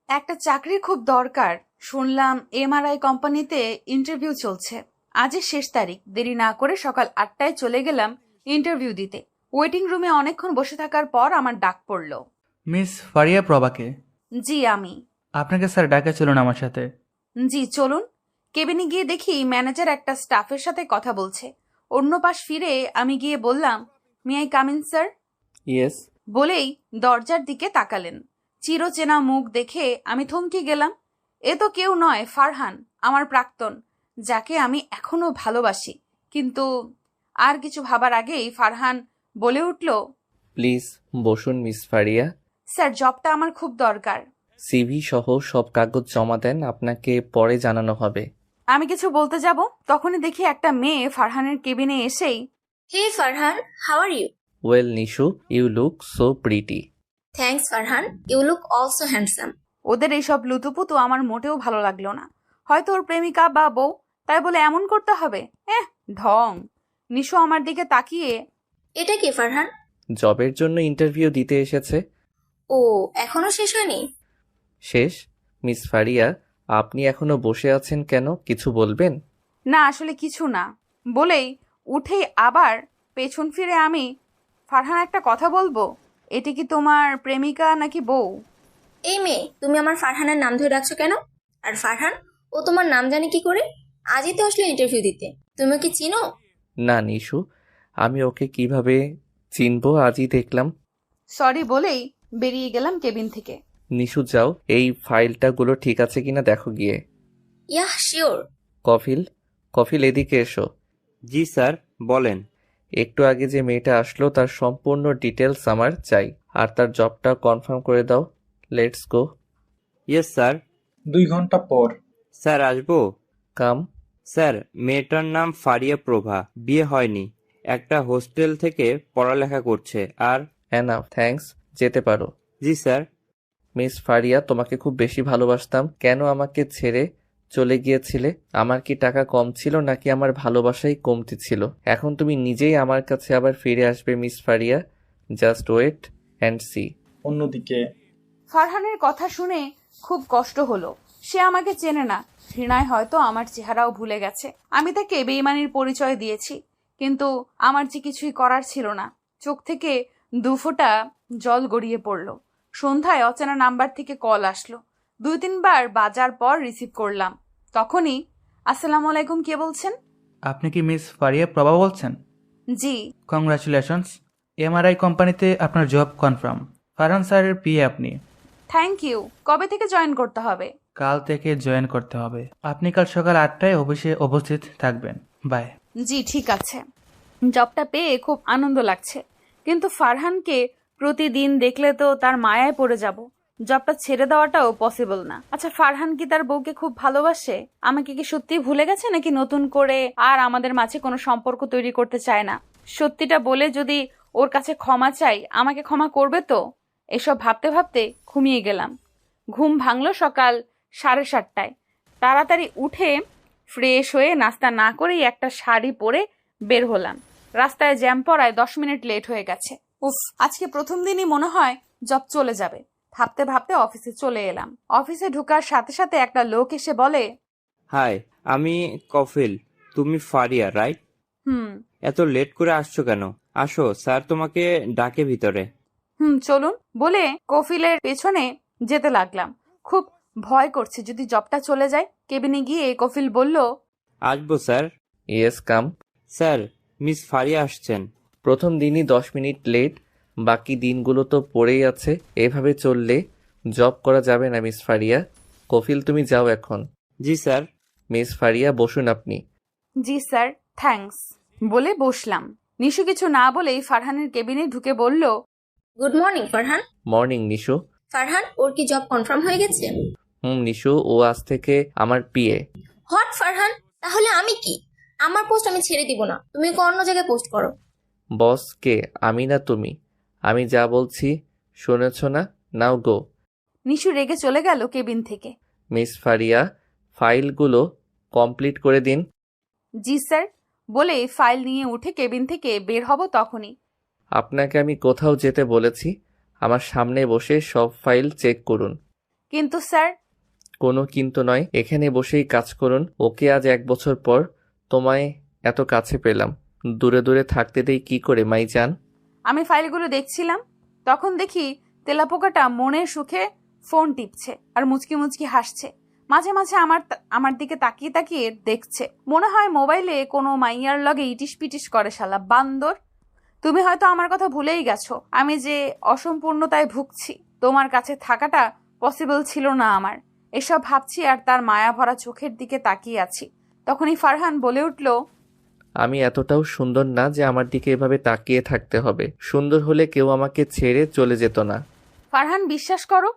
একটা চাকরির খুব দরকার। শুনলাম এমআরআই কোম্পানিতে ইন্টারভিউ চলছে। আজই শেষ তারিখ। দেরি না করে সকাল 8টায় চলে গেলাম ইন্টারভিউ দিতে। ওয়েটিং রুমে অনেকক্ষণ বসে থাকার পর আমার ডাক পড়লো। মিস ফারিয়া প্রভাকে। জি আমি। আপনাকে স্যার ডাকা চলুন আমার সাথে। জি চলুন। কেবিনে গিয়ে দেখি ম্যানেজার একটা স্টাফের সাথে কথা বলছে। অন্য পাশ ফিরে আমি গিয়ে বললাম, may I come in sir? Yes. বলেই দরজার দিকে তাকালেন। চিরচেনা মুখ দেখে আমি থমকে গেলাম। এ তো কেউ নয়, ফারহান, আমার প্রাক্তন, যাকে আমি এখনো ভালোবাসি। কিন্তু আর কিছু ভাবার আগেই ফারহান বলে উঠল, প্লিজ বসুন মিস ফারিয়া। স্যার জবটা আমার খুব দরকার। সিভি সহ সব কাগজ জমা দেন, আপনাকে পরে জানানো হবে। আমি কিছু বলতে যাব, তখনই দেখি একটা মেয়ে ফারহানের কেবিনে এসেই, Hey Farhan, how are you? Well Nishu, you look so pretty. Thanks Farhan, you look also handsome. ওদের এইসব লুতুপুতু আমার মোটেও ভালো লাগলো না। হয়তো ওর প্রেমিকা বা বউ, তাই বলে এমন করতে হবে? ঢং। নিশু আমার দিকে তাকিয়ে, এটা কি ফারহান? জবের জন্য ইন্টারভিউ দিতে এসেছে। ও এখনো শেষ হয়নি? শেষ? মিস ফারিয়া, আপনি এখনো বসে আছেন কেন? কিছু বলবেন? না আসলে কিছু না, বলেই উঠেই আবার পেছন ফিরে আমি, ফারহান একটা কথা বলবো, এটি কি তোমার প্রেমিকা নাকি বউ? এই মেয়ে, তুমি আমার ফারহানের নাম ধরে রাখছো কেন? আর ফারহান, ও তোমার নাম জানে কি করে? আজই তো আসলে ইন্টারভিউ দিতে। তুমি ওকে চিনো? না নিশু, আমি ওকে কিভাবে চিনবো? আজই দেখলাম। সরি বলেই বেরিয়ে গেলাম কেবিন থেকে। নিশু যাও, এই ফাইলটাগুলো ঠিক আছে কিনা দেখো গিয়ে। Yeah sure. কফিল, কফিল এদিকে এসো। জি স্যার, বলেন। একটু আগে যে মেয়েটা আসলো তার সম্পূর্ণ ডিটেলস আমার চাই, আর তার জবটা কনফার্ম করে দাও। Let's go. Yes sir. 2 ঘন্টা পর। স্যার আসবো? কাম। স্যার, মেয়েটার নাম ফারিয়া প্রভা, বিয়ে হয়নি, একটা হোস্টেল থেকে পড়ালেখা করছে। আর এনাফ, থ্যাঙ্কস, যেতে পারো। জি স্যার। মিস ফারিয়া, তোমাকে খুব বেশি ভালোবাসতাম, কেন আমাকে ছেড়ে চলে গিয়েছিলে? আমার কি টাকা কম ছিল নাকি আমার ভালোবাসাই কমতি ছিল? এখন তুমি নিজেই আমার কাছে আবার ফিরে আসবে miss Faria. Just wait and see. অন্যদিকে ফারহানের কথা শুনে খুব কষ্ট হলো। সে আমাকে চেনে না, ঘৃণায় হয়তো আমার চেহারাও ভুলে গেছে। আমি তাকে বেইমানির পরিচয় দিয়েছি, কিন্তু আমার যে কিছুই করার ছিল না। চোখ থেকে দুফোঁটা জল গড়িয়ে পড়ল। সন্ধ্যায় অচেনা নাম্বার থেকে কল আসলো। 2-3 বার বাজার পর রিসিভ করলাম। তখনই, আসসালামু আলাইকুম, কে বলছেন? আপনি কি মিস ফারিয়া প্রভা বলছেন? জি। কংগ্রাচুলেশনস, এমআরআই কোম্পানিতে আপনার জব কনফার্ম। ফারহান স্যারের পিএ আপনি। Thank you. কবে থেকে জয়েন করতে হবে? কাল থেকে জয়েন করতে হবে। আপনি কাল সকাল 8টায় অফিসে উপস্থিত থাকবেন। বাই। জি ঠিক আছে। জবটা পেয়ে খুব আনন্দ লাগছে, কিন্তু ফারহানকে প্রতিদিন দেখলে তো তার মায়ায় পড়ে যাব। জবটা ছেড়ে দেওয়াটাও পসিবল না। আচ্ছা, ফারহান কি তার বউকে খুব ভালোবাসে? আমাকে কি সত্যি ভুলে গেছে, নাকি নতুন করে আর আমাদের মাঝে কোনো সম্পর্ক তৈরি করতে চায় না? সত্যিটা বলে যদি ওর কাছে ক্ষমা চাই, আমাকে ক্ষমা করবে তো? এসব ভাবতে ভাবতে ঘুমিয়ে গেলাম। ঘুম ভাঙলো সকাল 7:30টায়। তাড়াতাড়ি উঠে ফ্রেশ হয়ে নাস্তা না করেই একটা শাড়ি পরে বের হলাম। রাস্তায় জ্যাম পড়ায় 10 মিনিট লেট হয়ে গেছে। উফ, আজকে প্রথম দিনই মনে হয় জব চলে যাবে। ভাবতে ভাবতে অফিসে চলে এলাম। অফিসে ঢোকার সাথে সাথে একটা লোক এসে বলে, হাই, আমি কফিল। তুমি ফারিয়া, রাইট? হুম। এত লেট করে আসছো কেন? আসো, স্যার তোমাকে ডাকে ভিতরে। চলুন বলে কফিলের পেছনে যেতে লাগলাম। খুব ভয় করছে যদি জবটা চলে যায়। কেবিনে গিয়ে কফিল বলল, আসবো sir. Yes come. Sir, miss Faria আসছেন। প্রথম দিনই 10 মিনিট লেট, বাকি দিনগুলো তো পড়েই আছে। এভাবে চললে জব করা যাবে না মিস ফারিয়া। কফিল, তুমি যাও এখন। জি স্যার। মিস ফারিয়া, বসুন আপনি। জি স্যার, থ্যাঙ্কস বলে বসলাম। নিশু কিছু না বলেই ফারহানের কেবিনে ঢুকে বলল, good morning Farhan. Morning Nishu. Farhan, ওর কি জব কনফার্ম হয়ে গেছে? নিশু, ও আজ থেকে আমার পিএ। হট ফারহান, তাহলে আমি কি? আমার পোস্ট আমি ছেড়ে দিব না, তুমি ওকে অন্য জায়গায় পোস্ট করো। বস কে, আমি না তুমি? আমি যা বলছি শুনেছ না? নাও গো। নিশু রেগে চলে গেল কেবিন থেকে। মিস ফারিয়া, ফাইলগুলো কমপ্লিট করে দিন। জি স্যার বলে ফাইল নিয়ে উঠে কেবিন থেকে বের হব তখনই, আপনাকে আমি কোথাও যেতে বলেছি? আমার সামনে বসে সব ফাইল চেক করুন। কিন্তু স্যার, কোনো কিন্তু নয়, এখানে বসেই কাজ করুন। ওকে আজ 1 বছর পর তোমায় এত কাছে পেলাম। দূরে দূরে থাকতে দেই কি করে মাইজান? আমি ফাইলগুলো দেখছিলাম, তখন দেখি তেলাপোকাটা মনের সুখে ফোন টিপছে আর মুচকি মুচকি হাসছে। মাঝে মাঝে আমার দিকে তাকিয়ে তাকিয়ে দেখছে। মনে হয় মোবাইলে কোনো মাইয়ার লগে ইটিস পিটিস করে শালা বান্দর। তুমি হয়তো আমার কথা ভুলেই গেছো, আমি যে অসম্পূর্ণতায় ভুগছি। তোমার কাছে থাকাটা পসিবল ছিল না আমার। এসব ভাবছি আর তার মায়া ভরা চোখের দিকে তাকিয়ে আছি। তখনই ফারহান বলে উঠল, আমি এতটাও সুন্দর না যে আমার দিকে এভাবে তাকিয়ে থাকতে হবে। সুন্দর হলে কেউ আমাকে ছেড়ে চলে যেত না। ফারহান বিশ্বাস করো,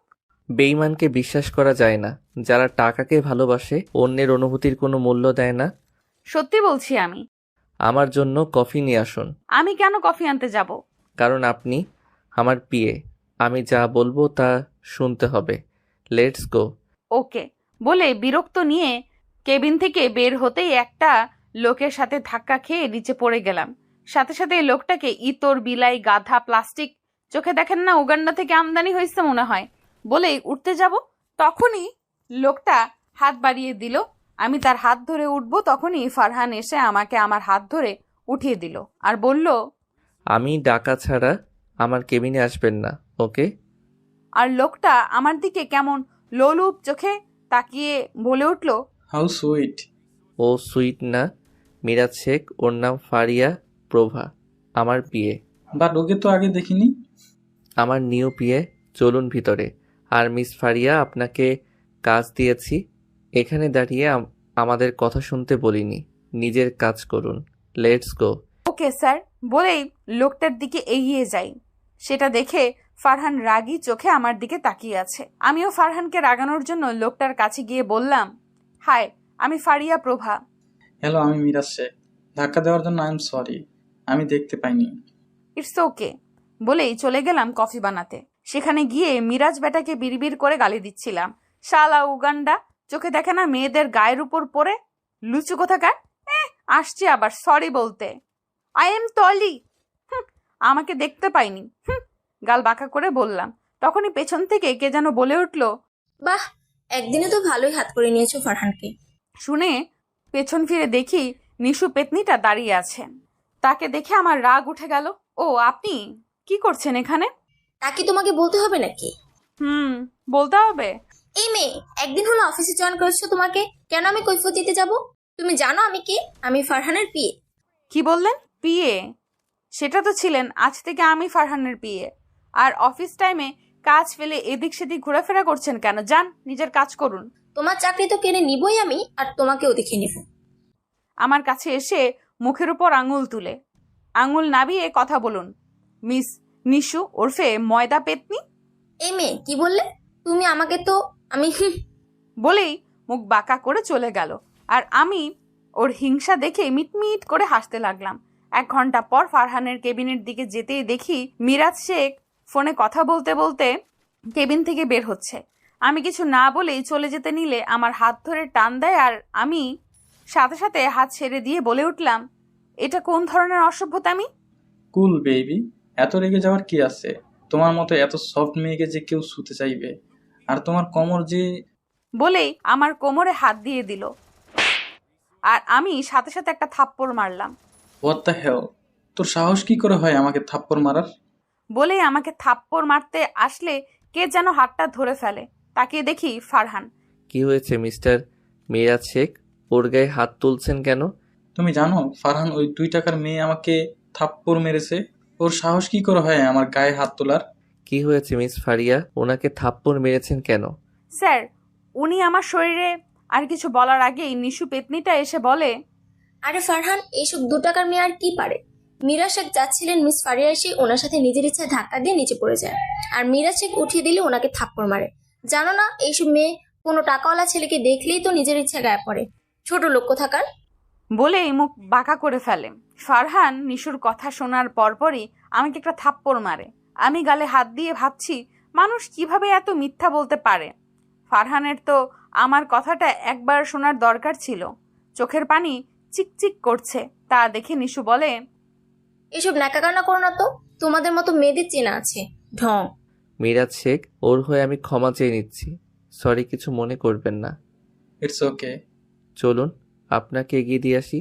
বেঈমানকে বিশ্বাস করা যায় না। যারা টাকাকে ভালোবাসে, অন্যের অনুভূতির কোনো মূল্য দেয় না। সত্যি বলছি আমি। আমার জন্য কফি নিয়ে আসুন। আমি কেন কফি আনতে যাব? কারণ আপনি আমার পিএ। আমি যা বলবো তা শুনতে হবে। Let's go. ওকে বলে বিরক্ত নিয়ে কেবিন থেকে বের হতেই একটা লোকের সাথে ধাক্কা খেয়ে নিচে পড়ে গেলাম। সাথে সাথে লোকটাকে ইতর বিলাই গাধা প্লাস্টিক চোখে দেখেন না, উগান্ডা থেকে আমদানি হয়েছে মনে হয় বলেই উঠতে যাব, তখনই লোকটা হাত বাড়িয়ে দিল। আমি তার হাত ধরে উঠবো, তখনই ফারহান এসে আমাকে আমার হাত ধরে উঠিয়ে দিল আর বলল, আমি ডাকা ছাড়া আমার কেবিনে আসবেন না, ওকে? আর লোকটা আমার দিকে কেমন লোলুপ চোখে তাকিয়ে বলে উঠল, হাউ সুইট। ও সুইট না, মিরাজ শেখ। ওর নাম ফারিয়া প্রভা, আমার পিএ। বাট ওকে তো আগে দেখিনি। আমার নিউ পিএ। চলুন ভিতরে। আর মিস ফারিয়া, আপনাকে কাজ দিয়েছি, এখানে দাঁড়িয়ে আমাদের কথা শুনতে বলিনি। নিজের কাজ করুন। Let's go. ওকে স্যার বলেই লোকটার দিকে এগিয়ে যাই। সেটা দেখে ফারহান রাগী চোখে আমার দিকে তাকিয়ে আছে। আমিও ফারহানকে রাগানোর জন্য লোকটার কাছে গিয়ে বললাম, হাই, আমি ফারিয়া প্রভা। হ্যালো, আমি মিরাজ শেখ। ধাক্কা দেওয়ার জন্য আই এম সরি, আমি দেখতে পাইনি। ইটস ওকে বলেই চলে গেলাম কফি বানাতে। সেখানে গিয়ে মিরাজ বেটাকে বিড়বিড় করে গালি দিচ্ছিলাম। শালা উগান্ডা, চোখে দেখে না মেয়েদের গায়ের উপর পড়ে, লুচু কোথাকার। আসছি আবার সরি বলতে। আই এম টলি, আমাকে দেখতে পাইনি, গাল বাঁকা করে বললাম। তখনই পেছন থেকে কে যেন বলে উঠল, বাহ, একদিনে তো ভালোই হাত করে নিয়েছো ফারহানকে। শুনে পেছন ফিরে দেখি নিশু পেতনিটা দাঁড়িয়ে আছেন। তাকে দেখে আমার রাগ উঠে গেল। ও আপনি কি করছেন এখানে? তা কি তোমাকে বলতে হবে নাকি? বলতে হবে। এই মেয়ে, একদিন হলো অফিসে জয়েন করেছো, তোমাকে কেন আমি কৈফিয়ত দিতে যাব? তুমি জানো আমি কে? আমি ফারহানের পিএ। কি বললেন? পিএ? সেটা তো ছিলেন, আজ থেকে আমি ফারহানের পিএ। আর অফিস টাইমে কাজ ফেলে এদিক সেদিক ঘোরাফেরা করছেন কেন? যান, নিজের কাজ করুন। তোমার চাকরি তো কেড়ে নিবই আমি, আর তোমাকেও দেখে নিব। আমার কাছে এসে মুখের উপর আঙুল তুলে আঙুল নাবিয়ে কথা বলুন, মিস নিশু ওরফে ময়দা পেতনি। এই মেয়ে, কি বললে তুমি আমাকে? তো আমি বলেই মুখ বাঁকা করে চলে গেল। আর আমি ওর হিংসা দেখে মিটমিট করে হাসতে লাগলাম। 1 ঘন্টা পর ফারহানের কেবিনের দিকে যেতেই দেখি মিরাজ শেখ ফোনে কথা বলতে বলতে কেবিন থেকে বের হচ্ছে। আমি কিছু না বলেই চলে যেতে নিলে আমার হাত ধরে টান দেয়, আর আমি সাথে সাথে হাত ছেড়ে দিয়ে বলে উঠলাম, এটা কোন ধরনের অসভ্যতামি? কুল বেবি, এত রেগে যাওয়ার কি আছে? তোমার মতো এত সফট মেয়েকে যে কেউ শুতে চাইবে? আর তোমার কোমর যে... বলেই আমার কোমরে হাত দিয়ে দিল, আর আমি সাথে সাথে একটা থাপ্পড় মারলাম। হোয়াট দ্য হেল, তোর সাহস কি করে হয় আমাকে থাপ্পড় মারার? বলেই আমাকে থাপ্পড় মারতে আসলে কে যেন হাতটা ধরে ফেলে। তাকিয়ে দেখি ফারহান। কি হয়েছে মিস্টার মিরাজ শেখ? ওর গায়ে হাত তুলছেন কেন? তুমি জানো ফারহান ওই 2 টাকার মেয়ে আমাকে থাপ্পড় মেরেছে? ওর সাহস কি করে হয় আমার গায়ে হাত তোলার? কি হয়েছে মিস ফারিয়া? ওনাকে থাপ্পড় মেরেছেন কেন? স্যার, উনি আমার শরীরে... আর কিছু বলার আগেই নিশু পেতনিটা এসে বলে, আরে ফারহান, এইসব 2 টাকার মেয়ে আর কি পারে? মিরাজ শেখ যাচ্ছিলেন, মিস ফারিয়া এসে ওনার সাথে নিজের ইচ্ছায় ধাক্কা দিয়ে নিচে পড়ে যায়, আর মিরাজ শেখ উঠিয়ে দিলে ওনাকে থাপ্পড় মারে। জানো না, এইসব মেয়ে কোনো টাকাওয়ালা ছেলেকে দেখলেই তো নিজের ইচ্ছা গায়ে পড়ে। ছোট লোক কোথাকার। বলেই মুখ বাঁকা করে ফেলে। ফারহান নিশুর কথা শোনার পরপরই আমাকে একটা থাপ্পড় মারে। আমি গালে হাত দিয়ে ভাবছি, মানুষ কিভাবে এত মিথ্যা বলতে পারে। ফারহানের তো আমার কথাটা একবার শোনার দরকার ছিল। চোখের পানি চিকচিক করছে। তা দেখে নিশু বলে, এসব ন্যাকাকান্না করো না তো, তোমাদের মতো মেয়েদের চেনা আছে ঢং। মিরাজ শেখ, ওর হয়ে আমি ক্ষমা চেয়ে নিচ্ছি। সরি, কিছু মনে করবেন না। It's okay. চলুন আপনাকে এগিয়ে দিয়ে আসি।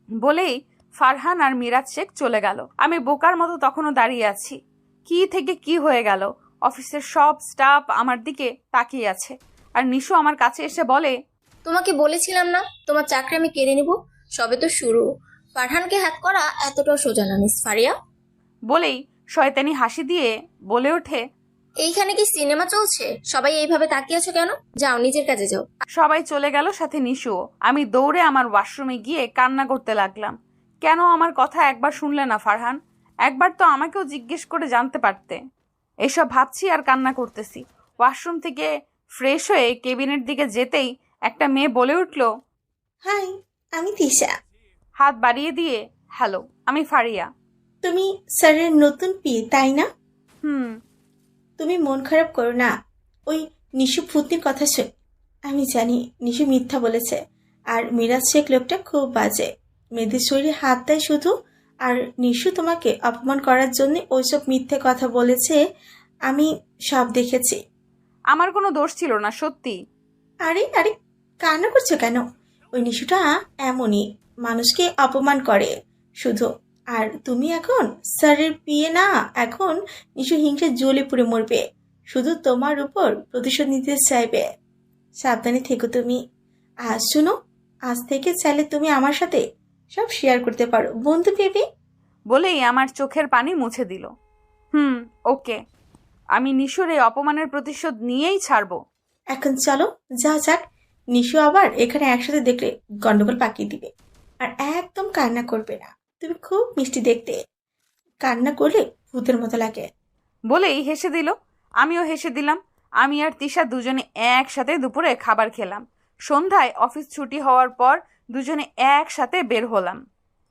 বলেই ফারহান আর মিরাজ শেখ চলে গেল। আমি বোকার মতো তখনও দাঁড়িয়ে আছি। কি থেকে কি হয়ে গেল? অফিসের সব স্টাফ আমার দিকে তাকিয়ে আছে, আর নিশু আমার কাছে এসে বলে, তোমাকে বলেছিলাম না তোমার চাকরি আমি কেড়ে নিব। সবে তো শুরু। ফারহানকে হ্যাক করা এতটাও সোজা না মিস ফারিয়া। বলেই শয়তানি হাসি দিয়ে বলে ওঠে, এইখানে কি সিনেমা চলছে? সবাই এইভাবে তাকিয়ে আছো কেন? যাও নিজের কাজে যাও। সবাই চলে গেল, সাথে নিশুও। আমি দৌড়ে আমার ওয়াশরুমে গিয়ে কান্না করতে লাগলাম। কেন আমার কথা একবার শুনলে না ফারহান? একবার তো আমাকেও জিজ্ঞেস করে জানতে পারতে। এসব ভাবছি আর কান্না করতেছি। ওয়াশরুম থেকে ফ্রেশ হয়ে কেবিনের দিকে যেতেই একটা মেয়ে বলে উঠল, হাই, আমি তিশা। হাত বাড়িয়ে দিয়ে, হ্যালো, আমি ফারিয়া। তুমি স্যারের নতুন পিয়ে, তাই না? হুম। তুমি মন খারাপ করো না। ওই নিশু ভূতনির কথা শুন। আমি জানি নিশু মিথ্যা বলেছে, আর মিরাজ শেখ লোকটা খুব বাজে। মেয়েদের শরীরে হাত দেয় শুধু। আর নিশু তোমাকে অপমান করার জন্য ওইসব মিথ্যে কথা বলেছে। আমি সব দেখেছি। আমার কোনো দোষ ছিল না, সত্যি। আরে আরে, কান্না করছো কেন? ওই নিশুটা এমনই, মানুষকে অপমান করে শুধু। আর তুমি এখন স্যারের পিয়ে না, এখন নিশু হিংসে জ্বলে পুড়ে মরবে। শুধু তোমার উপর প্রতিশোধ নিতে চাইবে। সাবধানে থেকো তুমি। আর শুনো, আজ থেকে চাইলে তুমি আমার সাথে সব শেয়ার করতে পারো, বন্ধু ভেবে। বলেই আমার চোখের পানি মুছে দিল। ওকে, আমি নিশুর এই অপমানের প্রতিশোধ নিয়েই ছাড়বো। এখন চলো, যা যাক। নিশু আবার এখানে একসাথে দেখলে গন্ডগোল পাকিয়ে দিবে। আর একদম কান্না করবে না। তুমি খুব মিষ্টি দেখতে, কান্না করলে ভূতের মতো লাগে। বলেই হেসে দিল। আমিও হেসে দিলাম। আমি আর তিশা দুজনে একসাথে দুপুরে খাবার খেলাম। সন্ধ্যায় অফিস ছুটি হওয়ার পর দুজনে একসাথে বের হলাম।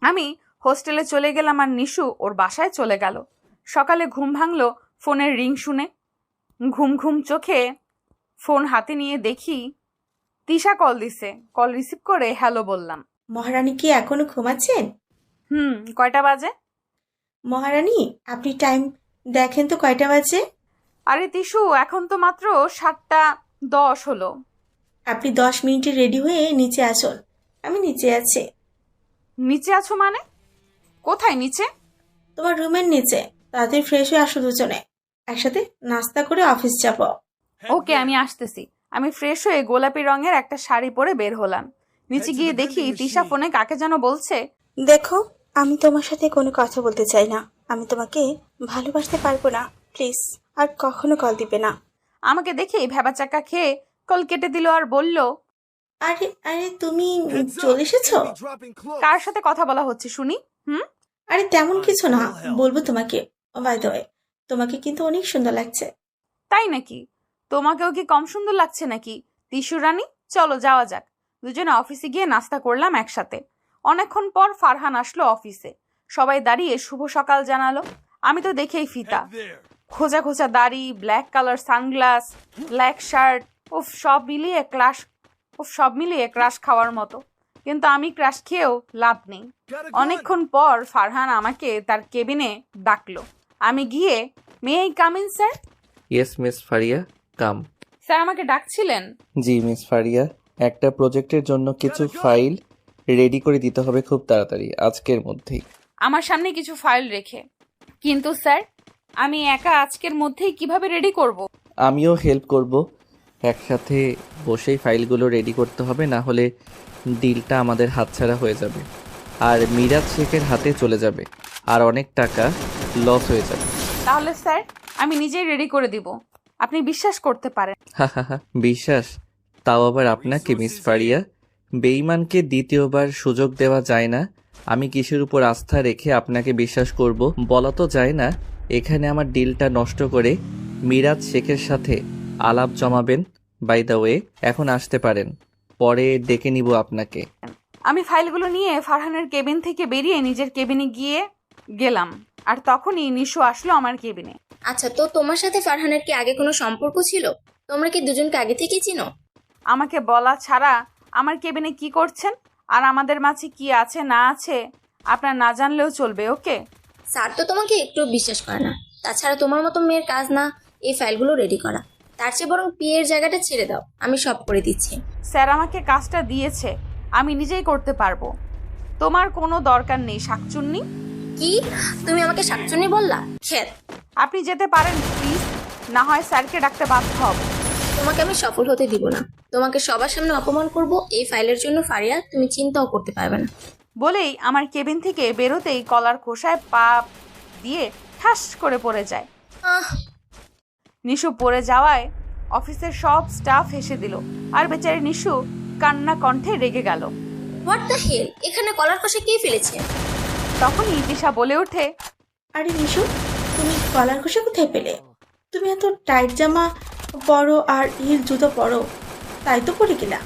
আমি হোস্টেলে চলে গেলাম আর নিশু ওর বাসায় চলে গেল। সকালে ঘুম ভাঙলো ফোনের রিং শুনে। ঘুম ঘুম চোখে ফোন হাতে নিয়ে দেখি তিশা কল দিছে। কল রিসিভ করে হ্যালো বললাম। মহারানী কি এখনো ঘুমাচ্ছেন? কয়টা বাজে? মহারানী, আপনি টাইম দেখেন তো কয়টা বাজে। আরে তিশু, এখন তো মাত্র 7:10 হলো। আপনি 10 মিনিটে রেডি হয়ে নিচে আসুন। আমি নিচে আছি। নিচে আছো মানে? কোথায় নিচে? তোমার রুমের নিচে। তাড়াতাড়ি ফ্রেশ হয়ে আসো দুজনে, একসাথে নাস্তা করে অফিস যাব। ওকে, আমি আসতেছি। আমি ফ্রেশ হয়ে গোলাপি রঙের একটা শাড়ি পরে বের হলাম। নিচে গিয়ে দেখি তিশা ফোনে কাকে যেন বলছে। দেখো, আমি তোমার সাথে কোনো কথা বলতে চাই না। আমি তোমাকে ভালোবাসতে পারবো না। প্লিজ আর কখনো কল দিবে না। আমাকে দেখে ভেবাচাকা খেয়ে কল কেটে দিল আর বলল, আরে আরে, তুমি চলে এসেছো? কার সাথে কথা বলা হচ্ছে শুনি? আরে তেমন কিছু না, বলবো তোমাকে। বাই দ্য ওয়ে, তোমাকে কিন্তু অনেক সুন্দর লাগছে। তাই নাকি? তোমাকেও কি কম সুন্দর লাগছে নাকি তিশু রানী? চলো যাওয়া যাক। দুজনে অফিসে গিয়ে নাস্তা করলাম একসাথে। অনেকক্ষণ পর ফারহান আসলো অফিসে। সবাই দাঁড়িয়ে শুভ সকাল জানালো। আমি তো দেখেই ফিতা। খোঁজা খোঁজা দাড়ি, black colour sunglass, black shirt. সব মিলিয়ে ক্রাশ খাওয়ার মতো। কিন্তু আমি ক্রাশ খেয়েও লাভ নেই। অনেকক্ষণ পর ফারহান আমাকে তার কেবিনে ডাকলো। আমি গিয়ে, may I come in sir? Yes miss Faria, come. Sir আমাকে ডাকছিলেন? জি মিস ফারিয়া, একটা প্রজেক্টের জন্য কিছু ফাইল রেডি করে দিতে হবে খুব তাড়াতাড়ি, আজকের মধ্যেই। আমার সামনে কিছু ফাইল রেখে। কিন্তু স্যার, আমি একা আজকের মধ্যেই কিভাবে রেডি করব? আমিও হেল্প করব। একসাথে বসেই ফাইলগুলো রেডি করতে হবে, না হলে ডিলটা আমাদের হাতছাড়া হয়ে যাবে আর মিরাজ শেখের হাতে চলে যাবে আর অনেক টাকা লস হয়ে যাবে। তাহলে স্যার, আমি নিজেই রেডি করে দিব। আপনি বিশ্বাস করতে পারেন। হা, বিশ্বাস? তাও আবার আপনাকে মিস ফারিয়া? বেঈমানকে দ্বিতীয়বার সুযোগ দেওয়া যায় না। আমি কিসের উপর আস্থা রেখে আপনাকে বিশ্বাস করব বলা তো যায় না। এখানে আমার ডিলটা নষ্ট করে মিরাজ শেখের সাথে আলাপ জমাবেন। বাই দ্য ওয়ে, এখন আসতে পারেন, পরে ডেকে নিব আপনাকে। আমি ফাইলগুলো নিয়ে ফারহানের কেবিন থেকে বেরিয়ে নিজের কেবিনে গেলাম। আর তখনই নিশু আসলো আমার কেবিনে। আচ্ছা, তো তোমার সাথে ফারহানের কি আগে কোনো সম্পর্ক ছিল? তোমরা কি দুজনকে আগে থেকেই চিনো? আমাকে বলা ছাড়া আমার কেবিনে কি করছেন, আর আমাদের মাঝে কি আছে না আছে আপনার না জানলেও চলবে। ওকে স্যার তো তোমাকে একটু বিশ্বাস করে না। তাছাড়া তোমার মতো মেয়ের কাজ না এই ফাইলগুলো রেডি করা। তার চেয়ে বরং পিয়ের জায়গাটা ছেড়ে দাও, আমি সব করে দিচ্ছি। স্যার আমাকে কাজটা দিয়েছে, আমি নিজেই করতে পারবো। তোমার কোনো দরকার নেই শাকচুন্নি। কি? তুমি আমাকে শাকচুন্নি বললা? খেত। আপনি যেতে পারেন প্লিজ, না হয় স্যারকে ডাকতে বাধ্য হব। তোমাকে আমি সফল হতে দিব না। তোমাকে সবার সামনে অপমান করব এই ফাইলের জন্য ফারিয়া, তুমি চিন্তাও করতে পারবে না। বলেই আমার কেবিন থেকে বেরোতেই কলার খোসায় পা দিয়ে ঠাস করে পড়ে যায়। আহ, নিশু পড়ে যাওয়ায় অফিসের সব স্টাফ হেসে দিল, আর বেচারি নিশু কান্না কণ্ঠে রেগে গেল। হোয়াট দ্য হেল, এখানে কলার কষে কে ফেলেছে? তখনই তিশা বলে ওঠে, আরে নিশু, তুমি কলার খোসা কোথায় পেলে? তুমি এত টাইট জামা পরো আর হিল জুতো পরো, তাই তো পরে গেলা।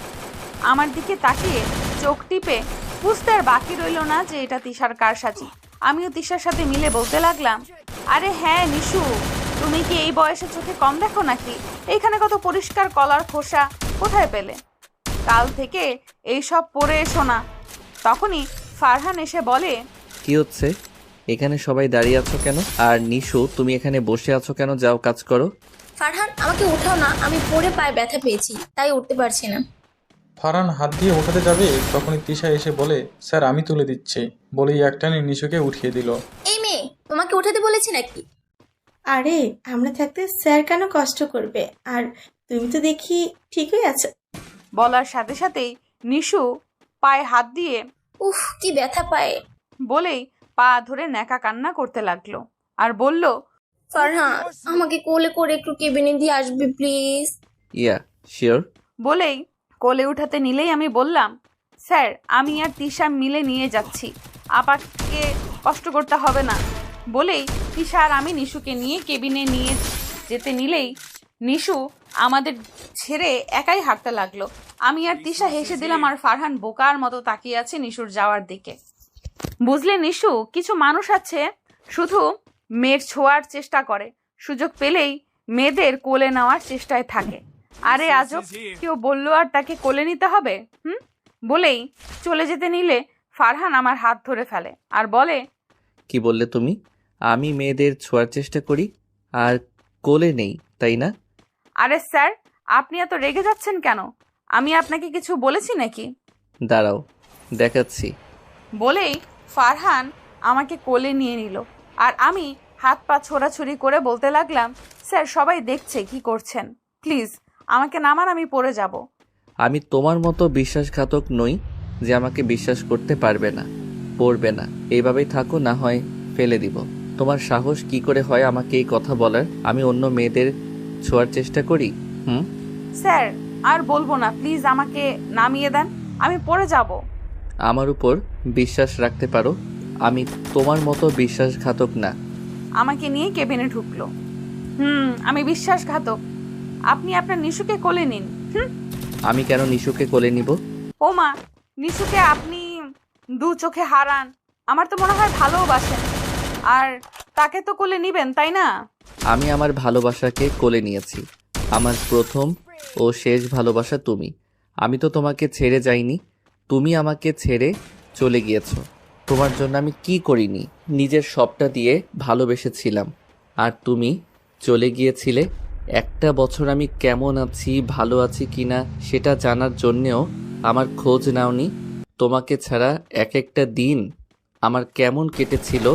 আমার দিকে তাকিয়ে চোখ টিপে বুঝতে আর বাকি রইল না যে এটা তিশার কারসাজি। আমিও তিশার সাথে মিলে বলতে লাগলাম, আরে হ্যাঁ নিশু, তুমি কি এই বয়সে চোখে কম দেখো নাকি? এইখানে কত পরিষ্কার কলার খোসা কোথায় পেলে? কাল থেকে এইসব পরে এসো না। তখনই ফারহান এসে বলে, কি হচ্ছে? এখানে সবাই দাঁড়িয়ে আছো কেন? আর নিশু, তুমি এখানে বসে আছো কেন? যাও কাজ করো। ফারহান, আমাকে উঠাও না, আমি পড়ে পায়ে ব্যথা পেয়েছি, তাই উঠতে পারছি না। ফারহান হাত দিয়ে উঠাতে যাবে, তখনই তিশা এসে বলে, স্যার আমি তুলে দিচ্ছি, বলেই একটানে নিশুকে উঠিয়ে দিল। এই মেয়ে, তোমাকে উঠাতে বলেছি নাকি? আরে আমরা থাকতে স্যার কেন কষ্ট করবে? আর তুমি তো দেখি ঠিকই আছো। বলার সাথে সাথেই নিশু পায়ে হাত দিয়ে উফ, কি ব্যথা পায়ে। বলেই পা ধরে ন্যাকা কান্না করতে লাগলো আর বলল, ফারহান, আমাকে কোলে করে একটু কেবিনে দিয়ে আসবি প্লিজ। Yeah sure. বলেই কোলে উঠাতে নিলেই আমি বললাম, স্যার আমি আর তিশা মিলে নিয়ে যাচ্ছি, আপাকে কষ্ট করতে হবে না। বলেই তিশা আর আমি নিশুকে নিয়ে কেবিনে নিয়ে যেতে নিলেই নিশু আমাদের ছেড়ে একাই হাঁটতে লাগলো। আমি আর তিশা হেসে দিলাম, আর ফারহান বোকার মতো তাকিয়ে আছে নিশুর যাওয়ার দিকে। বুঝলে নিশু, কিছু মানুষ আছে শুধু মেয়ের ছোঁয়ার চেষ্টা করে, সুযোগ পেলেই মেয়েদের কোলে নেওয়ার চেষ্টায় থাকে। আরে আজব, কেউ বললো আর তাকে কোলে নিতে হবে? বলেই চলে যেতে নিলে ফারহান আমার হাত ধরে ফেলে আর বলে, কি বললে তুমি? আমি মেয়েদের ছোঁয়ার চেষ্টা করি আর কোলে নেই, তাই না? আরে স্যার, আপনি এত রেগে যাচ্ছেন কেন? আমি আপনাকে কিছু বলেছি নাকি? দাঁড়াও, দেখাচ্ছি। বলেই ফারহান আমাকে কোলে নিয়ে নিল, আর আমি হাত পা ছোড়াছুড়ি করে বলতে লাগলাম, স্যার সবাই দেখছে কি করছেন, প্লিজ আমাকে নামান, আমি পড়ে যাব। আমি তোমার মতো বিশ্বাসঘাতক নই যে আমাকে বিশ্বাস করতে পারবে না, পড়বে না। এইভাবেই থাকো, না হয় ফেলে দিব। তোমার সাহস কি করে হয় আমাকে এই কথা বলার? আমি অন্য মেয়েদের ছোঁয়ার চেষ্টা করি? স্যার আর বলবো না, প্লিজ আমাকে নামিয়ে দেন, আমি পড়ে যাব। আমার উপর বিশ্বাস রাখতে পারো, আমি তোমার মতো বিশ্বাসঘাতক না। আমাকে নিয়ে কেবিনে ঢুকলো। আমি বিশ্বাসঘাতক? আপনি আপনার নিশুকে কোলে নিন। আমি কেন নিশুকে কোলে নিব? ও মা, নিশুকে আপনি দু চোখে হারান, আমার তো মনে হয় ভালোবাসেন, আর তাকে তো কোলে নিবেন, তাই না? আমি আমার ভালোবাসাকে কোলে নিয়েছি। আমার প্রথম ও শেষ ভালোবাসা তুমি। আমি তো তোমাকে ছেড়ে যাইনি, তুমি আমাকে ছেড়ে চলে গিয়েছো। তোমার জন্য আমি কি করিনি? নিজের সবটা দিয়ে ভালোবেসেছিলাম, আর তুমি চলে গিয়েছিলে। একটা বছর আমি কেমন আছি, ভালো আছি কিনা সেটা জানার জন্যেও আমার খোঁজ নাওনি। তোমাকে ছাড়া এক একটা দিন আমার কেমন কেটেছিল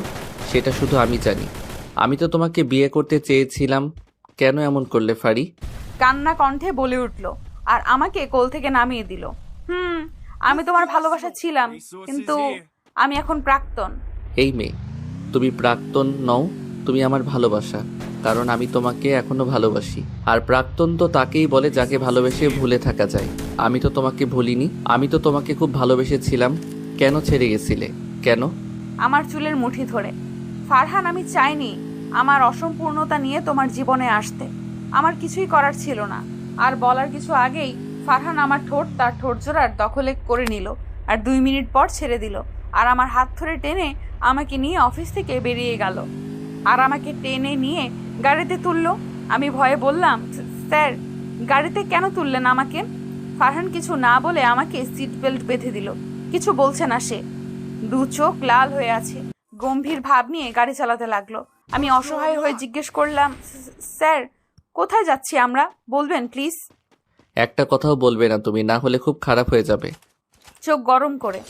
সেটা শুধু আমি জানি। আমি তো তোমাকে বিয়ে করতে চেয়েছিলাম, কেন এমন করলে ফারি? কান্না কণ্ঠে বলে উঠল আর আমাকে কোল থেকে নামিয়ে দিল। আমি তোমার ভালোবাসা ছিলাম, কিন্তু আমি এখন প্রাক্তন। এই মেয়ে, তুমি প্রাক্তন নও, তুমি আমার ভালোবাসা, কারণ আমি তোমাকে এখনো ভালোবাসি। আর প্রাক্তন তো তাকেই বলে যাকে ভালোবেসে ভুলে থাকা যায়। আমি তো তোমাকে ভুলিনি, আমি তো তোমাকে খুব ভালোবেসেছিলাম। কেন ছেড়ে গেছিলে? কেন? আমার চুলের মুঠি ধরে। ফারহান, আমি চাইনি আমার অসম্পূর্ণতা নিয়ে তোমার জীবনে আসতে, আমার কিছুই করার ছিল না। আর বলার কিছু আগেই ফারহান আমার ঠোঁট তার ঠোঁট জোড়ার দখলে করে নিল, আর 2 মিনিট পর ছেড়ে দিল, আর আমার হাত ধরে টেনে আমাকে নিয়ে অফিস থেকে বেরিয়ে গেল, আর আমাকে টেনে নিয়ে গাড়িতে তুললো। আমি ভয়ে বললাম, স্যার গাড়িতে কেন তুললেন আমাকে? ফারহান কিছু না বলে আমাকে সিট বেল্ট বেঁধে দিল। কিছু বলছে না সে, 2 চোখ লাল হয়ে আছে, গম্ভীর ভাব নিয়ে গাড়ি চালাতে লাগলো। আমি অসহায় হয়ে জিজ্ঞেস করলাম, স্যার কোথায় যাচ্ছি আমরা বলবেন প্লিজ? একটা কথাও বলবে না তুমি, না হলে খুব খারাপ হয়ে যাবে। চোখ গরম করে,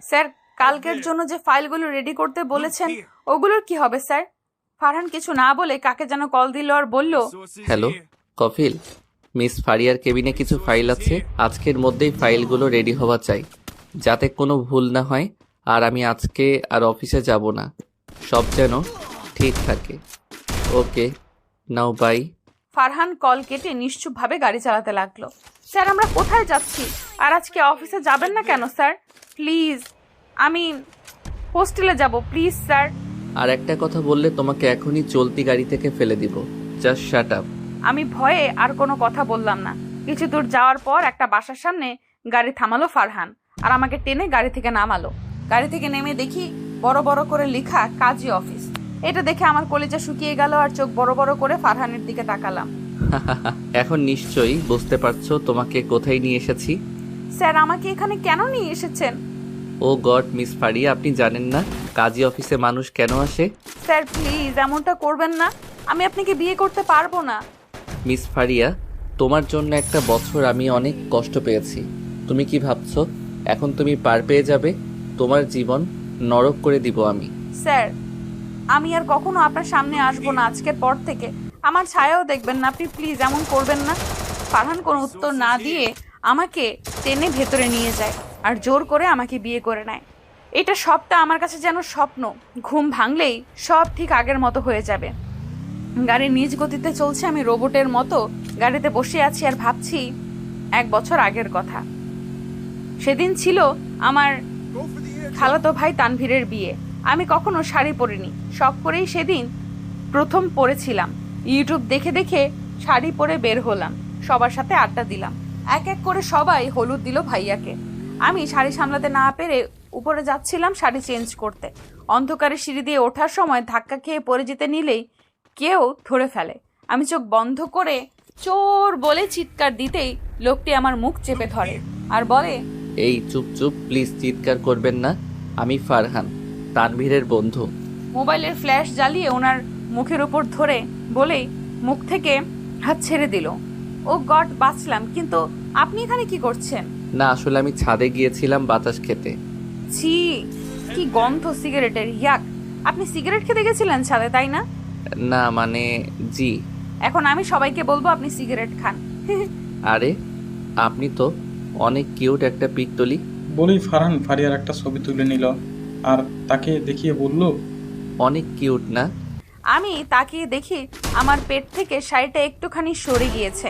স্যার কালকের জন্য যে ফাইলগুলো রেডি করতে বলেছেন ওগুলোর কি হবে স্যার? ফারহান কিছু না বলে কাকে যেন কল দিল আর বলল, হ্যালো কফিল, মিস ফারিয়ার কেবিনে কিছু ফাইল আছে, আজকের মধ্যেই ফাইলগুলো রেডি হওয়া চাই, যাতে কোনো ভুল না হয়। আর আমি আজকে আর অফিসে যাব না, সব যেন ঠিক থাকে। ওকে, নাও বাই। ফারহান কল কেটে নিশ্চুপভাবে গাড়ি চালাতে লাগলো। স্যার আমরা কোথায় যাচ্ছি? আর আজকে অফিসে যাবেন না কেন স্যার? প্লিজ, আমি হোস্টেলে যাব প্লিজ স্যার। আর একটা কথা বললে তোমাকে এখনই চলতি গাড়ি থেকে ফেলে দিব। Just shut up. আমি ভয়ে আর কোনো কথা বললাম না। কিছু দূর যাওয়ার পর একটা বাসার সামনে গাড়ি থামালো ফারহান আর আমাকে টেনে গাড়ি থেকে নামালো। গাড়ি থেকে নেমে দেখি বড় বড় করে লেখা কাজী অফিস। এটা দেখে আমার কলিজা শুকিয়ে গেল আর চোখ বড় বড় করে ফারহানের দিকে তাকালাম। এখন নিশ্চয়ই বুঝতে পারছো তোমাকে কোথায় নিয়ে এসেছি। স্যার আমাকে এখানে কেন নিয়ে এসেছেন? ও গড মিস ফারিয়া, আপনি জানেন না কাজী অফিসে মানুষ কেন আসে? স্যার প্লিজ এমনটা করবেন না, আমি আপনাকে বিয়ে করতে পারবো না। মিস ফারিয়া, তোমার জন্য একটা বছর আমি অনেক কষ্ট পেয়েছি। তুমি কি ভাবছো এখন তুমি পার পেয়ে যাবে? তোমার জীবন নরক করে দিব আমি। স্যার আমি আর কখনো আপনার সামনে আসবো না আজকের পর থেকে। আমার ছায়াও দেখবেন না, আপনি প্লিজ এমন করবেন না। ফারহান কোনো উত্তর না দিয়ে আমাকে টেনে ভেতরে নিয়ে যায় আর জোর করে আমাকে বিয়ে করে নেয়। এটা সবটা আমার কাছে যেন স্বপ্ন। ঘুম ভাঙলেই সব ঠিক আগের মতো হয়ে যাবে। গাড়ি নিজ গতিতে চলছে, আমি রোবটের মতো গাড়িতে বসে আছি আর ভাবছি 1 বছর আগের কথা। সেদিন ছিল আমার খালাতো ভাই তানভীরের বিয়ে। আমি কখনো শাড়ি পরিনি, শখ করেই সেদিন প্রথম পরেছিলাম। ইউটিউব দেখে দেখে শাড়ি পরে বের হলাম, সবার সাথে আড্ডা দিলাম। এক এক করে সবাই হলুদ দিল ভাইয়াকে। আমি শাড়ি সামলাতে না পেরে উপরে যাচ্ছিলাম শাড়ি চেঞ্জ করতে। অন্ধকারে সিঁড়ি দিয়ে ওঠার সময় ধাক্কা খেয়ে পড়ে যেতে নিলেই কেউ ধরে ফেলে। আমি চোখ বন্ধ করে চোর বলে চিৎকার দিতেই লোকটি আমার মুখ চেপে ধরে আর বলে, এই চুপ চুপ, প্লিজ চিৎকার করবেন না, আমি ফারহান, তানভীরের বন্ধু। মোবাইলের ফ্ল্যাশ জ্বালিয়ে ওনার মুখের উপর ধরে বলেই মুখ থেকে হাত ছেড়ে দিল। ও গড, বাঁচলাম। কিন্তু আপনি এখানে কি করছেন? না আসলে আমি ছাদে গিয়েছিলাম বাতাস খেতে। ছি, কি গন্ধ সিগারেটের, ইয়াক। আপনি সিগারেট খেতে গেছিলেন ছাদে, তাই না? না মানে জি। এখন আমি সবাইকে বলবো আপনি সিগারেট খান। আরে আপনি তো অনেক কিউট একটা পিক তুলি। বলেই ফারহান ফারিয়ার একটা ছবি তুলে নিল আর তাকে দেখিয়ে বলল, অনেক কিউট না? আমি তাকিয়ে দেখি আমার পেট থেকে শাড়িটা একটুখানি সরে গিয়েছে।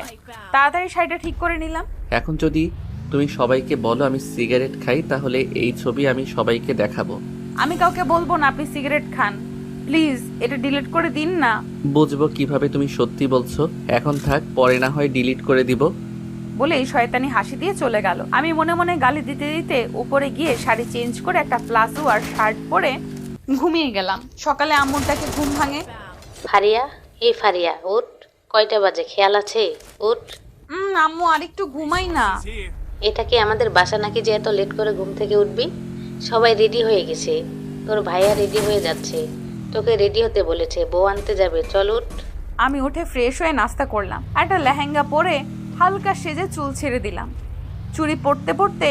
তাড়াতাড়ি শাড়িটা ঠিক করে নিলাম। এখন যদি তুমি সবাইকে বলো আমি সিগারেট খাই, তাহলে এই ছবি আমি সবাইকে দেখাবো। আমি কাউকে বলবো না আপনি সিগারেট খান। প্লিজ এটা ডিলিট করে দিন না। বুঝবো কিভাবে তুমি সত্যি বলছো? এখন থাক, পরে না হয় ডিলিট করে দিব। বলেই শয়তানি হাসি দিয়ে চলে গেল। আমি মনে মনে গালি দিতে দিতে উপরে গিয়ে শাড়ি চেঞ্জ করে একটা প্লাজো আর শার্ট পরে ঘুমিয়ে গেলাম। সকালে আম্মুর ডাকে ঘুম ভাঙে। ফারিয়া, এই ফারিয়া উঠ, কয়টা বাজে খেয়াল আছে? উঠ। আম্মু আরেকটু ঘুমাই না। এটা কি আমাদের বাসা নাকি যে এত লেট করে ঘুম থেকে উঠবি? সবাই রেডি হয়ে গেছে, তোর ভাইয়া রেডি হয়ে যাচ্ছে, তোকে রেডি হতে বলেছে, বউ আনতে যাবে, চল উঠ। আমি উঠে ফ্রেশ হয়ে নাস্তা করলাম। একটা লেহেঙ্গা পরে হালকা সেজে চুল ছেড়ে দিলাম। চুড়ি পরতে পরতে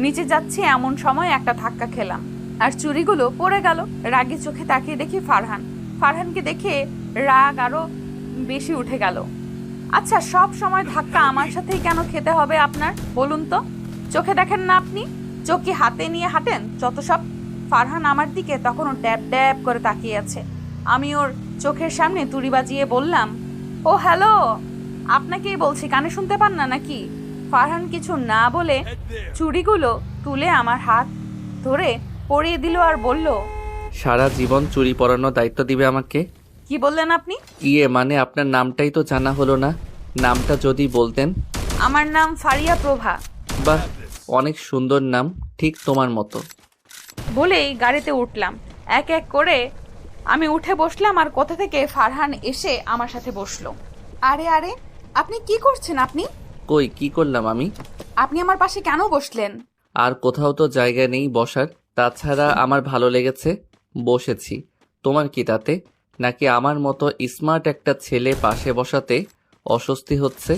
নিচে যাচ্ছি এমন সময় একটা ধাক্কা খেলাম আর চুড়িগুলো পড়ে গেল। রাগে চোখে তাকিয়ে দেখি ফারহান। ফারহানকে দেখে রাগ আরো বেশি উঠে গেল। আচ্ছা, সব সময় ধাক্কা আমার সাথেই কেন খেতে হবে আপনার, বলুন তো? চোখে দেখেন না আপনি? চোখ কি হাতে নিয়ে হাঁটেন যত সব? ফারহান আমার দিকে তখনও ড্যাব ড্যাব করে তাকিয়ে আছে। আমি ওর চোখের সামনে তুড়ি বাজিয়ে বললাম, ও হ্যালো, আপনাকেই বলছি, কানে শুনতে পান না নাকি? ফারহান কিছু না বলে চুড়িগুলো তুলে আমার হাত ধরে পরিয়ে দিল আর বলল, সারা জীবন চুরি পরানোর দায়িত্ব দিবে আমাকে? কি বললেন আপনি? মানে আপনার নামটাই তো জানা হলো না, নামটা যদি বলতেন। আমার নাম ফারিয়া প্রভা। বাহ, অনেক সুন্দর নাম, ঠিক তোমার মতো। বলেই গাড়িতে উঠলাম। এক এক করে আমি উঠে বসলাম আর কোথা থেকে ফারহান এসে আমার সাথে বসলো। আরে আরে, আপনি কি করছেন? কই কি করলাম আমি? আপনি আমার পাশে কেন বসলেন? আর কোথাও তো জায়গা নেই বসার, তাছাড়া আমার ভালো লেগেছে, বসেছি। তোমার কি তাতে? নাকি আমার মতো স্মার্ট একটা ছেলে পাশে বসাতে অস্বস্তি হচ্ছে?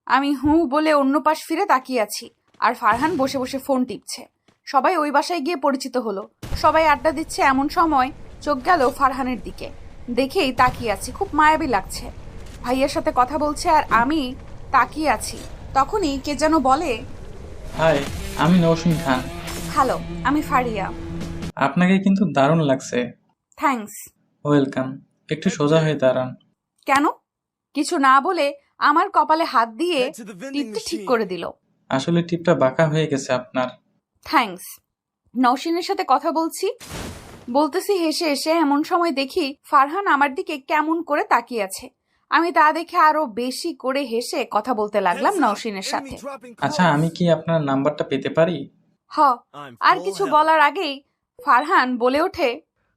আমি বলে অন্য পাশ ফিরে তাকিয়ে আছি আর ফারহান বসে বসে ফোন টিপছে। সবাই ওই বাসায় গিয়ে পরিচিত হলো। সবাই আড্ডা দিচ্ছে, এমন সময় চোখ গেল ফারহানের দিকে। দেখেই তাকিয়ে আছি, খুব মায়াবী লাগছে। ভাইয়ের সাথে কথা বলছে আর আমি তাকিয়ে আছি। তখনই কে যেন বলে, হাই, আমি নৌসিন খান। হ্যালো, আমি ফারিয়া। আপনাকে কিন্তু দারুণ লাগছে। থ্যাঙ্কস। ওয়েলকাম। একটু সোজা হয়ে দাঁড়ান। কেন? কিছু না বলে আমার কপালে হাত দিয়ে টিপটা ঠিক করে দিল। আসলে টিপটা বাঁকা হয়ে গেছে আপনার। থ্যাঙ্কস। নওশিনের সাথে কথা বলতেছি হেসে হেসে। এমন সময় দেখি ফারহান আমার দিকে কেমন করে তাকিয়ে আছে। আমি তা দেখে আরো বেশি করে হেসে কথা বলতে লাগলাম নওশিনের সাথে। আচ্ছা, আমি কি আপনার নাম্বারটা পেতে পারি? আর কিছু বলার আগেই ফারহান বলে ওঠে,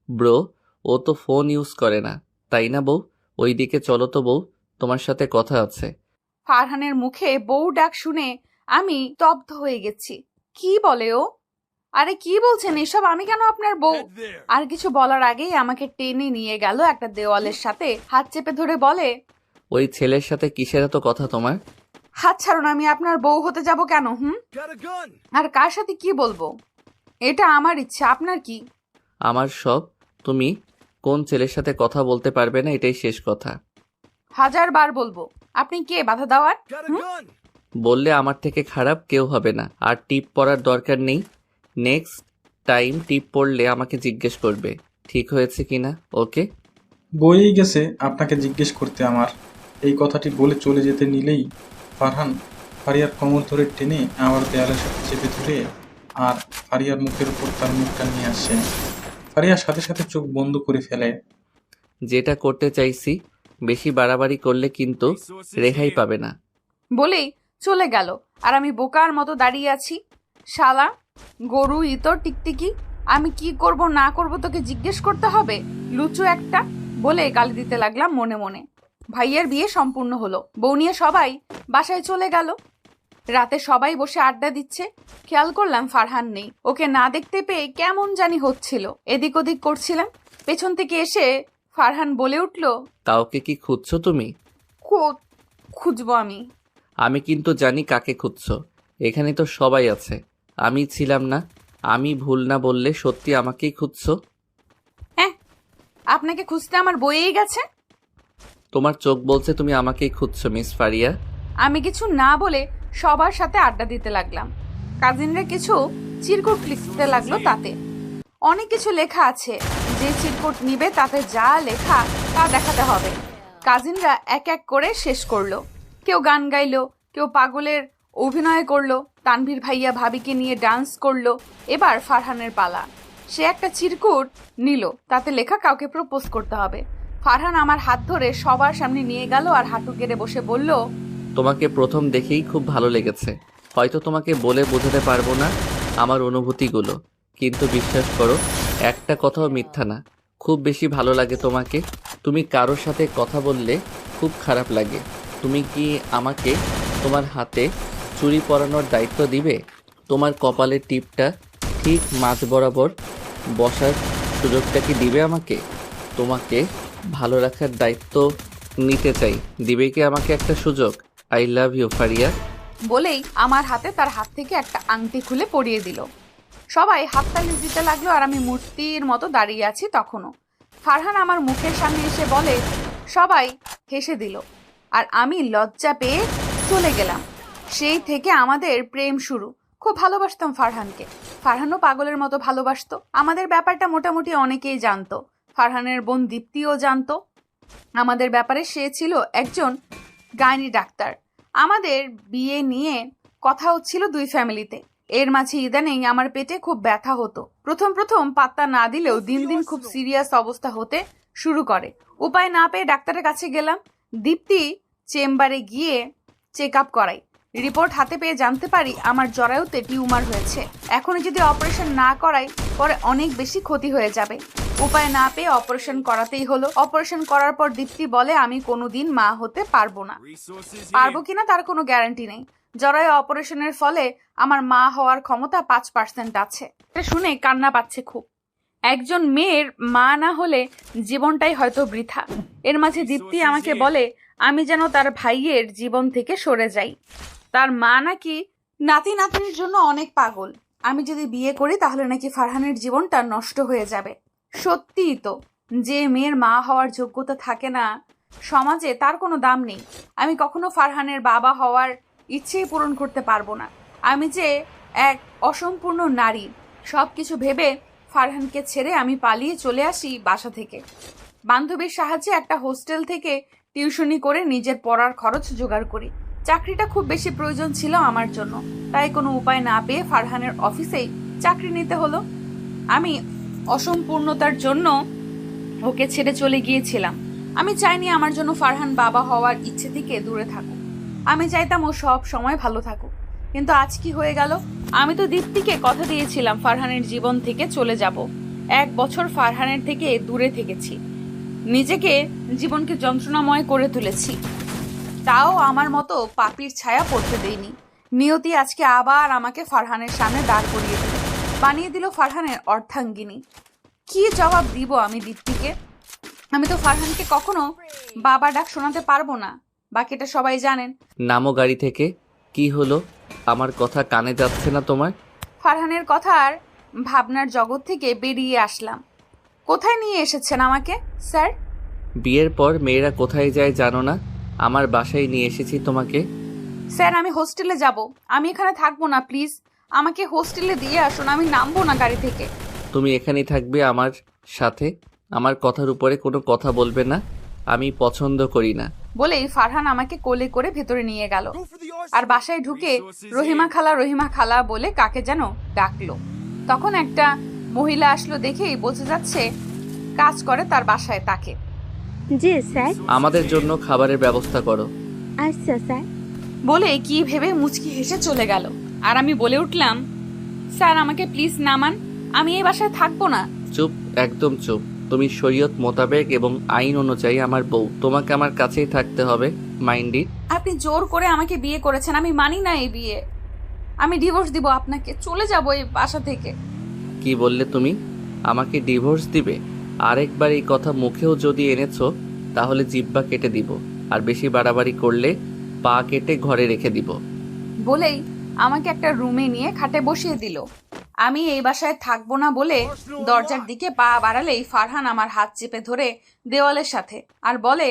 ব্রো, ও তো ফোন ইউজ করে না, তাই না বউ? ওইদিকে চলো তো বউ, তোমার সাথে কথা আছে। ফারহানের মুখে বউ ডাক শুনে আমি স্তব্ধ হয়ে গেছি। কি বলে ও? আরে কি বলছেন এসব? আমি কেন আপনার বউ? আর কিছু বলার আগেই আমাকে টেনে নিয়ে গেল একটা দেওয়ালের সাথে, হাত চেপে ধরে বলে, ওই ছেলের সাথে কিসের এত কথা তোমার? হাত ছাড়ুন, আমি আপনার বউ হতে যাব কেন? আর কার সাথে কি বলবো? এটা আমার ইচ্ছা, আপনার কি? আমার সব। তুমি কোন ছেলের সাথে কথা বলতে পারবে না, এটাই শেষ কথা। 1000 বার বলবো। আপনি কে বাধা দেওয়ার? বললে আমার থেকে খারাপ কেউ হবে না। আর টিপ পড়ার দরকার নেই। নেক্সট টাইম টিপ পড়লে আমাকে জিজ্ঞেস করবে ঠিক হয়েছে কিনা, ওকে? বইয়েই গেছে আপনাকে জিজ্ঞেস করতে আমার। এই কথাটি বলে চলে যেতে নিলেই ফারহান ফারিয়ার কোমর ধরে টেনে আবার দেয়ালের সাথে চেপে ধরে আর ফারিয়ার মুখের উপর তার মুখটা নিয়ে আসে। ফারিয়ার সাথে সাথে চোখ বন্ধ করে ফেলে। যেটা করতে চাইছি, বেশি বাড়াবাড়ি করলে কিন্তু রেহাই পাবে না। বলেই চলে গেল আর আমি বোকার মতো দাঁড়িয়ে আছি। শালা গরু ইতর টিকটিকি, আমি কি করব না করব তোকে জিজ্ঞেস করতে হবে, লুচু একটা, বলে গালি দিতে লাগলাম মনে মনে। ভাইয়ের বিয়ে সম্পূর্ণ হলো। বউ নিয়ে সবাই বাসায় চলে গেল। রাতে সবাই বসে আড্ডা দিচ্ছে। খেয়াল করলাম ফারহান নেই। ওকে না দেখতে পেয়ে কেমন জানি হচ্ছিল, এদিক ওদিক করছিলাম। পেছন থেকে এসে ফারহান বলে উঠল, কাউকে কি খুঁজছো তুমি? খুঁজবো আমি? আমি কিন্তু জানি কাকে খুঁজছো। এখানে তো সবাই আছে, আমি ছিলাম না। আমি ভুল না বললে সত্যি আমাকেই খুঁজছো? হ্যাঁ, আপনাকে খুঁজতে আমার বইয়েই গেছে। তোমার চোখ বলছে তুমি আমাকেই খুঁজছো মিস ফারিয়া। আমি কিছু না বলে সবার সাথে আড্ডা দিতে লাগলাম। কাজিনরা কিছু চিরকুট লিখতে লাগলো। তাতে অনেক কিছু লেখা আছে। যে চিরকুট নিবে তাতে যা লেখা তা দেখাতে হবে। কাজিনরা এক এক করে শেষ করলো। কেউ গান গাইলো, কেউ পাগলের অভিনয় করলো, তানভীর ভাইয়া ভাবিকে নিয়ে ডান্স করলো। এবার ফারহানের পালা। সে একটা চিরকুট নিল, তাতে লেখা কাউকে প্রপোজ করতে হবে। ফারহান আমার হাত ধরে সবার সামনে নিয়ে গেল আর হাঁটু গেড়ে বসে বলল, তোমাকে প্রথম দেখেই খুব ভালো লেগেছে। হয়তো তোমাকে বলে বোঝাতে পারবো না আমার অনুভূতিগুলো, কিন্তু বিশ্বাস করো, একটা কথাও মিথ্যা না। খুব বেশি ভালো লাগে তোমাকে। তুমি কারোর সাথে কথা বললে খুব খারাপ লাগে। তুমি কি আমাকে তোমার হাতে চুড়ি পরানোর দায়িত্ব দিবে? তোমার কপালের টিপটা ঠিক মাঝ বরাবর বসার সুযোগটা কি দিবে আমাকে? তোমাকে ভালো রাখার দায়িত্ব নিতে চাই, দিবে কি আমাকে একটা সুযোগ? I love you Faria. বলেই আমার হাতে তার হাত থেকে একটা আংটি খুলে পরিয়ে দিল। সবাই হাততালি দিতে লাগলো আর আমি মূর্তির মতো দাঁড়িয়ে আছি তখনও। ফারহান আমার মুখের সামনে এসে বলে, সবাই হেসে দিল আর আমি লজ্জা পেয়ে চলে গেলাম। সেই থেকে আমাদের প্রেম শুরু। খুব ভালোবাসতাম ফারহানকে। ফারহানও পাগলের মতো ভালোবাসতো। আমাদের ব্যাপারটা মোটামুটি অনেকেই জানতো। ফারহানের বোন দীপ্তিও জানতো আমাদের ব্যাপারে। সে ছিল একজন গাইনি ডাক্তার। আমাদের বিয়ে নিয়ে কথা হচ্ছিল দুই ফ্যামিলিতে। এর মাঝে ইদানিং আমার পেটে খুব ব্যথা হতো। প্রথম পাত্তা না দিলেও দিন দিন খুব সিরিয়াস অবস্থা হতে শুরু করে। উপায় না পেয়ে ডাক্তারের কাছে গেলাম। দীপ্তি চেম্বারে গিয়ে চেক আপ করাই। রিপোর্ট হাতে পেয়ে জানতে পারি আমার জরায়ুতে টিউমার হয়েছে। এখনই যদি অপারেশন না করাই পরে অনেক বেশি ক্ষতি হয়ে যাবে। উপায় না পেয়ে অপারেশন করাতেই হলো। অপারেশন করার পর দীপ্তি বলে আমি কোনোদিন মা হতে পারবো না। পারবো কিনা তার কোনো গ্যারান্টি নেই। জরায়ু অপারেশনের ফলে আমার মা হওয়ার ক্ষমতা 5% আছে। এটা শুনে কান্না পাচ্ছে খুব। একজন মেয়ের মা না হলে জীবনটাই হয়তো বৃথা। এর মাঝে দীপ্তি আমাকে বলে আমি যেন তার ভাইয়ের জীবন থেকে সরে যাই। তার মা নাকি নাতি নাতনির জন্য অনেক পাগল। আমি যদি বিয়ে করি তাহলে নাকি ফারহানের জীবনটা নষ্ট হয়ে যাবে। সত্যিই তো, যে মেয়ের মা হওয়ার যোগ্যতা থাকে না সমাজে তার কোনো দাম নেই। আমি কখনো ফারহানের বাবা হওয়ার ইচ্ছেই পূরণ করতে পারবো না। আমি যে এক অসম্পূর্ণ নারী। সব কিছু ভেবে ফারহানকে ছেড়ে আমি পালিয়ে চলে আসি বাসা থেকে। বান্ধবীর সাহায্যে একটা হোস্টেল থেকে টিউশনি করে নিজের পড়ার খরচ জোগাড় করি। চাকরিটা খুব বেশি প্রয়োজন ছিল আমার জন্য, তাই কোনো উপায় না পেয়ে ফারহানের অফিসেই চাকরি নিতে হলো। আমি অসম্পূর্ণতার জন্য ওকে ছেড়ে চলে গিয়েছিলাম। আমি চাইনি আমার জন্য ফারহান বাবা হওয়ার ইচ্ছে থেকে দূরে থাকুক। আমি চাইতাম ও সব সময় ভালো থাকুক। কিন্তু আজ কি হয়ে গেল? আমি তো দীপ্তিকে কথা দিয়েছিলাম ফারহানের জীবন থেকে চলে যাব। 1 বছর ফারহানের থেকে দূরে থেকেছি, নিজেকে জীবনকে যন্ত্রণাময় করে তুলেছি, তাও আমার মতো পাপীর ছায়া পড়তে দেইনি। নিয়তি আজকে আবার আমাকে ফারহানের সামনে দাঁড় করিয়ে দিল, বানিয়ে দিল ফারহানের অর্ধাঙ্গিনী। কি জবাব দিব আমি দীপ্তিকে? আমি তো ফারহানকে কখনো বাবা ডাক শোনাতে পারবো না, বাকিটা সবাই জানেন। নামো গাড়ি থেকে। কি হলো? আমার কথা কানে যাচ্ছে না তোমার? ফারহানের কথার ভাবনার জগৎ থেকে বেরিয়ে আসলাম। কোথায় নিয়ে এসেছেন আমাকে স্যার? বিয়ের পর মেয়েরা কোথায় যায় জানো না? আমার বাসায় নিয়ে এসেছি তোমাকে। স্যার আমি হোস্টেলে যাব, আমি এখানে থাকবো না, প্লিজ আমাকে হোস্টেলে দিয়ে আসুন, আমি নামবো না গাড়ি থেকে। তুমি এখানেই থাকবে আমার সাথে। আমার কথার উপরে কোনো কথা বলবে না, আমি পছন্দ করি না। বলেই ফারহান আমাকে কোলে করে ভেতরে নিয়ে গেল। আর বাসায় ঢুকে রহিমা খালা বলে কাকে যেন ডাকলো। তখন একটা মহিলা আসলো, দেখেই বোঝা যাচ্ছে কাজ করে তার বাসায়। তাকে জি স্যার। আমাদের জন্য খাবারের ব্যবস্থা করো। আচ্ছা স্যার। বলে কি ভেবে মুচকি হেসে চলে গেল। আর আমি বলে উঠলাম, স্যার আমাকে প্লিজ নামান, আমি এই বাসায় থাকবো না। চুপ, একদম চুপ। তুমি শরীয়ত মোতাবেক এবং আইন অনুযায়ী আমার বউ, তোমাকে আমার কাছেই থাকতে হবে। মাইন্ডি, আপনি জোর করে আমাকে বিয়ে করেছেন, আমি মানি না এই বিয়ে। আমি ডিভোর্স দিব আপনাকে, চলে যাব এই বাসা থেকে। কি বললে তুমি? আমাকে ডিভোর্স দিবে? আরেকবার এই কথা মুখেও যদি এনেছো তাহলে জিহ্বা কেটে দিব, আর বেশি বাড়াবাড়ি করলে পা কেটে ঘরে রেখে দিব। বলেই আমাকে একটা রুমে নিয়ে খাটে বসিয়ে দিল। আমি এই বাসায় থাকবো না বলে দরজার দিকে পা বাড়ালেই ফারহান আমার হাত চেপে ধরে দেওয়ালের সাথে আর বলে,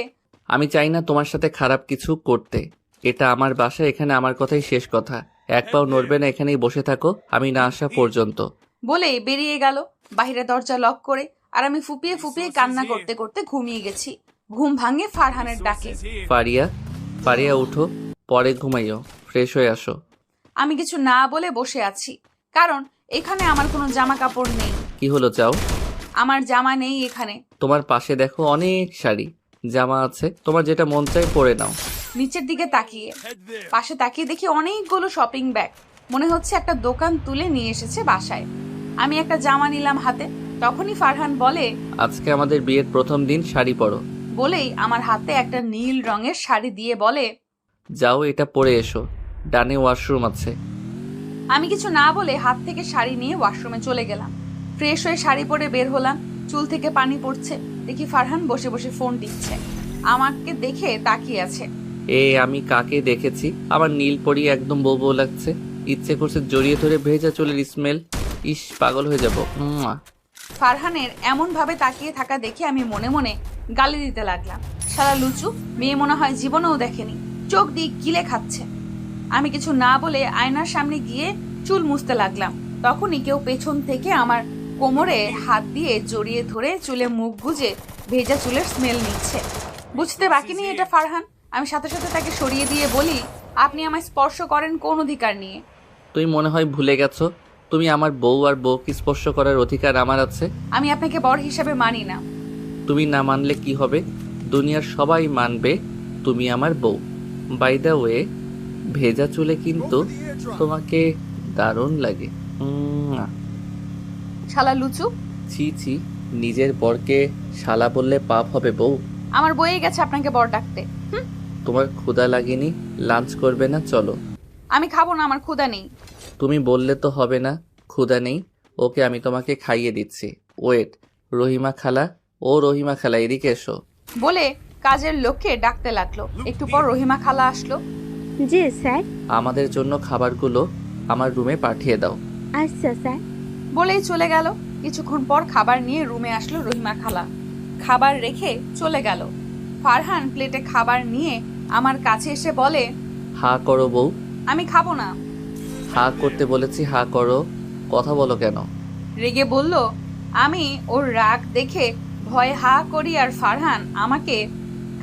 আমি চাই না তোমার সাথে খারাপ কিছু করতে। এটা আমার বাসা, এখানে আমার কথাই শেষ কথা। এক পাও নড়বে না, এখানেই বসে থাকো আমি না আসা পর্যন্ত। বলেই বেরিয়ে গেল বাইরে দরজা লক করে। আর আমি ফুপিয়ে ফুপিয়ে কান্না করতে করতে ঘুমিয়ে গেছি। ঘুম ভাঙে ফারহানের ডাকে। ফারিয়া উঠো, পরে ঘুমাইও, ফ্রেশ হয়ে আসো। আমি কিছু না বলে বসে আছি, কারণ এখানে আমার কোনো জামা কাপড় নেই। কি হলো, চাও? আমার জামা নেই এখানে। তোমার পাশে দেখো অনেক শাড়ি জামা আছে, তোমার যেটা মন চাই পরে নাও। নিচের দিকে তাকিয়ে পাশে তাকিয়ে দেখি অনেকগুলো শপিং ব্যাগ, মনে হচ্ছে একটা দোকান তুলে নিয়ে এসেছে বাসায়। আমি একটা জামা নিলাম হাতে, তখনই ফারহান বলে, আজকে আমাদের বিয়ের প্রথম দিন, শাড়ি পরো। বলেই আমার হাতে একটা নীল রঙের শাড়ি দিয়ে বলে, যাও এটা পরে এসো, ডানে ওয়াশরুম আছে। আমি কিছু না বলে হাত থেকে শাড়ি নিয়ে ওয়াশরুমে চলে গেলাম। ফ্রেশ হয়ে শাড়ি পরে বের হলাম, চুল থেকে পানি পড়ছে। দেখি ফারহান বসে বসে ফোন টিপছে, আমাকে দেখে তাকিয়ে আছে। আমি কাকে দেখেছি? আমার নীল পরি একদম বউ বউ লাগছে, ইচ্ছে করছে জড়িয়ে ধরে ভেজা চুলের স্মেল। ইস, পাগল হয়ে যাবো। ফারহানের এমন ভাবে তাকিয়ে থাকা দেখে আমি মনে মনে গালি দিতে লাগলাম, শালা লুচু মেয়ে, মনে হয় জীবনেও দেখেনি, চোখ দিয়ে গিলে খাচ্ছে। আমি কিছু না বলে আয়নার সামনে গিয়ে চুল মুছতে লাগলাম। তখনই কেউ পেছন থেকে আমার কোমরে হাত দিয়ে জড়িয়ে ধরে চুলে মুখ গুজে ভেজা চুলের স্মেল নিচ্ছে। বুঝতে বাকি নেই এটা ফারহান। আমি সাথে সাথে তাকে সরিয়ে দিয়ে বলি, আপনি আমায় স্পর্শ করেন কোন অধিকার নিয়ে? তুই মনে হয় ভুলে গেছো, তুমি আমার বউ, আর বউকে স্পর্শ করার অধিকার আমার আছে। আমি আপনাকে বর হিসাবে মানি না। তুমি না মানলে কি হবে? দুনিয়ার সবাই মানবে তুমি আমার বউ। বাই দ্য ওয়ে, ভেজা চুলে কিন্তু তোমাকে দারুণ লাগে। শালা লুচু। ছি ছি, নিজের বরকে শালা বললে পাপ হবে বউ। আমার বয়ে গেছে আপনাকে বর ডাকতে। তোমার ক্ষুধা লাগেনি? লাঞ্চ করবে না? চলো। আমি খাবো না, আমার ক্ষুধা নেই। তুমি বললে তো হবে না ক্ষুধা নেই। ওকে, আমি তোমাকে খাইয়ে দিচ্ছি। ওয়েট, রহিমা খালা, ও রহিমা খালা এদিকে এসো। বলে কাজের লোককে ডাকতে লাগলো। একটু পর রহিমা খালা আসলো। জি স্যার। আমাদের জন্য খাবারগুলো আমার রুমে পাঠিয়ে দাও। আচ্ছা স্যার। বলেই চলে গেল। কিছুক্ষণ পর খাবার নিয়ে রুমে আসলো রহিমা খালা। খাবার রেখে চলে গেল। ফারহান প্লেটে খাবার নিয়ে আমার কাছে এসে বলে, হা করো বউ। আমি খাবো না। হা করতে বলেছি, হা করো। কথা বলো কেন? রেগে বলল। আমি ওর রাগ দেখে ভয়ে হা করি আর ফারহান আমাকে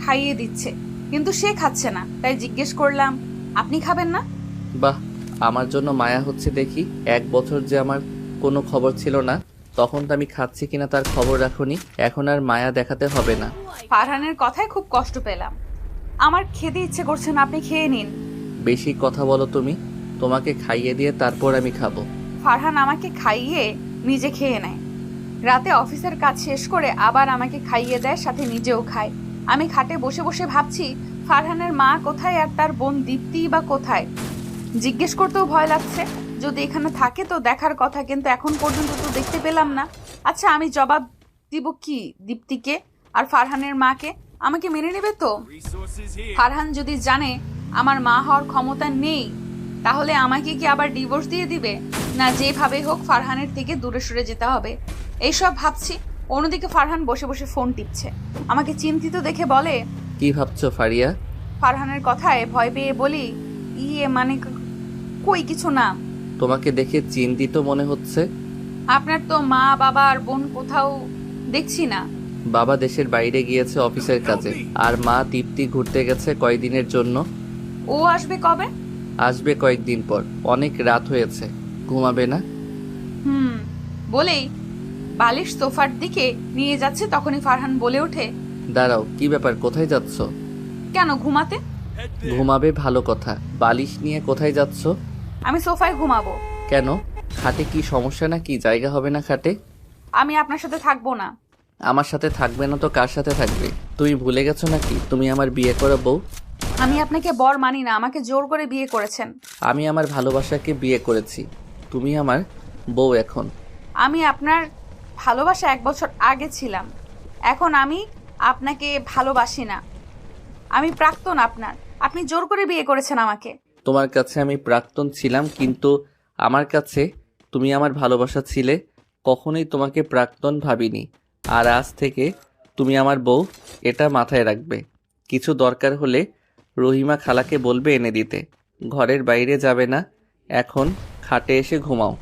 খাইয়ে দিচ্ছে, কিন্তু সে খাচ্ছে না। তাই জিজ্ঞেস করলাম, আপনি খাবেন না? বাহ, আমার জন্য মায়া হচ্ছে দেখি। 1 বছর যে আমার কোনো খবর ছিল না, তখন তো আমি খাচ্ছি কিনা তার খবর রাখুনি। এখন আর মায়া দেখাতে হবে না। ফারহানের কথায় খুব কষ্ট পেলাম। আমার খেতে ইচ্ছে করছে না, আপনি খেয়ে নিন। বেশি কথা বলো তুমি। তোমাকে খাইয়ে দিয়ে তারপর আমি খাবো। ফারহান আমাকে খাইয়ে নিজে খেয়ে নেয়। রাতে অফিসের কাজ শেষ করে আবার আমাকে খাইয়ে দেয়, সাথে নিজেও খায়। আমি খাটে বসে বসে ভাবছি, ফারহানের মা কোথায় আর তার বোন দীপ্তি বা কোথায়। জিজ্ঞেস করতেও ভয় লাগছে। যদি এখানে থাকে তো দেখার কথা, কিন্তু এখন পর্যন্ত তো দেখতে পেলাম না। আচ্ছা, আমি জবাব দিব কি দীপ্তিকে আর ফারহানের মাকে? আমাকে মেনে নেবে তো? ফারহান যদি জানে আমার মা হওয়ার ক্ষমতা নেই, তাহলে আমাকে কি আবার ডিভোর্স দিয়ে দিবে? না, যেভাবে হোক ফারহানের থেকে দূরে সরে যেতে হবে, এইসব ভাবছি। অন্যদিকে ফারহান বসে বসে ফোন টিপছে। আমাকে চিন্তিত দেখে বলে, কি ভাবছো ফারিয়া? ফারহানের কথায় ভয় পেয়ে বলি, মানে কই কিছু না। তোমাকে দেখে চিন্তিত মনে হচ্ছে। আপনার তো মা বাবা আর বোন কোথাও দেখছি না। বাবা দেশের বাইরে গিয়েছে অফিসের কাজে, আর মা তৃপ্তি ঘুরতে গেছে কয়দিনের জন্য। ও আসবে কবে? আসবে কয়েকদিন পর। অনেক রাত হয়েছে, ঘুমাবে না? বলেই বালিশ সোফার দিকে নিয়ে যাচ্ছে। তখনই ফারহান বলে ওঠে, দাঁড়াও, কি ব্যাপার, কোথায় যাচ্ছ? কেন, ঘুমাতে। ঘুমাবে, ভালো কথা। বালিশ নিয়ে কোথায় যাচ্ছ? আমি সোফায় ঘুমাবো। কেন? খাটে কি সমস্যা, না কি জায়গা হবে না খাটে? আমি আপনার সাথে থাকবো না। আমার সাথে থাকবে না তো কার সাথে থাকবে? তুমি ভুলে গেছো নাকি তুমি আমার বিয়ে করা বউ? আমি আপনাকে বর মানি না, আমাকে জোর করে বিয়ে করেছেন। আমি আমার ভালোবাসাকে বিয়ে করেছি, তুমি আমার বউ এখন। আমি আপনার ভালোবাসা 1 বছর আগে ছিলাম, এখন আমি আপনাকে ভালোবাসি না। আমি প্রাক্তন আপনার, আপনি জোর করে বিয়ে করেছেন আমাকে। তোমার কাছে আমি প্রাক্তন ছিলাম, কিন্তু আমার কাছে তুমি আমার ভালোবাসা ছিলে। কখনোই তোমাকে প্রাক্তন ভাবিনি। আর আজ থেকে তুমি আমার বউ, এটা মাথায় রাখবে। কিছু দরকার হলে রহিমা খালাকে বলবে এনে দিতে। ঘরের বাইরে যাবে না, এখন খাটে এসে ঘুমাও।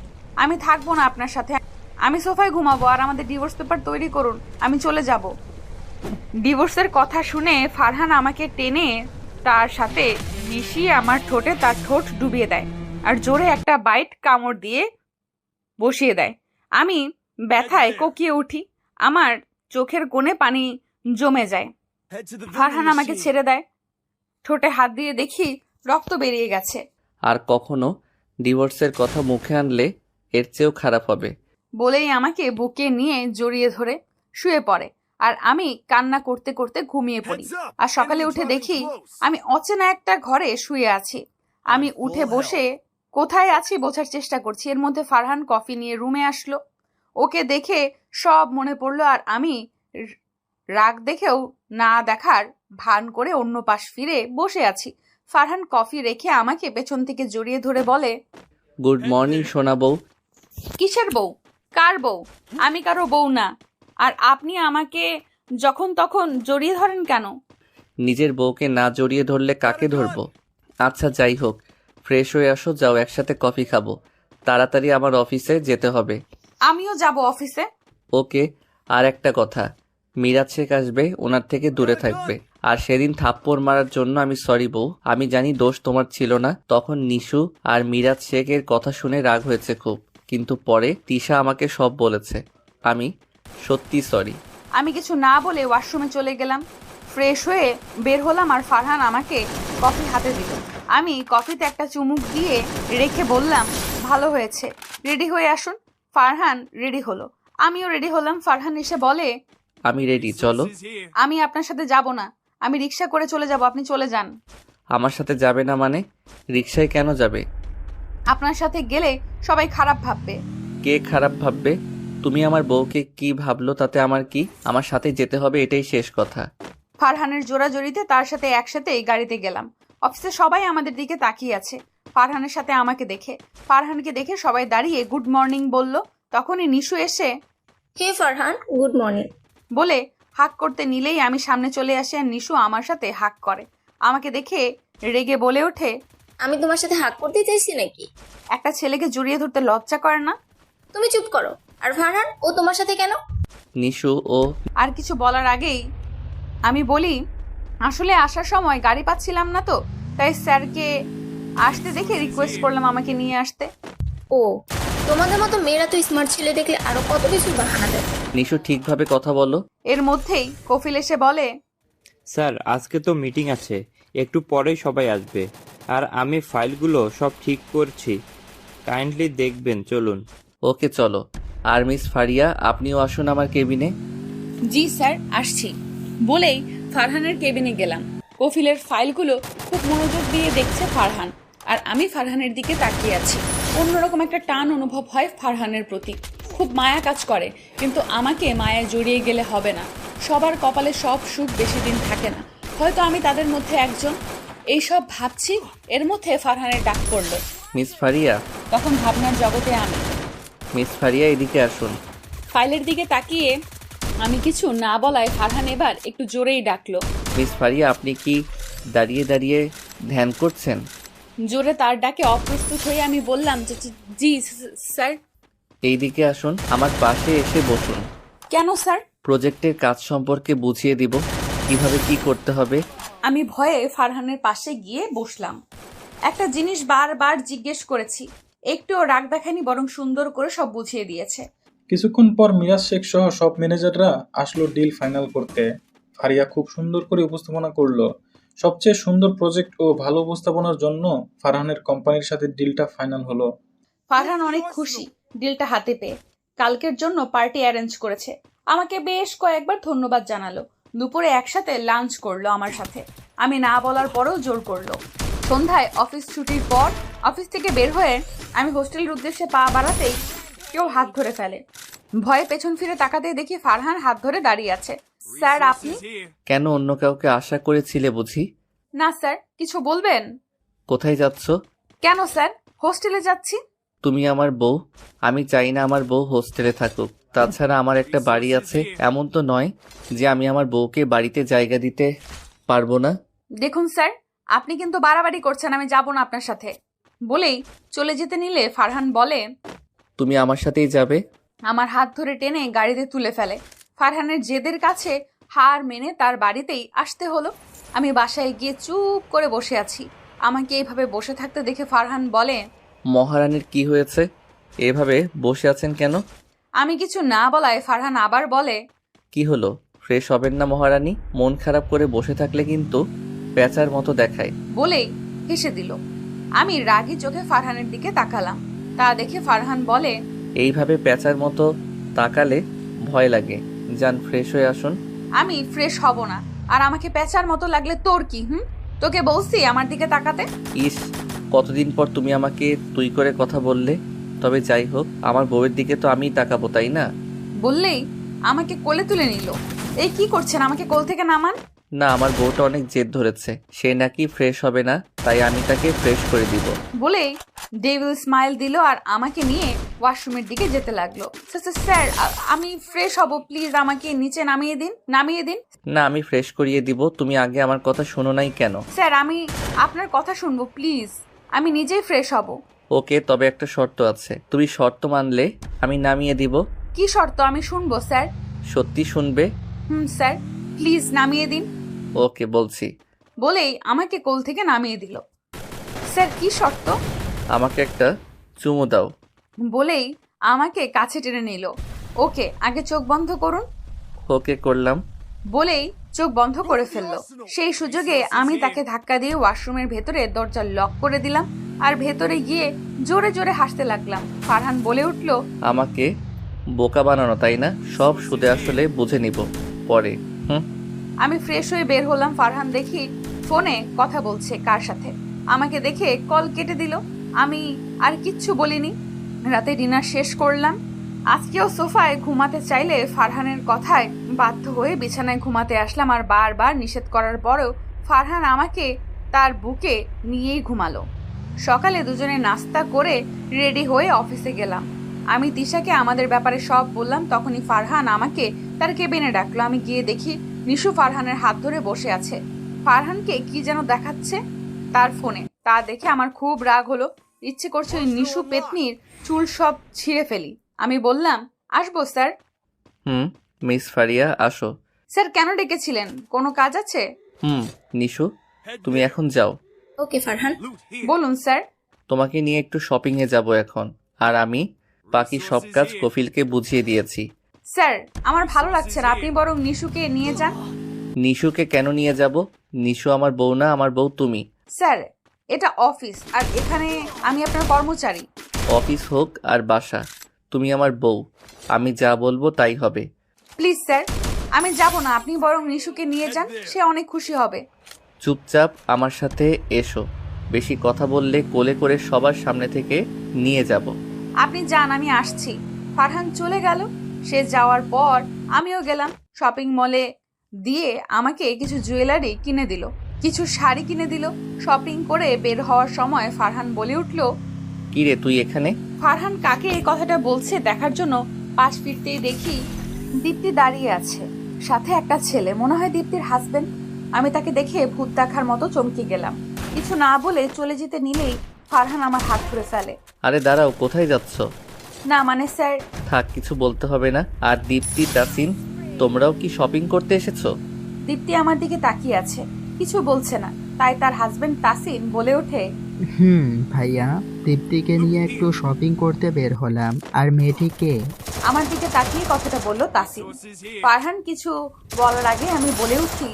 আমি থাকবো না আপনার সাথে, আমি সোফায় ঘুমাবো। আর আমাদের ডিভোর্স পেপার তৈরি করুন, আমি চলে যাব। ডিভোর্সের কথা শুনে ফারহান আমাকে টেনে তার সাথে মিশিয়ে আমার ঠোঁটে তার ঠোঁট ডুবিয়ে দেয় আর জোরে একটা বাইট কামড় দিয়ে বসিয়ে দেয়। আমি ব্যথায় কোকিয়ে উঠি, আমার চোখের কোণে পানি জমে যায়। ফারহান আমাকে ছেড়ে দেয়। ঠোঁটে হাত দিয়ে দেখি রক্ত বেরিয়ে গেছে। আর কখনো ডিভোর্সের কথা মুখে আনলে এর চেয়েও খারাপ হবে। বলেই আমাকে বুকে নিয়ে জড়িয়ে ধরে শুয়ে পড়ে আর আমি কান্না করতে করতে ঘুমিয়ে পড়ি। আর সকালে উঠে দেখি আমি অচেনা একটা ঘরে শুয়ে আছি। আমি উঠে বসে কোথায় আছি বোঝার চেষ্টা করছি। এর মধ্যে ফারহান কফি নিয়ে রুমে আসলো। ওকে দেখে সব মনে পড়লো আর আমি রাগ দেখেও না দেখার ভান করে অন্য পাশ ফিরে বসে আছি। ফারহান কফি রেখে আমাকে পেছন থেকে জড়িয়ে ধরে বলে, গুড মর্নিং সোনা বউ। কিসের বউ? কার বউ? আমি কারো বউ না। আর আপনি আমাকে যখন তখন জড়িয়ে ধরেন কেন? নিজের বউকে না জড়িয়ে ধরলে কাকে ধরবো? আচ্ছা যাই হোক, ফ্রেশ হয়ে আসো, যাও একসাথে কফি খাবো। তাড়াতাড়ি আমার অফিসে যেতে হবে। আমিও যাব অফিসে। ওকে। আর একটা কথা, মিরাজ শেখ আসবে, ওনার থেকে দূরে থাকবে। আর সেদিন থাপ্পড় মারার জন্য আমি সরি বউ। আমি জানি দোষ তোমার ছিল না। তখন নিশু আর মিরাজ শেখের কথা শুনে রাগ হয়েছে খুব, কিন্তু পরে তিশা আমাকে সব বলেছে। আমি সত্যি সরি। আমি কিছু না বলে ওয়াশরুমে চলে গেলাম। ফ্রেশ হয়ে বের হলাম আর ফারহান আমাকে কফি হাতে দিল। আমি কফিতে একটা চুমুক দিয়ে রেখে বললাম, ভালো হয়েছে, রেডি হয়ে আসুন। ফারহান রেডি হলো, আমিও রেডি হলাম। ফারহান এসে বলে, আমি রেডি, চলো। আমি আপনার সাথে যাব না, আমি রিক্সা করে চলে যাব, আপনি চলে যান। আমার সাথে যাবে না মানে? রিক্সায় কেন যাবে? আপনার সাথে গেলে সবাই খারাপ ভাববে। কে খারাপ ভাববে? তুমি আমার বউকে কি ভাবলো তাতে আমার কি? আমার সাথে যেতে হবে, এটাই শেষ কথা। ফারহানের জোরাজোরিতে তার সাথে একসাথে গাড়িতে গেলাম। অফিসে সবাই আমাদের দিকে তাকিয়ে আছে ফারহানের সাথে আমাকে দেখে। ফারহানকে দেখে সবাই দাঁড়িয়ে গুড মর্নিং বলল। তখনই নিশু এসে হে ফারহান, গুড মর্নিং বলে হাক করতে নিলেই আমি সামনে চলে আসি আর নিশু আমার সাথে হাক করে। আমাকে দেখে রেগে বলে ওঠে, আমি তোমার সাথে হাক করতে চাইছি নাকি? একটা ছেলেকে জড়িয়ে ধরতে লজ্জা করে না? তুমি চুপ করো। আর ফারহান, ও তোমার সাথে কেন? নিশু ও আর কিছু বলার আগেই আমি বলি, আসলে আসার সময় গাড়ি পাচ্ছিলাম না তো, তাই স্যারকে আসতে দেখে রিকোয়েস্ট করলাম আমাকে নিয়ে আসতে। ও, তোমাদের মতো মেয়েরা তো স্মার্ট ছেলে দেখলে আরো কত কিছু বাহানা দেয়। নিশু ঠিকভাবে কথা বলো। এর মধ্যেই কফিল এসে বলে, স্যার আজকে তো মিটিং আছে, একটু পরেই সবাই আসবে, আর আমি ফাইলগুলো সব ঠিক করছি, কাইন্ডলি দেখবেন, চলুন। ওকে চলো। আর মিস ফারিয়া, আপনিও আসুন আমার কেবিনে। জি স্যার, আসছি বলেই ফারহানের কেবিনে গেলাম। কফিলের ফাইলগুলো খুব মনোযোগ দিয়ে দেখছে ফারহান, আর আমি ফারহানের দিকে তাকিয়ে আছি। অন্যরকম একটা টান অনুভব হয় ফারহানের প্রতি, খুব মায়া কাজ করে। কিন্তু আমাকে মায়ায় জড়িয়ে গেলে হবে না। সবার কপালে সব সুখ বেশি দিন থাকে না, হয়তো আমি তাদের মধ্যে একজন। এইসব ভাবছি, এর মধ্যে ফারহানের ডাক পড়ল। মিস ফারিয়া। তখন ভাবনার জগতে আমি। মিস ফারিয়া, এদিকে আসুন। ফাইলের দিকে তাকিয়ে আমি কিছু না বলায় ফারহান এবার একটু জোরেই ডাকলো। মিস ফারিয়া, আপনি কি দাঁড়িয়ে দাঁড়িয়ে ধ্যান করছেন? জোরে তার ডাকে অপ্রস্তুত হয়ে আমি বললাম, জি স্যার। এইদিকে আসুন, আমার পাশে এসে বসুন। কেন স্যার? প্রজেক্টের কাজ সম্পর্কে বুঝিয়ে দিব, কিভাবে কি করতে হবে। আমি ভয়ে ফারহানের পাশে গিয়ে বসলাম। একটা জিনিস বারবার জিজ্ঞেস করেছি, একটুও রাগ দেখায়নি, বরং সুন্দর করে সব বুঝিয়ে দিয়েছে। কিছুক্ষণ পর মিরাজ শেখ সহ সব ম্যানেজাররা আসলো ডিল ফাইনাল করতে। ফারিয়া খুব সুন্দর করে উপস্থাপনা করলো। সবচেয়ে সুন্দর প্রজেক্ট ও ভালো উপস্থাপনার জন্য ফারহানের কোম্পানির সাথে ডিলটা ফাইনাল হলো। ফারহান অনেক খুশি ডিলটা হাতে পেয়ে। কালকের জন্য পার্টি অ্যারেঞ্জ করেছে। আমাকে বেশ কয়েকবার ধন্যবাদ জানালো। দুপুরে একসাথে লাঞ্চ করলো আমার সাথে। আমি না বলার পরেও জোর করলো। সন্ধ্যায় অফিস ছুটির পর অফিস থেকে বের হয়ে আমি হোস্টেলের উদ্দেশ্যে পা বাড়াতেই কেউ হাত ধরে ফেলে। ভয়ে পেছন ফিরে তাকাতে দেখি ফারহান হাত ধরে দাঁড়িয়ে আছে। স্যার আপনি? কেন, অন্য কাউকে আশা করেছিলে বুঝি? না স্যার, কিছু বলবেন? কোথায় যাচ্ছ? কেন স্যার, হোস্টেলে যাচ্ছি। তুমি আমার বউ, আমি চাই না আমার বউ হোস্টেলে থাকুক। তাছাড়া আমার একটা বাড়ি আছে, এমন তো নয় যে আমি আমার বউকে বাড়িতে জায়গা দিতে পারবো না। দেখুন স্যার, আপনি কিন্তু বাড়াবাড়ি করছেন, আমি যাব না আপনার সাথে। বলেই চলে যেতে নিলে ফারহান বলে, তুমি আমার সাথেই যাবে। আমার হাত ধরে টেনে গাড়িতে তুলে ফেলে। ফারহানের জেদের কাছে হার মেনে তার বাড়িতেই আসতে হলো। আমি বাসায় গিয়ে চুপ করে বসে আছি। আমাকে এইভাবে বসে থাকতে দেখে ফারহান বলে, মহারানীর কি হয়েছে, এভাবে বসে আছেন কেন? আমি কিছু না বলায় ফারহান আবার বলে, কি হলো, ফ্রেশ হবেন না মহারানী? মন খারাপ করে বসে থাকলে কিন্তু পেঁচার মতো দেখায়। বলেই হেসে দিল। আমি রাগী চোখে ফারহানের দিকে তাকালাম। তা দেখে ফারহান বলে, এইভাবে পেঁচার মতো তাকালে ভয় লাগে, যান ফ্রেশ হয়ে আসুন। আমি ফ্রেশ হব না, আর আমাকে পেঁচার মতো লাগলে তোর কি? তোকে বলছি আমার দিকে তাকাতে? ইস, কতদিন পর তুমি আমাকে তুই করে কথা বললে। তবে যাই হোক, আমার বউয়ের দিকে তো আমিই তাকাবো, তাই না? বললেই আমাকে কোলে তুলে নিল। এই কি করছেন, আমাকে কোল থেকে নামান। না, আমার বউটা অনেক জেদ ধরেছে, সে নাকি ফ্রেশ হবে না, তাই আমি তাকে ফ্রেশ করে দিব। বলেই ডেভিল স্মাইল দিল আর আমাকে নিয়ে ওয়াশরুমের দিকে যেতে লাগলো। স্যার আমি ফ্রেশ হব, প্লিজ আমাকে নিচে নামিয়ে দিন। না, আমি ফ্রেশ করিয়ে দিব, তুমি আগে আমার কথা শোনো নাই কেন? স্যার আমি আপনার কথা শুনবো, প্লিজ, আমি নিজেই ফ্রেশ হব। ওকে, তবে একটা শর্ত আছে, তুমি শর্ত মানলে আমি নামিয়ে দিব। কি শর্ত? আমি শুনবো স্যার। সত্যি শুনবে? স্যার প্লিজ নামিয়ে দিন। ওকে, বলছি। বলেই আমাকে কোল থেকে নামিয়ে দিল। স্যার কি শর্ত? আমাকে একটা চুমু দাও। বলেই আমাকে কাছে টেনে নিল। ওকে, আগে চোখ বন্ধ করুন। ওকে, করলাম। বলেই চোখ বন্ধ করে ফেললো। সেই সুযোগে আমি তাকে ধাক্কা দিয়ে ওয়াশরুমের ভেতরে দরজা লক করে দিলাম আর ভেতরে গিয়ে জোরে জোরে হাসতে লাগলাম। ফারহান বলে উঠল, আমাকে বোকা বানানো, তাই না? সব সুদে আসলে বুঝে নিব পরে। আমি ফ্রেশ হয়ে বের হলাম। ফারহান দেখি ফোনে কথা বলছে কার সাথে। আমাকে দেখে কল কেটে দিল। আমি আর কিচ্ছু বলিনি। রাতে ডিনার শেষ করলাম। আজকেও সোফায় ঘুমাতে চাইলে ফারহানের কথায় বাধ্য হয়ে বিছানায় ঘুমাতে আসলাম, আর বারবার নিষেধ করার পরেও ফারহান আমাকে তার বুকে নিয়েই ঘুমালো। সকালে দুজনে নাস্তা করে রেডি হয়ে অফিসে গেলাম। আমি তিশাকে আমাদের ব্যাপারে সব বললাম। তখনই ফারহান আমাকে তার কেবিনে ডাকলো। আমি গিয়ে দেখি নিশু ফারহানের হাত ধরে বসে আছে। ফারহানকে কি যেন দেখাচ্ছে তার ফোনে। তা দেখে আমার খুব রাগ হলো। ইচ্ছে করছে ওই নিশু পেতনির চুল সব ছিঁড়ে ফেলি। আমি বললাম, আসবো স্যার? মিস ফারিয়া আসো। স্যার কেন ডেকেছিলেন? কোনো কাজ আছে? নিশু তুমি এখন যাও। ওকে ফারহান। বলুন স্যার। তোমাকে নিয়ে একটু শপিং এ যাব এখন, আর আমি বাকি সব কাজ কফিলকে বুঝিয়ে দিয়েছি। স্যার আমার ভালো লাগছে না, আপনি বরং নিশুকে নিয়ে যান। নিশুকে কেন নিয়ে যাব? নিশু আমার বউ না, আমার বউ তুমি। স্যার এটা অফিস, আর এখানে আমি আপনার কর্মচারী। অফিস হোক আর বাসা, তুমি আমার বউ, আমি যা বলবো তাই হবে। প্লিজ স্যার, আমি যাব না, আপনি বরং নিশুকে নিয়ে যান, সে অনেক খুশি হবে। চুপচাপ আমার সাথে এসো, বেশি কথা বললে কোলে করে সবার সামনে থেকে নিয়ে যাব। আপনি যান, আমি আসছি। ফারহান চলে গেল। সে যাওয়ার পর আমিও গেলাম শপিং মলে। দিয়ে আমাকে কিছু জুয়েলারি কিনে দিল, কিছু শাড়ি কিনে দিল। শপিং করে বের হওয়ার সময় ফারহান বলে উঠল, কি রে তুই এখানে? ফারহান কাকে এই কথাটা বলছে দেখার জন্য পাশ ফিরতেই দেখি দীপ্তি দাঁড়িয়ে আছে, সাথে একটা ছেলে, মনে হয় দীপ্তির হাজবেন্ড। আমি তাকে দেখে ভূত দেখার মতো চমকে গেলাম। কিছু না বলে চলে যেতে নিলেই ফারহান আমার হাত ধরে ফেলে। আরে দাঁড়াও, কোথায় যাচ্ছ? না মানে স্যার। থাক, কিছু বলতে হবে না। আর দীপ্তি, তাসিন, তোমরাও কি শপিং করতে এসেছো? দীপ্তি আমার দিকে তাকিয়ে আছে, কিছু বলছে না। তাই তার হাজবেন্ড তাসিন বলে ওঠে, ভাইয়া, দীপ্তিকে নিয়ে একটু শপিং করতে বের হলাম। আর মেয়েটিকে? আমার দিকে তাকিয়ে কথাটা বলল তাসিন। ফারহান কিছু বলার আগে আমি বলে উঠি,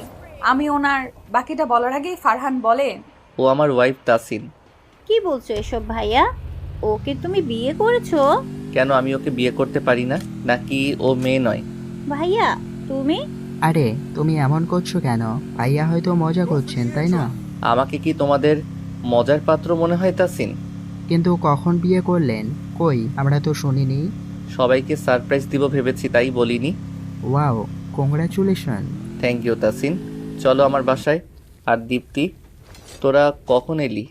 আমি ওনার বাকিটা বলার আগে ফারহান বলে, ও আমার ওয়াইফ তাসিন। কি বলছো এসব ভাইয়া? ওকে তুমি বিয়ে করেছো? কেন, আমি ওকে বিয়ে করতে পারি না নাকি ও মেয়ে নয়? ভাইয়া তুমি? আরে তুমি এমন করছো কেন? ভাইয়া হয়তো মজা করছেন, তাই না? আমাকে কি তোমাদের মজার পাত্র মনে হয় তাসিন? কিন্তু কখন বিয়ে করলেন? কই, আমরা তো শুনিনি। সবাইকে সারপ্রাইজ দিব ভেবেছি, তাই বলিনি। Wow, congratulation. Thank you Tasin, চলো আমার বাসায়। আর দীপ্তি, তোরা কখন এলি?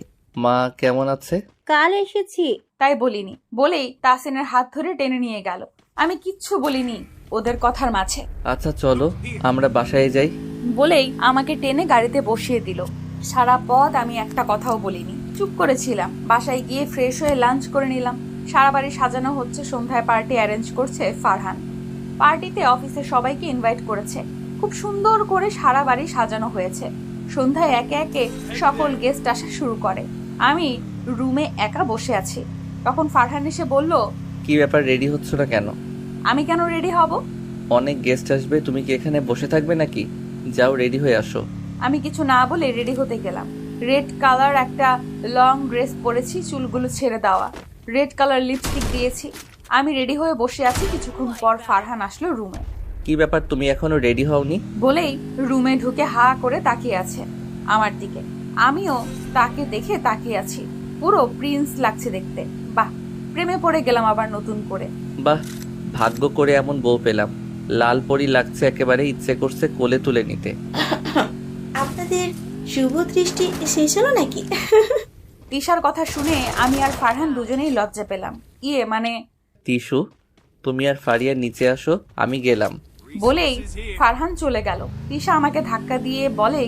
মা কেমন আছে? কাল এসেছি। তাই বলিনি বলেই তাসিনের হাত ধরে টেনে নিয়ে গেল। আমি কিচ্ছু বলিনি ওদের কথার মাঝে। আচ্ছা চলো আমরা বাসায় যাই। বলেই আমাকে টেনে গাড়িতে বসিয়ে দিল। সারা পথ আমি একটা কথাও বলিনি, চুপ করেছিলাম। বাসায় গিয়ে ফ্রেশ হয়ে লাঞ্চ করে নিলাম। সারা বাড়ি সাজানো হচ্ছে, সন্ধ্যায় পার্টি অ্যারেঞ্জ করছে ফারহান। পার্টিতে অফিসের সবাইকে ইনভাইট করেছে। খুব সুন্দর করে সারা বাড়ি সাজানো হয়েছে। সন্ধ্যায় একে একে সকল গেস্ট আসা শুরু করে। আমি রুমে একা বসে আছি। তখন ফারহান এসে বলল, কি ব্যাপার, রেডি হচ্ছ না কেন? আমি কেন রেডি হব? অনেক গেস্ট আসবে, তুমি কি এখানে বসে থাকবে নাকি? যাও রেডি হয়ে আসো। আমি কিছু না বলে রেডি হতে গেলাম। রেড কালার একটা লং ড্রেস পরেছি, চুলগুলো ছেড়ে দেওয়া, রেড কালার লিপস্টিক দিয়েছি। আমি রেডি হয়ে বসে আছি। কিছুক্ষণ পর ফারহান আসলো রুমে। কি ব্যাপার, তুমি এখনো রেডি হওনি? বলেই রুমে ঢুকে হা করে তাকিয়ে আছে আমার দিকে। আমিও তাকে দেখে তাকিয়ে আছি। পুরো প্রিন্স লাগছে দেখতে। বাহ, প্রেমে পড়ে গেলাম আবার নতুন করে। বাহ, ভাগ্য করে এমন বউ পেলাম। লাল পরি লাগছে একেবারে, ইচ্ছে করছে কোলে তুলে নিতে। আপনাদের শুভ দৃষ্টি শেষ হলো নাকি? তিশার কথা শুনে আমি আর ফারহান দুজনেই লজ্জা পেলাম। মানে তিশু, তুমি আর ফারিয়া নিচে আসো, আমি গেলাম। বলেই ফারহান চলে গেল। তিশা আমাকে ধাক্কা দিয়ে বলে,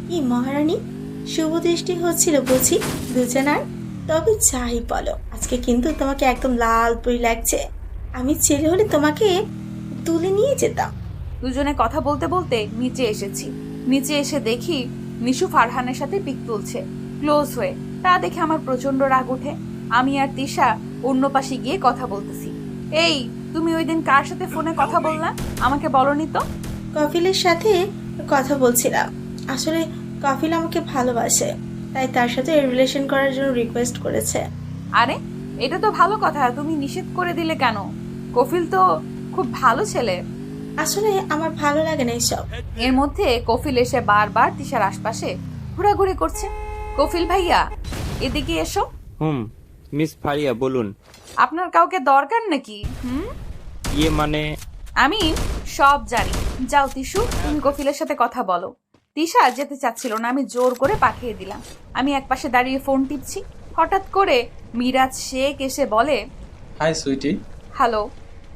কি মহারানী, শুভ দৃষ্টি হচ্ছিল বুঝি দুজনার? তবে যাই বলো, আজকে কিন্তু তোমাকে একদম লাল পরি লাগছে। আমি ছেলে হলে তোমাকে তুলে নিয়ে যেতাম। দুজনে কথা বলতে বলতে নিচে এসেছি। নিচে এসে দেখি নিশু ফারহানের সাথে পিক তুলছে ক্লোজ হয়ে। তা দেখে আমার প্রচন্ড রাগ ওঠে। আমি আর তিশা অন্য পাশে গিয়ে কথা বলতেছি। এই, তুমি ওই দিন কার সাথে ফোনে কথা বললা? আমাকে বলনি তো। কফিলের সাথে কথা বলছিলাম। আসলে কফিল আমাকে ভালোবাসে, তাই তার সাথে রিলেশন করার জন্য রিকোয়েস্ট করেছে। আরে এটা তো ভালো কথা, তুমি নিষেধ করে দিলে কেন? কফিল তো খুব ভালো ছেলে। আসলে আমার ভালো লাগে না এসব। এর মধ্যে কফিল এসে বারবার তিশার আশপাশে ঘোরাঘুরি করছে। কফিল ভাইয়া, এদিকে এসো। মিস ফারিয়া বলুন। আপনার কাউকে দরকার নাকি? ইয়ে মানে আমি সব জানি। যাও তিশু, তুমি কফিলের সাথে কথা বলো। তিশা যেতে চাচ্ছিল না, আমি জোর করে পাঠিয়ে দিলাম। আমি একপাশে দাঁড়িয়ে ফোন টিপছি, হঠাৎ করে মিরাজ শেখ এসে বলে, হাই সুইটি, হ্যালো।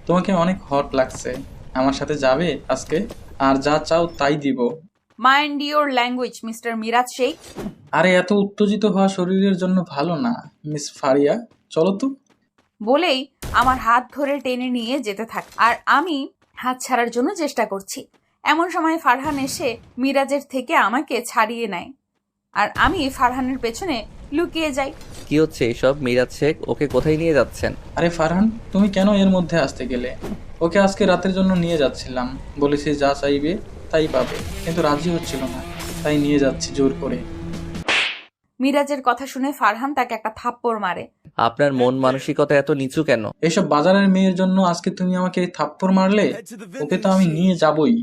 তোমাকে অনেক হট লাগছে। আমার সাথে যাবে আজকে? আর যা চাও তাই দিব। Mind your language mister Miraj Sheikh. আরে এত উত্তেজিত হওয়া শরীরের জন্য ভালো না মিস ফারিয়া, চলো তো। বলেই আমার হাত ধরে টেনে নিয়ে যেতে থাকে, আর আমি হাত ছাড়ার জন্য চেষ্টা করছি। এমন সময় ফারহান এসে মিরাজের থেকে আমাকে ছাড়িয়ে নেয়, আর আমি ফারহানের পেছনে লুকিয়ে যাই। কি হচ্ছে এইসব? মিরাজ শেখ, ওকে কোথায় নিয়ে যাচ্ছেন? আরে ফারহান, তুমি কেন এর মধ্যে আসতে গেলে? ওকে আজকে রাতের জন্য নিয়ে যাচ্ছিলাম, বলেছি যা চাইবে তাই পাবে, কিন্তু রাজি হচ্ছিল না, তাই নিয়ে যাচ্ছি জোর করে। মিরাজের কথা শুনে ফারহান তাকে একটা থাপ্পড় মারে। আপনার মন মানসিকতা এত নিচু কেন? এসব বাজারের মেয়ের জন্য আজকে তুমি আমাকে এই থাপ্পড় মারলে? ওকে তো আমি নিয়ে যাবই।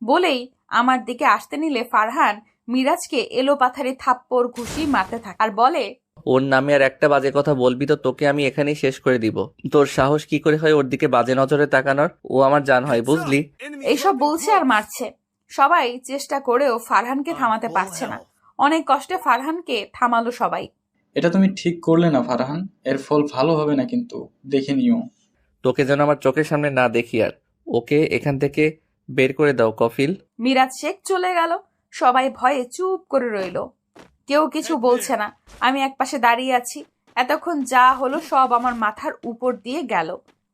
বলেই আমার দিকে আসতে নিলে ফারহান মিরাজকে এলোপাথারি থাপ্পড় ঘুষি মারতে থাকে আর বলে, ওর নামে আর একটা বাজে কথা বলবি তো তোকে আমি এখানেই শেষ করে দিব। তোর সাহস কি করে হয় ওর দিকে বাজে নজরে তাকানোর? ও আমার জান হয়, বুঝলি? এইসব বলছে আর মারছে। সবাই চেষ্টা করেও ফারহানকে থামাতে পারছে না। অনেক কষ্টে ফারহানকে থামালো সবাই। এটা তুমি ঠিক করলে না ফারহান, এর ফল ভালো হবে না কিন্তু, দেখে নিও। তোকে যেন আমার চোখের সামনে না দেখি আর। ওকে এখান থেকে বের করে দাও কফিল। মিরাজ শেখ চলে গেল। সবাই ভয়ে চুপ করে রইল, কেউ কিছু বলছে না। আমি একপাশে দাঁড়িয়ে আছি। এতক্ষণ যা হলো সব আমার মাথার উপর দিয়ে গেল।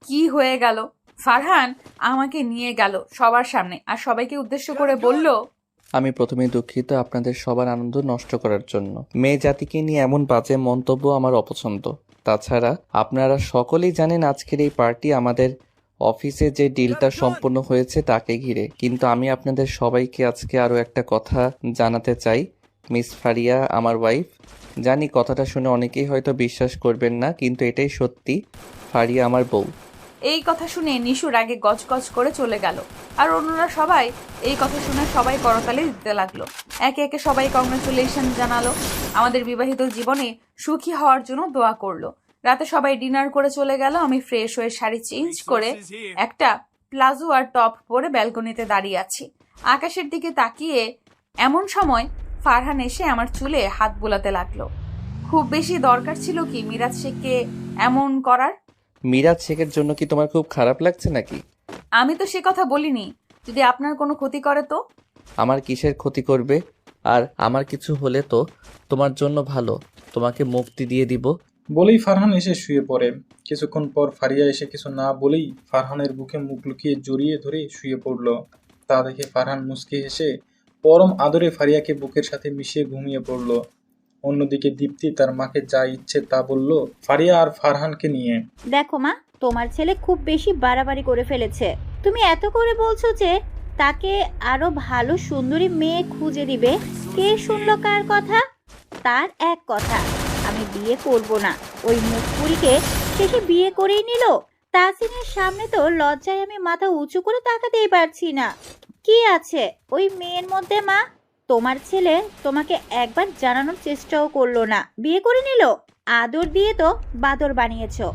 কি হয়ে গেল? ফারহান আমাকে নিয়ে গেল সবার সামনে, আর সবাইকে উদ্দেশ্য করে বলল, আমি প্রথমেই দুঃখিত আপনাদের সবার আনন্দ নষ্ট করার জন্য। মেয়ে জাতিকে নিয়ে এমন বাজে মন্তব্য আমার অপছন্দ। তাছাড়া আপনারা সকলেই জানেন আজকের এই পার্টি আমাদের অফিসে যে ডিলটা সম্পন্ন হয়েছে তাকে ঘিরে। কিন্তু আমি আপনাদের সবাইকে আজকে আরও একটা কথা জানাতে চাই। মিস ফারিয়া আমার ওয়াইফ। জানি কথাটা শুনে অনেকেই হয়তো বিশ্বাস করবেন না, কিন্তু এটাই সত্যি। ফারিয়া আমার বউ। এই কথা শুনে নিশু রাগে গজগজ করে চলে গেল, আর অন্যরা সবাই এই কথা শুনে সবাই করতালি দিতে লাগলো। একে একে সবাই কংগ্রেচুলেশন জানালো, আমাদের বিবাহিত জীবনে সুখী হওয়ার জন্য দোয়া করলো। রাতে সবাই ডিনার করে চলে গেল। আমি ফ্রেশ হয়ে শাড়ি চেঞ্জ করে একটা প্লাজো আর টপ পরে ব্যালকনিতে দাঁড়িয়ে আছি, আকাশের দিকে তাকিয়ে। এমন সময় ফারহান এসে আমার চুলে হাত বোলাতে লাগলো। খুব বেশি দরকার ছিল কি মিরাজ শেখকে এমন করার? মিরাজ শেখের জন্য কি তোমার খুব খারাপ লাগছে নাকি? আমি তো সে কথা বলিনি। যদি আপনার কোনো ক্ষতি করে তো? আমার কিসের ক্ষতি করবে? আর আমার কিছু হলে তো তোমার জন্য ভালো, তোমাকে মুক্তি দিয়ে দিব। বলেই ফারহান এসে শুয়ে পড়ে। কিছুক্ষণ পর ফারিয়া এসে কিছু না বলেই ফারহানের বুকে মুখ লুকিয়ে জড়িয়ে ধরে শুয়ে পড়ল। তা দেখে ফারহান মুচকি হেসে পরম আদরে ফারিয়াকে বুকের সাথে মিশিয়ে ঘুমিয়ে পড়ল। অন্যদিকে দীপ্তি তার মাকে যা ইচ্ছে তা বলল ফারিয়া আর ফারহানকে নিয়ে। দেখো মা, তোমার ছেলে খুব বেশি বাড়াবাড়ি করে ফেলেছে। তুমি এত করে বলছো যে তাকে আরো ভালো সুন্দরী মেয়ে খুঁজে দিবে। কে শুনলো কার কথা? তার এক কথা, আমি বিয়ে করব না। ওই মুখপুরীকে শেষে বিয়ে করেই নিল। তাসিনের সামনে তো লজ্জায় আমি মাথা উঁচু করে তাকাতেই পারছি না। কি আছে ওই মেয়ের মধ্যে মা? তোমার ছেলে তোমাকে একবার জানানোর চেষ্টাও করলো না, বিয়ে করে নিল। আদর দিয়ে তো বাদর বানিয়েছো।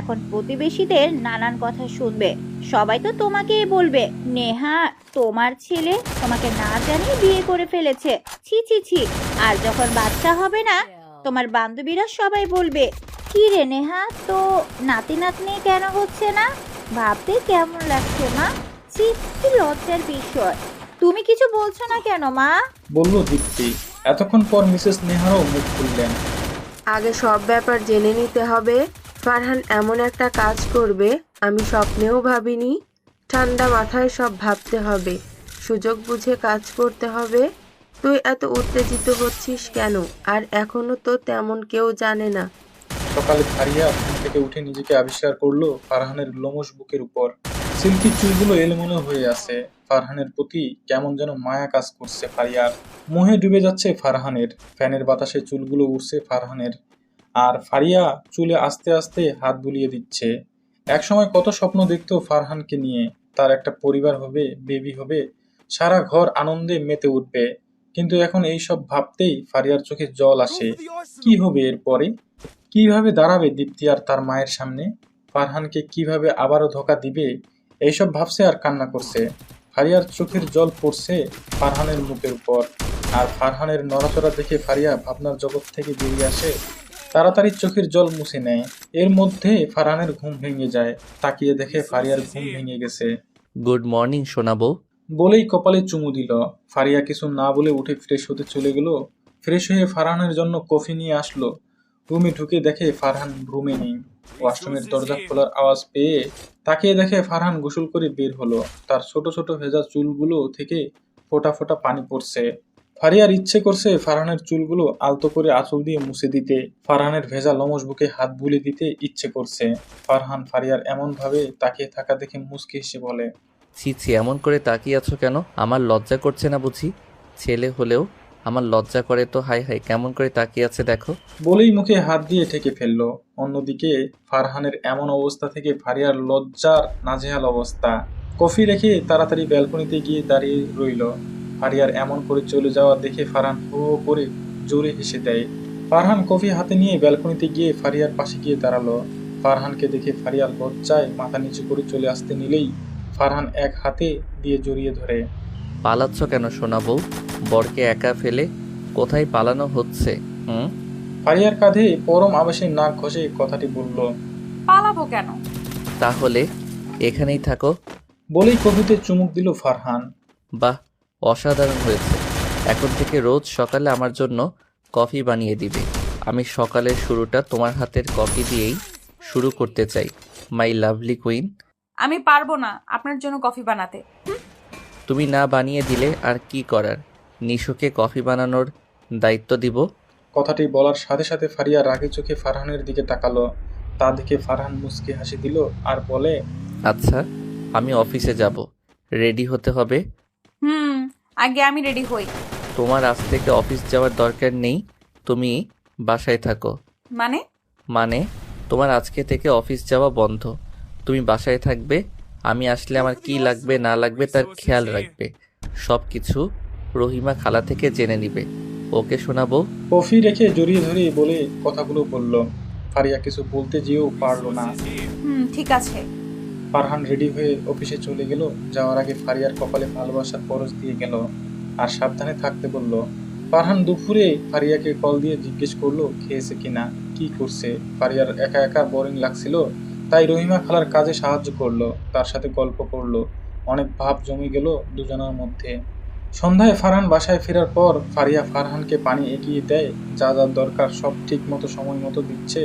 এখন প্রতিবেশীদের নানান কথা শুনবে, সবাই তো তোমাকেই বলবে নেহা তোমার ছেলে তোমাকে না জানিয়ে বিয়ে করে ফেলেছে। ছি ছি ছি। আর যখন বাচ্চা হবে না, তোমার বান্ধবীরা সবাই বলবে কি রে নেহা, তো নাতি নাতনি কেন হচ্ছে না? ভাবতে কেমন লাগছে মা? ছি, কি লজ্জার বিষয়। তুমি কিছু বলছো না কেন মা? বলল দীপ্তি। এতক্ষণ পর মিসেস নেহারও মুখ খুললেন। আগে সব ব্যাপার জেনে নিতে হবে। ফারহান এমন একটা কাজ করবে আমি স্বপ্নেও ভাবিনি। ঠান্ডা মাথায় সব ভাবতে হবে, সুযোগ বুঝে কাজ করতে হবে। তুই এত উত্তেজিত হচ্ছিস কেন? আর এখনো তো তেমন কেউ জানে না। সকালে ফারিয়া ঘুম থেকে উঠে নিজেকে আবিষ্কার করলো ফারহানের লোমশ বুকের উপর। সিল্কি চুলগুলো এলোমেলো হয়ে আছে। ফারহানের প্রতি কেমন যেন মায়া কাজ করছে ফারিয়ার। মোহে ডুবে যাচ্ছে ফারহানের। ফ্যানের বাতাসে চুলগুলো উড়ছে ফারহানের, আর ফারিয়া চুলে আস্তে আস্তে হাত বুলিয়ে দিচ্ছে। একসময় কত স্বপ্ন দেখতো ফারহানকে নিয়ে, তার একটা পরিবার হবে, বেবি হবে, সারা ঘর আনন্দে মেতে উঠবে। কিন্তু এখন এই সব ভাবতেই ফারিয়ার চোখে জল আসে। কি হবে এরপরে? কিভাবে দাঁড়াবে দীপ্তি আর তার মায়ের সামনে? ফারহানকে কিভাবে আবারও ধোকা দিবে এইসব ভাবছে আর কান্না করছে। ফারিয়ার চোখের জল পড়ছে ফারহানের মুখের উপর, আর ফারহানের নড়াচড়া দেখে ফারিয়া ভাবনার জগৎ থেকে বেরিয়ে আসে। তাড়াতাড়ি চোখের জল মুছে নেয়। এর মধ্যে ফারহানের ঘুম ভেঙে যায়। তাকিয়ে দেখে ফারিয়ার ঘুম ভেঙে গেছে। গুড মর্নিং শোনাবো। বলেই কপালে চুমু দিল। ফারিয়া কিছু না বলে উঠে ফ্রেশ হতে চলে গেল। ফ্রেশ হয়ে ফারহানের জন্য কফি নিয়ে আসলো। রুমে ঢুকে দেখে ফারহান রুমে নেই। ওয়াশরুমের দরজা খোলার আওয়াজ পেয়ে তাকিয়ে দেখে ফারহান গোসল করে বের হলো। তার ছোট ছোট ভেজা চুলগুলো থেকে ফোঁটা ফোঁটা পানি পড়ছে। ফারিয়ার ইচ্ছে করছে ফারহানের চুলগুলো আলতো করে আঁচল দিয়ে মুছে দিতে। ফারহানের ভেজা লোমশ বুকে হাত বুলিয়ে দিতে ইচ্ছে করছে। ফারহান ফারিয়ার এমন ভাবে তাকিয়ে থাকা দেখে মুচকি হেসে বলে, ছি ছি, এমন করে তাকিয়ে আছো কেন? আমার লজ্জা করছে না বুঝি? ছেলে হলেও আমার লজ্জা করে তো। হাই হাই, কেমন করে তাকিয়ে আছে দেখো। বলেই মুখে হাত দিয়ে ঠেকে ফেললো। অন্যদিকে ফারহানের এমন অবস্থা থেকে ফারিয়ার লজ্জার নাজেহাল অবস্থা। কফি রেখে তাড়াতাড়ি ব্যালকনিতে গিয়ে দাঁড়িয়ে রইল। ফারিয়ার এমন করে চলে যাওয়া দেখে ফারহান হো হো করে জোরে হেসে দেয়। ফারহান কফি হাতে নিয়ে ব্যালকনিতে গিয়ে ফারিয়ার পাশে গিয়ে দাঁড়ালো। ফারহানকে দেখে ফারিয়ার লজ্জায় মাথা নিচু করে চলে আসতে নিলেই ফারহান এক হাতে দিয়ে জড়িয়ে ধরে। পালাচ্ছ কেন শোনাবো? বরকে একা ফেলে কোথায় পালানো হচ্ছে? ফারিয়ার কাঁধে পরম আবেশে নাক ঘষে কথাটি বলল। পালাবো কেন? তাহলে এখানেই থাকো। বলেই কফিতে চুমুক দিল ফারহান। বাহ, অসাধারণ হয়েছে। এখন থেকে রোজ সকালে আমার জন্য কফি বানিয়ে দিবে। আমি সকালের শুরুটা তোমার হাতের কফি দিয়েই শুরু করতে চাই, মাই লাভলি কুইন। আমি পারবো না আপনার জন্য কফি বানাতে। তুমি না বানিয়ে দিলে আর কি করার? নিশুকে কফি বানানোর দায়িত্ব দিব। কথাটি বলার সাথে সাথে ফারিয়া রাগে চোখে ফারহানের দিকে তাকালো। তা দেখে ফারহান মুচকি হাসি দিল আর বলে, আচ্ছা, আমি অফিসে যাব, রেডি হতে হবে। আগে আমি রেডি হই। তোমার আজ থেকে অফিস যাওয়ার দরকার নেই, তুমি বাসায় থাকো। মানে তোমার আজকে থেকে অফিস যাওয়া বন্ধ। তুমি বাসায় থাকবে। আমি আসলে আমার কি লাগবে না লাগবে তার খেয়াল রাখবে। সব কিছু রহিমা খালা থেকে জেনে নিবে। ওকে শোনাবো। কফি রেখে জড়িয়ে ধরে বলে কথাগুলো বলল। ফারিয়া কিছু বলতে যেও পারলো না। ঠিক আছে। ফারহান রেডি হয়ে অফিসে চলে গেল। যাওয়ার আগে ফারিয়ার কপালে ভালোবাসার পরশ দিয়ে গেল আর সাবধানে থাকতে বলল। ফারহান দুপুরে ফারিয়াকে কল দিয়ে জিজ্ঞেস করলো খেয়েছে কিনা, কি করছে। ফারিয়ার একা একা বোরিং লাগছিল, তাই রহিমা খালার কাজে সাহায্য করলো, তার সাথে গল্প করলো। অনেক ভাব জমে গেল দুজনের মধ্যে। সন্ধ্যায় ফারহান বাসায় ফেরার পর ফারিয়া ফারহানকে পানি এগিয়ে দেয়। যা যা দরকার সব ঠিক মতো সময় মতো দিচ্ছে।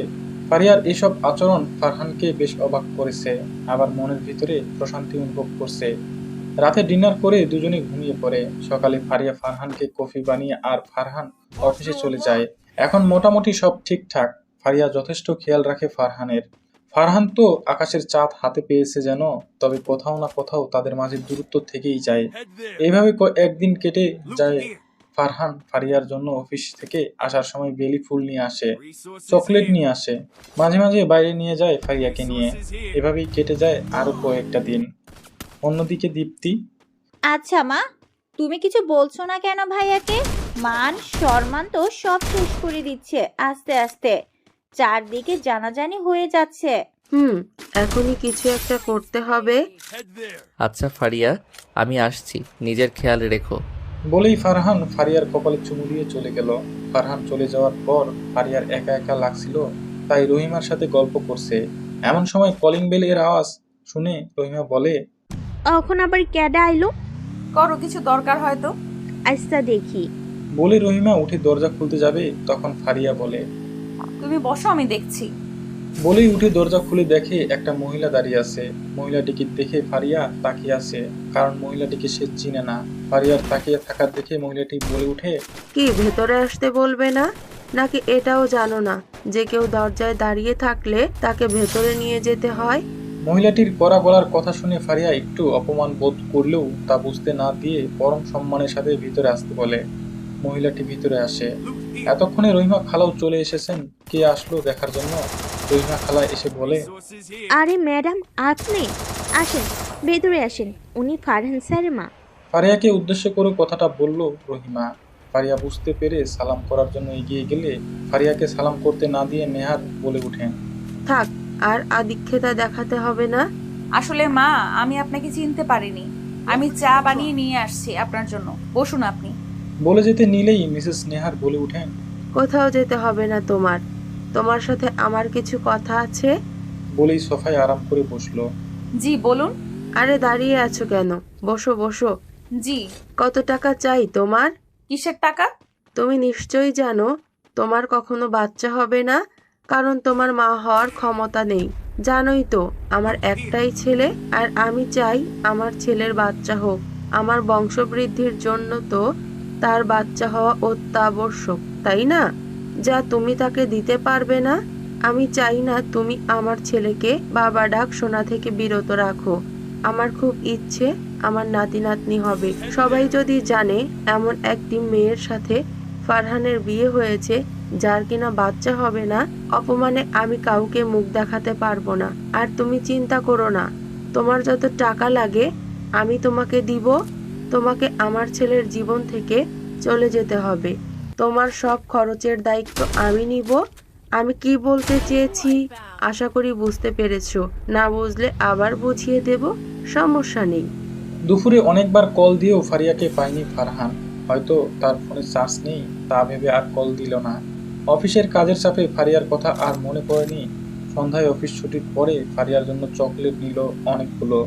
ফারিয়ার এসব আচরণ ফারহানকে বেশ অবাক করেছে, আবার মনের ভিতরে প্রশান্তি অনুভব করছে। রাতে ডিনার করে দুজনে ঘুমিয়ে পড়ে। সকালে ফারিয়া ফারহানকে কফি বানিয়ে আর ফারহান অফিসে চলে যায়। এখন মোটামুটি সব ঠিকঠাক। ফারিয়া যথেষ্ট খেয়াল রাখে ফারহানের। ফারহান তো আকাশের চাঁদ হাতে পেয়েছে যেন, তবে কোথাও না কোথাও তাদের মাঝে দূরত্ব থেকেই যায়। এইভাবে একদিন কেটে যায়। ফারহান ফারিয়ার জন্য অফিস থেকে আসার সময় বেলি ফুল নিয়ে আসে, চকলেট নিয়ে আসে, মাঝে মাঝে বাইরে নিয়ে যায় ফারিয়াকে নিয়ে। এভাবেই কেটে যায় আরো কয়েকটা দিন। অন্যদিকে দীপ্তি। আচ্ছা মা, তুমি কিছু বলছো না কেন ভাইয়াকে? মান সম্মান তো সব শেষ করে দিচ্ছে আস্তে আস্তে। চারদিকে জানাজানি হয়ে যাচ্ছে। এখনই কিছু একটা করতে হবে। আচ্ছা ফারিয়া, আমি আসছি, নিজের খেয়াল রেখো। বলেই ফারহান ফারিয়ার কপালে চুমু দিয়ে চলে গেল। ফারহান চলে যাওয়ার পর ফারিয়ার একা একা লাগছিল, তাই রহিমার সাথে গল্প করছে। এমন সময় কলিং বেল এর আওয়াজ শুনে রহিমা বলে, এখন আবার ক্যাডা আইলো? করো, কিছু দরকার হয়তো। আচ্ছা দেখি। বলে রহিমা উঠে দরজা খুলতে যাবে, তখন ফারিয়া বলে, তুমি বসো, আমি দেখছি। বলেই উঠে দরজা খুলে দেখে একটা মহিলা দাঁড়িয়ে আছে। মহিলাটিকে দেখে ফারিয়া তাকিয়ে আছে, কারণ মহিলাটিকে সে চিনে না। ফারিয়ার তাকিয়ে থাকার দেখে মহিলাটি বলে উঠে, কি ভেতরে আসতে বলবে না? নাকি এটাও জানো না যে কেউ দরজায় দাঁড়িয়ে থাকলে তাকে ভেতরে নিয়ে যেতে হয়? মহিলাটির কড়া গলার কথা শুনে ফারিয়া একটু অপমান বোধ করলেও তা বুঝতে না দিয়ে পরম সম্মানের সাথে ভিতরে আসতে বলে। মহিলাটি ভিতরে আসে। এতক্ষণে রহিমা খালাও চলে এসেছেন। কে আসলো দেখার জন্য। রহিমা খালা এসে বলে, আরে ম্যাডাম, আপনি আসেন, ভেতরে আসেন, উনি ফারহান স্যারের মা। ফারিয়াকে উদ্দেশ্য করে কথাটা বলল রহিমা। ফারিয়া বুঝতে পেরে সালাম করার জন্য এগিয়ে গেলে ফারিয়াকে সালাম করতে না দিয়ে নেহার বলে উঠেন, থাক, আর আদিক্ষেতা দেখাতে হবে না। আসলে মা, আমি আপনাকে চিনতে পারিনি। আমি চা বানিয়ে নিয়ে আসছি আপনার জন্য, বসুন আপনি। বলে যেতে নিলেই মিসেস নেহার বলে উঠেন, কোথাও যেতে হবে না তোমার, তোমার সাথে আমার কিছু কথা আছে। বলেই সোফায় আরাম করে বসলো। জি বলুন। আরে দাঁড়িয়ে আছো কেন, বসো বসো। জি। কত টাকা চাই তোমার? কিসের টাকা? তুমি নিশ্চয়ই জানো তোমার কখনো বাচ্চা হবে না, কারণ তোমার মা হওয়ার ক্ষমতা নেই। জানোই তো আমার একটাই ছেলে, আর আমি চাই আমার ছেলের বাচ্চা হোক। আমার বংশবৃদ্ধির জন্য তো তার বাচ্চা হওয়া অত্যাবশ্যক, তাই না? যা তুমি তাকে দিতে পারবে না। আমি চাই না তুমি আমার ছেলেকে বাবা ডাক শোনা থেকে বিরত রাখো। আমার খুব ইচ্ছে আমার নাতি নাতনি হবে। সবাই যদি জানে এমন একটি মেয়ের সাথে ফারহানের বিয়ে হয়েছে যার কিনা বাচ্চা হবে না, অপমানে আমি কাউকে মুখ দেখাতে পারবো না। আর তুমি চিন্তা করো না, তোমার যত টাকা লাগে আমি তোমাকে দিব। তোমাকে আমার ছেলের জীবন থেকে চলে যেতে হবে। তোমার সব খরচের দায়িত্ব আমি নিব। আমি কি বলতে চেয়েছি আশা করি বুঝতে পেরেছো। না বুঝলে আবার বুঝিয়ে দেব, সমস্যা নেই। দুপুরে অনেকবার কল দিয়েও ফারিয়াকে পায়নি ফারহান। হয়তো তার ফোনে চার্জ নেই, তা ভেবে আর কল দিল না। অফিসের কাজের চাপে ফারিয়ার কথা আর মনে পড়েনি। সন্ধ্যায় অফিস ছুটির পরে ফারিয়ার জন্য চকলেট নিল অনেকগুলো।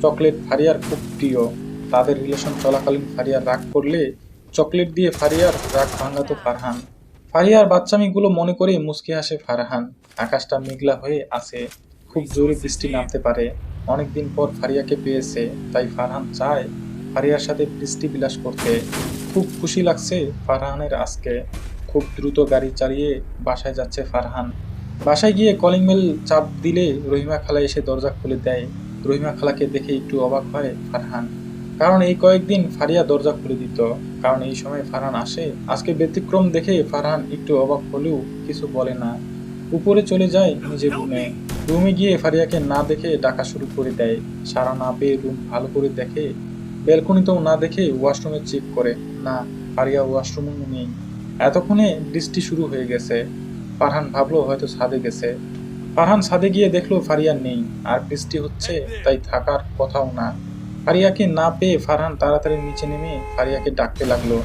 চকলেট ফারিয়ার খুব প্রিয়। তাদের রিলেশন চলাকালীন ফারিয়ার রাগ করলে চকলেট দিয়ে ফারিয়ার রাগ ভাঙাতো ফারহান। ফারিয়ার বাচ্চামিগুলো মনে করে মুচকি হাসে ফারহান। আকাশটা মেঘলা হয়ে আছে, খুব জোরে বৃষ্টি নামতে পারে। অনেকদিন পর ফারিয়াকে পেয়েছে, তাই ফারহান চায় ফারিয়ার সাথে বৃষ্টি বিলাস করতে। খুব খুশি লাগছে ফারহানের আজকে। খুব দ্রুত গাড়ি চালিয়ে বাসায় যাচ্ছে ফারহান। বাসায় গিয়ে কলিং বেল চাপ দিলে রহিমা খালা এসে দরজা খুলে দেয়। রহিমা খালাকে দেখে একটু অবাক হয় ফারহান, কারণ এই কয়েকদিন ফারিয়া দরজা খুলে দিত। কারণ এই সময় ফারহান আসে। আজকে ব্যতিক্রম দেখে ফারহান একটু অবাক হলেও কিছু বলে না। উপরে চলে যায় নিজের রুমে। রুমে গিয়ে ফারিয়াকে না দেখে ডাকা শুরু করে দেয়। সারা না পেয়ে রুম ভালো করে দেখে, ব্যালকনিতেও না দেখে ওয়াশরুমে চেক করে, না, ফারিয়া ওয়াশরুমে নেই। এতক্ষণে বৃষ্টি শুরু হয়ে গেছে। ফারহান ভাবলো হয়তো ছাদে গেছে। ফারহান ছাদে গিয়ে দেখলো ফারিয়া নেই, আর বৃষ্টি হচ্ছে, তাই থাকার কথাও না। ফারিয়াকে না পেয়ে ফারহান তাড়াতাড়ি নিচে নেমে ফারিয়াকে ডাকতে লাগলো।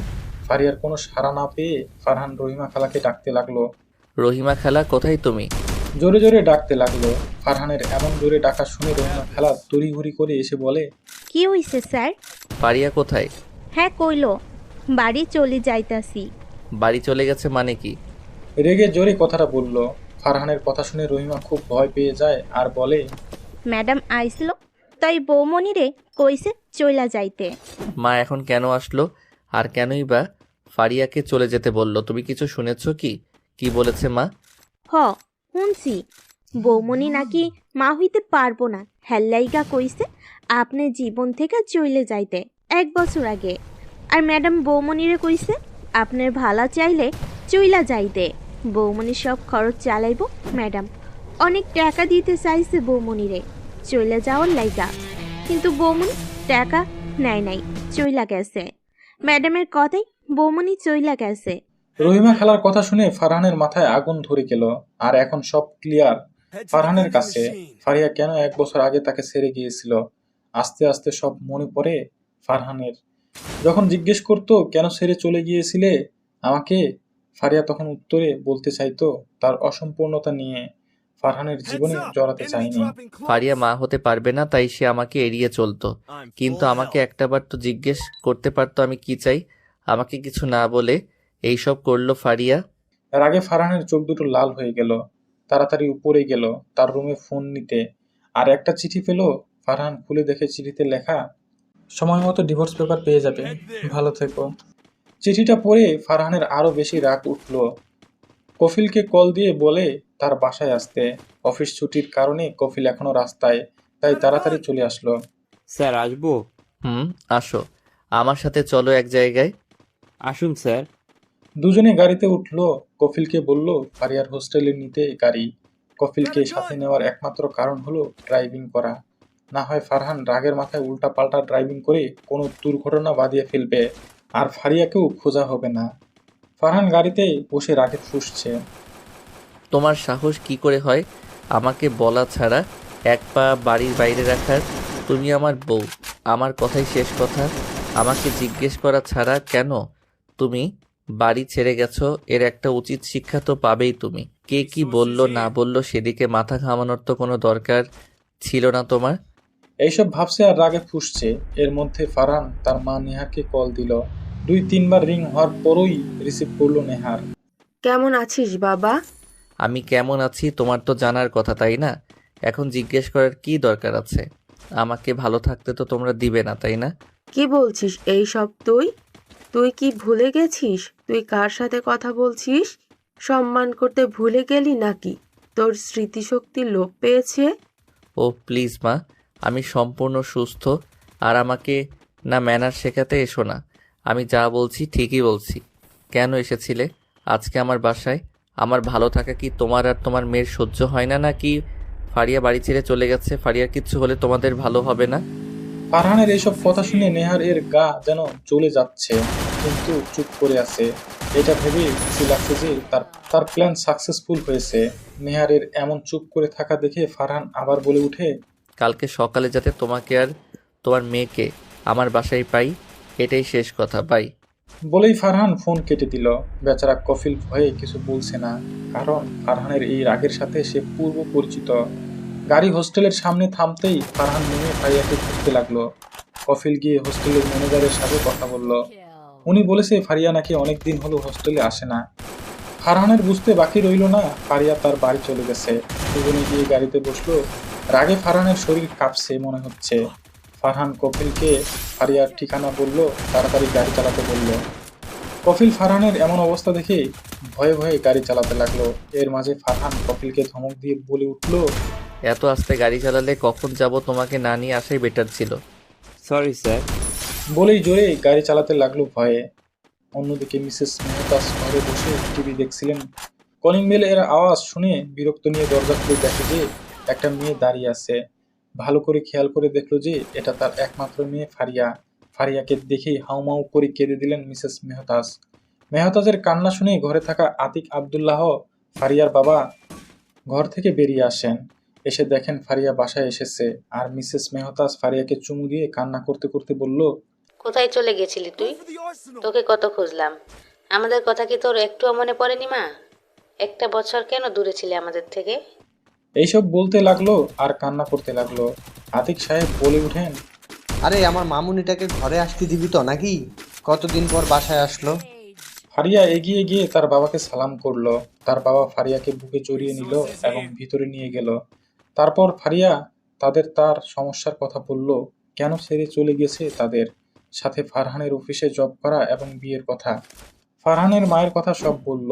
ফারিয়ার কোনো সাড়া না পেয়ে ফারহান রহিমা খালাকে ডাকতে লাগলো। রহিমা খালা, কোথায় তুমি? জোরে জোরে ডাকতে লাগলো। ফারহানের এমন জোরে ডাকা শুনে রহিমা খালা তড়িঘড়ি করে এসে বলে, কি হইছে স্যার? ফারিয়া কোথায়? হ্যাঁ কইলো বাড়ি চলে যাইতাছি। বাড়ি চলে গেছে মানে কি? রেগে জোরে কথাটা বলল। ফারহানের কথা শুনে রহিমা খুব ভয় পেয়ে যায় আর বলে, ম্যাডাম আইসল, তাই বৌমনিরে কইছে চইলা যাইতে। মা এখন কেন আসলো, আর কেনই বা ফারিয়াকে চলে যেতে বললো? তুমি কিছু শুনেছ কি? কি বলেছে মা? হ শুনছি, বৌমনি নাকি মা হইতে পারবো না, হেল্লাইগা কইছে আপনি জীবন থেকে চইলে যাইতে 1 বছর আগে। আর ম্যাডাম বৌমনিরে কইছে আপনার ভালা চাইলে চইলা যাইতে। বৌমনি সব খরচ চালাইব। ম্যাডাম অনেক টাকা দিতে চাইছে বৌমনিরে চইলা যাওয়ার লাইগা, কিন্তু বৌমনি টাকা নেয় নাই, চইলা গেছে। ম্যাডামের কথাই বৌমনি চইলা গেছে। রহিমা খালার কথা শুনে ফারহানের মাথায় আগুন ধরে গেল। আর এখন সব ক্লিয়ার ফারহানের কাছে। ফারিয়া কেন 1 বছর আগে তাকে ছেড়ে গিয়েছিল। আস্তে আস্তে সব মনে পড়ে ফারহানের। যখন জিজ্ঞেস করতো কেন ছেড়ে চলে গিয়েছিলে আমাকে, ফারিয়া তখন উত্তরে বলতে চাইতো তার অসম্পূর্ণতা নিয়ে। ফারহানের জীবনে জড়াতে চায়নি। ফারিয়া মা হতে পারবে না, তাই সে আমাকে এড়িয়ে চলতো। কিন্তু আমাকে একটাবার তো জিজ্ঞেস করতে পারতো আমি কি চাই। আমাকে কিছু না বলে এইসব করলো ফারিয়া। এর আগে ফারহানের চোখ দুটো লাল হয়ে গেল। তাড়াতাড়ি উপরে গেল তার রুমে ফোন নিতে। আর একটা চিঠি পেল। ফারহান খুলে দেখে চিঠিতে লেখা, সময় মতো ডিভোর্স পেপার পেয়ে যাবে, ভালো থেকো। চিঠিটা পড়ে ফারহানের আরো বেশি রাগ উঠল। কফিলকে কল দিয়ে বলে তার বাসায় আসতে। অফিস ছুটির কারণে কফিল এখনো রাস্তায়, তাই তাড়াতাড়ি চলে আসলো। স্যার আসবো? আসো, আমার সাথে চলো এক জায়গায়। আসুন স্যার। দুজনে গাড়িতে উঠলো। কফিলকে বলল ফারিয়ার হোস্টেলে নিতে গাড়ি। কফিলকে সাথে নেওয়ার একমাত্র কারণ হলো ড্রাইভিং করা। না হয় ফারহান রাগের মাথায় উল্টা পাল্টা ড্রাইভিং করে কোনো দুর্ঘটনা বাঁধিয়ে ফেলবে, আর ফারিয়াকেও খোঁজা হবে না। ফারহান গাড়িতে বসে রাগে ফুঁসছে। তোমার সাহস কি করে হয় আমাকে বলা ছাড়া এক পা বাড়ির বাইরে রাখার? তুমি আমার বউ, আমার কথাই শেষ কথা। আমাকে জিজ্ঞেস করা ছাড়া কেন তুমি বাড়ি ছেড়ে গেছো এর একটা উচিত শিক্ষা তো পাবেই তুমি। কে কি বললো না বললো সেদিকে মাথা ঘামানোর তো কোনো দরকার ছিল না তোমার। এইসব ভাবছে আর রাগে ফুঁসছে। এর মধ্যে ফারহান তার মা নেহারকে কল দিল। 2-3 বার রিং হওয়ার পরই রিসিভ করলো নেহার। কেমন আছিস বাবা? আমি কেমন আছি তোমার তো জানার কথা, তাই না? এখন জিজ্ঞেস করার কি দরকার আছে? আমাকে ভালো থাকতে তো তোমরা দিবে না, তাই না? কি বলছিস এই সব? তুই কি ভুলে গেছিস তুই কার সাথে কথা বলছিস? সম্মান করতে ভুলে গেলি নাকি? তোর স্মৃতিশক্তি লোপ পেয়েছে। ও প্লিজ মা, আমি সম্পূর্ণ সুস্থ। আর আমাকে না ম্যানার শেখাতে এসো না। আমি যা বলছি ঠিকই বলছি। কেন এসেছিলে আজকে আমার বাসায়? আমার ভালো থাকা কি তোমার আর তোমার মেয়ের সহ্য হয় না, নাকি ফারিয়া বাড়ি ছেড়ে চলে গেছে, ফারিয়ার কিচ্ছু হলে তোমাদের ভালো হবে না? ফারহানের এইসব কথা শুনে নেহার এর গা যেন চলে যাচ্ছে, কিন্তু চুপ করে আছে। এটা ভেবে খুশি লাগছে যে তার প্ল্যান সাকসেসফুল হয়েছে। নেহারের এমন চুপ করে থাকা দেখে ফারহান আবার বলে উঠে, কালকে সকালে যাতে তোমাকে আর তোমার মেয়েকে আমার বাসায় পাই, এটাই শেষ কথা। বাই। বলেই ফারহান ফোন কেটে দিল। বেচারা কফিল ভয়ে কিছু বলছে না, কারণ ফারহানের এই রাগের সাথে সে পূর্ব পরিচিত। গাড়ি হোস্টেলের সামনে থামতেই ফারহান নেমে ফারিয়াকে খুঁজতে লাগলো। কফিল গিয়ে হোস্টেলের ম্যানেজারের সাথে কথা বলল। উনি বলেছে ফারিয়া নাকি অনেকদিন হলো হোস্টেলে আসে না। ফারহানের বুঝতে বাকি রইল না ফারিয়া তার বাড়ি চলে গেছে। দুজনে গিয়ে গাড়িতে বসলো। রাগে ফারহানের শরীর কাঁপছে মনে হচ্ছে। ফারহান কফিলকে ফারিয়ার ঠিকানা বলল, তাড়াতাড়ি গাড়ি চালাতে বলল। কফিল ফারহানের এমন অবস্থা দেখে ভয়ে ভয়ে গাড়ি চালাতে লাগলো। এর মাঝে ফারহান কফিলকে ধমক দিয়ে বলে উঠল, এত আস্তে গাড়ি চালালে কখন যাব, তোমাকে না নিয়ে আসাই বেটার ছিল। Sorry sir. বলেই জোরে গাড়ি চালাতে লাগলো ভয়ে। অন্যদিকে মিসেস মেহতাজ ঘরে বসে টিভি দেখছিলেন। কলিং বেল এর আওয়াজ শুনে বিরক্ত নিয়ে দরজা খুলে দেখে যে একটা মেয়ে দাঁড়িয়ে আছে। ভালো করে খেয়াল করে দেখলো যে এটা তার একমাত্র মেয়ে ফারিয়া। ফারিয়াকে দেখেই হাউমাউ করে কেঁদে দিলেন মিসেস মেহতাজ। মেহতাজের কান্না শুনে ঘরে থাকা আতিক আব্দুল্লাহ, ফারিয়ার বাবা, ঘর থেকে বেরিয়ে আসেন। এসে দেখেন ফারিয়া বাসায় এসেছে। আর মিসেস মেহতাজ ফারিয়াকে চুমু দিয়ে কান্না করতে করতে বলল, কোথায় চলে গেছিলি তুই? তোকে কত খুঁজলাম। আমাদের কথা কি তোর একটুও মনে পড়েনি মা? একটা বছর কেন দূরে ছিলে আমাদের থেকে? এইসব বলতে লাগলো আর কান্না করতে লাগলো। আতিক সাহেব বলে উঠেন, আরে আমার মামুনিটাকে ঘরে আসতে দিবি তো নাকি? কতদিন পর বাসায় আসলো। ফারিয়া এগিয়ে গিয়ে তার বাবাকে সালাম করলো। তার বাবা ফারিয়াকে বুকে জড়িয়ে নিল এবং ভিতরে নিয়ে গেল। তারপর ফারিয়া তার সমস্যার কথা বলল, কেন ছেড়ে চলে গেছে তাদের সাথে ফারহানের অফিসে জব করা এবং বিয়ের কথা। ফারহানের মায়ের কথা সব বলল।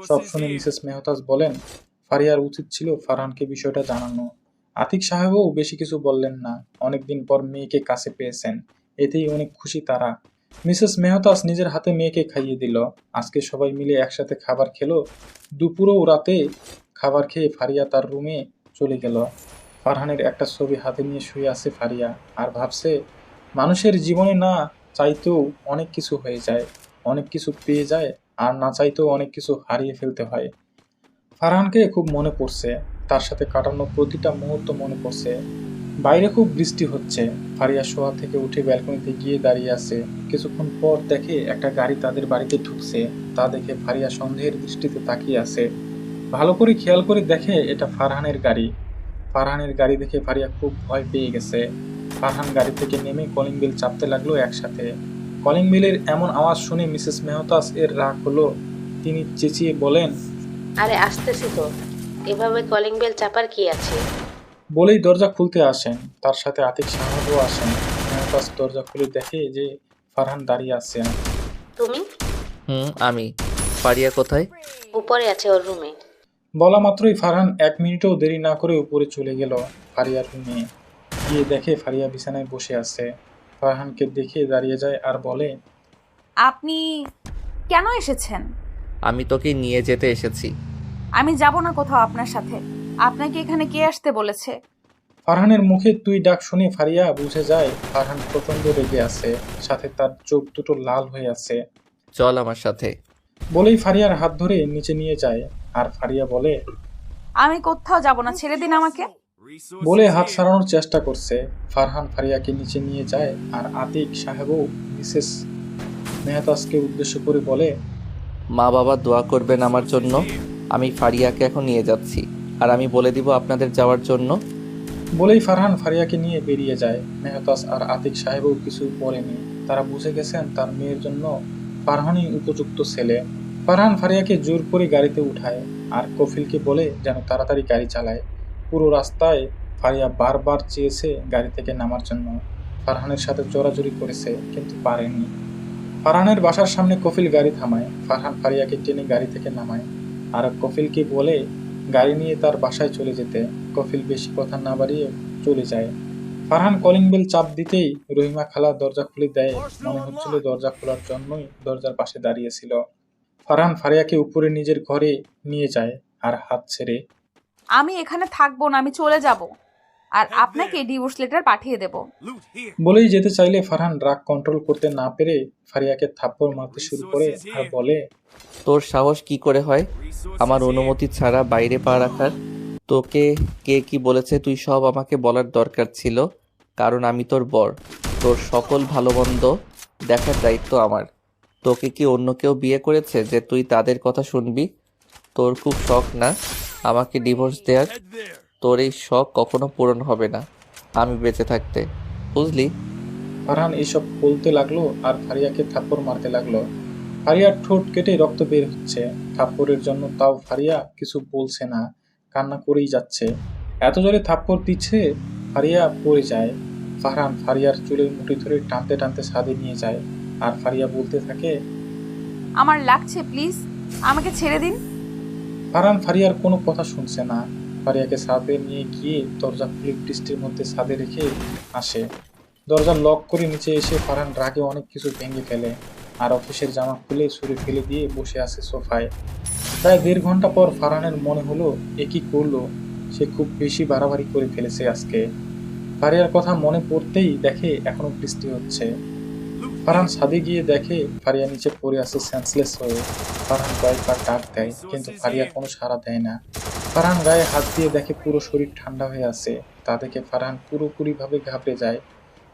সব শুনে মিসেস মেহতাজ বলেন, ফারিয়ার উচিত ছিল ফারহানকে বিষয়টা জানানো। আতিক সাহেবও বেশি কিছু বললেন না। অনেকদিন পর মেয়েকে কাছে পেয়েছেন, এতেই অনেক খুশি তারা। মিসেস মেহতাজ নিজের হাতে মেয়েকে খাইয়ে দিল। আজকে সবাই মিলে একসাথে খাবার খেলো। দুপুরও রাতে খাবার খেয়ে ফারিয়া তার রুমে চলে গেল। ফারহানের একটা ছবি হাতে নিয়ে শুয়ে আছে ফারিয়া, আর ভাবছে মানুষের জীবনে না চাইতেও অনেক কিছু হয়ে যায়, অনেক কিছু পেয়ে যায়, আর না চাইতেও অনেক কিছু হারিয়ে ফেলতে হয়। ফারহানকে খুব মনে পড়ছে, তার সাথে কাটানো প্রতিটা মুহূর্ত মনে পড়ছে। বাইরে খুব বৃষ্টি হচ্ছে। ফারিয়া শোয়া থেকে উঠে ব্যালকনিতে গিয়ে দাঁড়িয়ে আছে। কিছুক্ষণ পর দেখে একটা গাড়ি তাদের বাড়িতে ঢুকছে। তা দেখে ফারিয়া সন্দেহের দৃষ্টিতে তাকিয়ে আছে। ভালো করে খেয়াল করে দেখে এটা ফারহানের গাড়ি। ফারহানের গাড়ি দেখে ফারিয়া খুব ভয় পেয়ে গেছে। ফারহান গাড়ি থেকে নেমে কলিং বেল চাপতে লাগলো একসাথে। কলিং বেলের এমন আওয়াজ শুনে মিসেস মেহতাজ এর রাগ হলো। তিনি চেঁচিয়ে বলেন, আরে আসতেছি তো, এভাবে কলিং বেল চাপার কি আছে? বলেই দরজা খুলতে আসেন। তার সাথে আতিক সাহেবও আসেন। মেহতাজ দরজা খুলে দেখে যে ফারহান দাঁড়িয়ে আছে। তুমি? আমি। ফারিয়া কোথায়? উপরে আছে ওর রুমে। বলা মাত্রই ফারহান 1 মিনিটও দেরি না করে উপরে চলে গেল। ফারিয়ার রুমে গিয়ে দেখে ফারিয়া বিছানায় বসে আছে। ফারহানকে দেখে দাঁড়িয়ে যায় আর বলে, আপনি কেন এসেছেন? আমি তোকে নিয়ে যেতে এসেছি। আমি যাব না কোথাও আপনার সাথে। আপনাকে এখানে কে আসতে বলেছে? ফারহানের মুখে তুই ডাক শুনে ফারিয়া বুঝে যায় ফারহান প্রচন্ড রেগে আছে, সাথে তার চোখ দুটো লাল হয়ে আছে। চল আমার সাথে। বলেই ফারিয়ার হাত ধরে নিচে নিয়ে যায়। আর ফারিয়া বলে, আমি কোথাও যাব না, ছেড়ে দিন আমাকে। বলে হাত সারানোর চেষ্টা করছে। ফারহান ফারিয়াকে নিচে নিয়ে যায় আর আতিক সাহেবও মিসেস মেহতাজকে উদ্দেশ্য করে বলে, মা বাবা দোয়া করবেন আমার জন্য। আমি ফারিয়াকে এখন নিয়ে যাচ্ছি, আর আমি বলে দিব আপনাদের যাওয়ার জন্য। বলেই ফারহান ফারিয়াকে নিয়ে বেরিয়ে যায়। মেহতাজ আর আতিক সাহেবও কিছু বলেনি, তারা বুঝে গেছেন তার মেয়ের জন্য ফারহানই উপযুক্ত ছেলে। ফারহান ফারিয়াকে জোর করে গাড়িতে উঠায় আর কফিলকে বলে যেন তাড়াতাড়ি গাড়ি চালায়। পুরো রাস্তায় ফারিয়া বারবার চেয়েছে গাড়ি থেকে নামার জন্য, ফারহানের সাথে জোরাজুরি করেছে কিন্তু পারেনি। ফারহানের বাসার সামনে কফিল গাড়ি থামায়, ফারহান ফারিয়াকে টেনে গাড়ি থেকে নামায় আর কফিলকে বলে গাড়ি নিয়ে তার বাসায় চলে যেতে। কফিল বেশি কথা না বাড়িয়ে চলে যায়। ফারহান কলিং বেল চাপ দিতেই রহিমা খালা দরজা খুলে দেয়। মনে হচ্ছিল দরজা খোলার জন্যই দরজার পাশে দাঁড়িয়েছিল। ফারহান ফারিয়াকে উপরে নিজের ঘরে নিয়ে যায় আর হাত ছেড়ে, আমি এখানে থাকবো না, আমি চলে যাব আর আপনাকে ডিভোর্স লেটার পাঠিয়ে দেব। বলেই যেতে চাইলে ফারহান রাগ কন্ট্রোল করতে না পেরে ফারিয়াকে থাপ্পড় মারতে শুরু করে আর বলে, তোর সাহস কি করে হয় আমার অনুমতি ছাড়া বাইরে পা রাখার? তোকে কে কি বলেছে তুই সব আমাকে বলার দরকার ছিল, কারণ আমি তোর বর। তোর সকল ভালো মন্দ দেখার দায়িত্ব আমার। তোকে কি অন্য কেউ বিয়ে করেছে যে তুই তাদের কথা শুনবি? তোর খুব শখ না আমাকে ডিভোর্স দেওয়ার? তোর এই শখ কখনো পূরণ হবে না আমি বেঁচে থাকতে, বুঝলি? ফারহান এইসব বলতে লাগলো আর ফারিয়াকে থাপ্পড় মারতে লাগলো। ফারিয়ার ঠোঁট কেটে রক্ত বের হচ্ছে। থাপ্পড়ের জন্য তাও ফারিয়া কিছু বলছে না, কান্না করেই যাচ্ছে। এত জোরে থাপ্পড় দিচ্ছে ফারিয়া পড়ে যায়। ফারহান ফারিয়ার চুলের মুঠি ধরে টানতে টানতে ছাদে নিয়ে যায় আর ফারিয়া বলতে থাকে, আমার লাগছে, প্লিজ আমাকে ছেড়ে দিন। ফারহান ফারিয়ার কোনো কথা শুনছে না। ফারিয়াকে ছাদে নিয়ে গিয়ে দরজা খুলে বৃষ্টির মধ্যে ছাদে রেখে আসে। দরজা লক করে নিচে এসে ফারহান রাগে অনেক কিছু ভেঙে ফেলে আর অফিসের জামা খুলে ছুঁড়ে ফেলে দিয়ে বসে আছে সোফায়। প্রায় 1.5 ঘন্টা পর ফারহানের মনে হলো এ কি করলো, সে খুব বেশি বাড়াবাড়ি করে ফেলেছে আজকে। ফারিয়ার কথা মনে পড়তেই দেখে এখনো বৃষ্টি হচ্ছে। ফারহান ছাদে গিয়ে দেখে ফারিয়া নিচে পড়ে আছে সেন্সলেস হয়ে। ফারহান কয়েকবার ডাক দেয় কিন্তু ফারিয়া কোনো সাড়া দেয় না। ফারহান গায়ে হাত দিয়ে দেখে পুরো শরীর ঠান্ডা হয়ে আছে। তা দেখে ফারহান পুরোপুরিভাবে ঘাবড়ে যায়।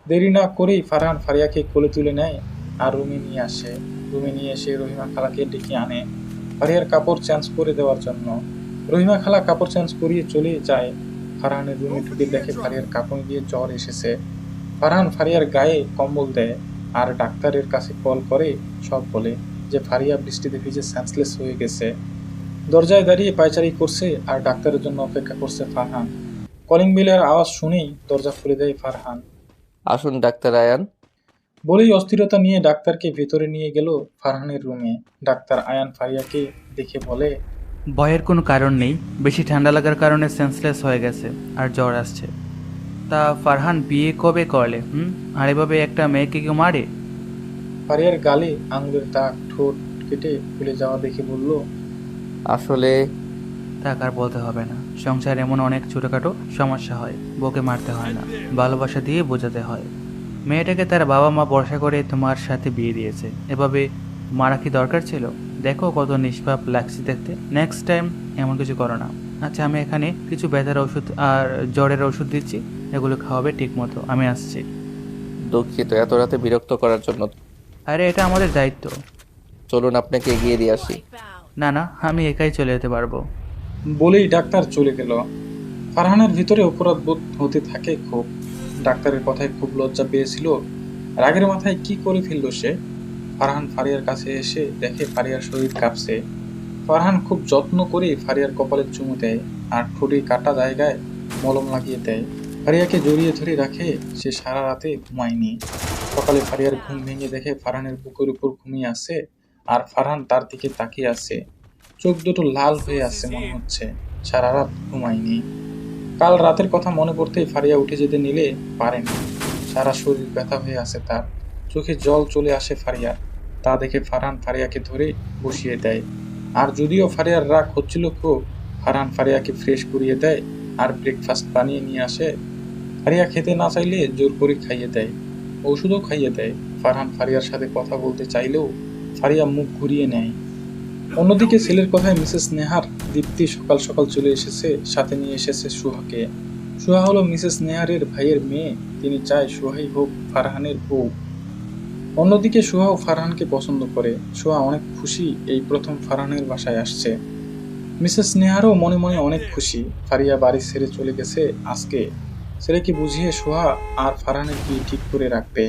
দেরি না করেই ফারহান ফারিয়াকে কোলে তুলে নেয় আর রুমে নিয়ে আসে। রুমে নিয়ে এসে রহিমা খালাকে ডেকে আনে ফারিয়ার কাপড় চেঞ্জ করে দেওয়ার জন্য। রহিমা খালা কাপড় চেঞ্জ করিয়ে চলে যায়। ফারহানের রুমে ঢুকে দেখে ফারিয়ার কাঁপুনি দিয়ে জ্বর এসেছে। ফারহান ফারিয়ার গায়ে কম্বল দেয় আর ডাক্তারের কাছে কল করে সব বলে যে ফারিয়া বৃষ্টিতে ভিজে সেন্সলেস হয়ে গেছে। দরজায় দাঁড়িয়ে পায়চারি করছে আর ডাক্তারের জন্য অপেক্ষা করছে ফারহান। কলিং বেলের আওয়াজ শুনেই দরজা খুলে দেয় ফারহান। আসুন ডাক্তার আয়ান। বলেই অস্থিরতা নিয়ে ডাক্তারকে ভেতরে নিয়ে গেল ফারহানের রুমে। ডাক্তার আয়ান ফারিয়াকে দেখে বলে, ভয়ের কোনো কারণ নেই, বেশি ঠান্ডা লাগার কারণে সেন্সলেস হয়ে গেছে আর জ্বর আসছে। তা ফারহান বিয়ে কবে করলে? আর এভাবে একটা মেয়েকে কেউ মারে? ফারিয়ার গালে আঙুলের দাগ ঠোঁট কেটে ফুলে যাওয়া দেখে বলল, আসলে তাকে আর বলতে হবে না, সংসার এমন অনেক ছোটোখাটো সমস্যা হয়, বউকে মারতে হয় না, ভালোবাসা দিয়ে বোঝাতে হয়। মেয়েটাকে তার বাবা মা ভরসা করে তোমার সাথে বিয়ে দিয়েছে, এভাবে মারা কি দরকার ছিল? দেখো কত নিষ্পাপ লাগছে দেখতে। নেক্সট টাইম এমন কিছু করো না। আচ্ছা, আমি এখানে কিছু ব্যথার ওষুধ আর জ্বরের ওষুধ দিচ্ছি, এগুলো খাওয়াবে ঠিক মতো। আমি আসছি। দুঃখিত এত রাতে বিরক্ত করার জন্য। আরে এটা আমাদের দায়িত্ব। চলুন আপনাকে এগিয়ে দিয়ে আসি। না না, আমি একাই চলে যেতে পারবো। বলেই ডাক্তার চলে গেল। ফারহানের ভিতরে অপরাধ বোধ হতে থাকে খুব। ডাক্তারের কথায় খুব লজ্জা পেয়েছিল। রাগের মাথায় কি করে ফেলল সে। ফারহান ফারিয়ার কাছে এসে দেখে ফারিয়ার শরীর কাঁপছে। ফারহান খুব যত্ন করে ফারিয়ার কপালে চুমু দেয় আর ঠোঁটে কাটা জায়গায় মলম লাগিয়ে দেয়। ফারিয়াকে জড়িয়ে ধরে রাখে। সে সারা রাতে ঘুমায়নি। সকালে ফারিয়ার ঘুম ভেঙে দেখে ফারহানের বুকের উপর ঘুমিয়ে আছে আর ফারহান তার দিকে তাকিয়ে আছে। চোখ দুটো লাল হয়ে আছে, মনে হচ্ছে সারা রাত ঘুমায়নি। কাল রাতের কথা মনে পড়তেই ফারিয়া উঠে যেতে নিলে পারেনি। সারা শরীর ব্যথা হয়ে আছে তার, চোখে জল চলে আসে ফারিয়ার। তা দেখে ফারহান ফারিয়াকে ধরে বসিয়ে দেয়। আর যদিও ফারিয়ার রাগ হচ্ছিল খুব, ফারহান ফারিয়াকে ফ্রেশ করিয়ে দেয় আর ব্রেকফাস্ট বানিয়ে নিয়ে আসে। ফারিয়া খেতে না চাইলে জোর করে খাইয়ে দেয়, ওষুধও খাইয়ে দেয়। ফারহান ফারিয়ার সাথে কথা বলতে চাইলেও ফারিয়া মুখ ঘুরিয়ে নেয়। অন্যদিকে ছেলের কথায় মিসেস নেহার দীপ্তি সকাল সকাল চলে এসেছে, সাথে নিয়ে এসেছে সুহাকে। সুহা হলো মিসেস নেহারের ভাইয়ের মেয়ে। তিনি চায় সুহাই হোক ফারহানের বউ। অন্যদিকে সুহাও ফারহানকে পছন্দ করে। সুহা অনেক খুশি এই প্রথম ফারহানের বাসায় আসছে। মিসেস নেহারও মনে মনে অনেক খুশি। ফারিয়া বাড়ি ছেড়ে চলে গেছে আজকে। ছেলেকে বুঝিয়ে সুহা আর ফারহানের বিয়ে ঠিক করে রাখবে।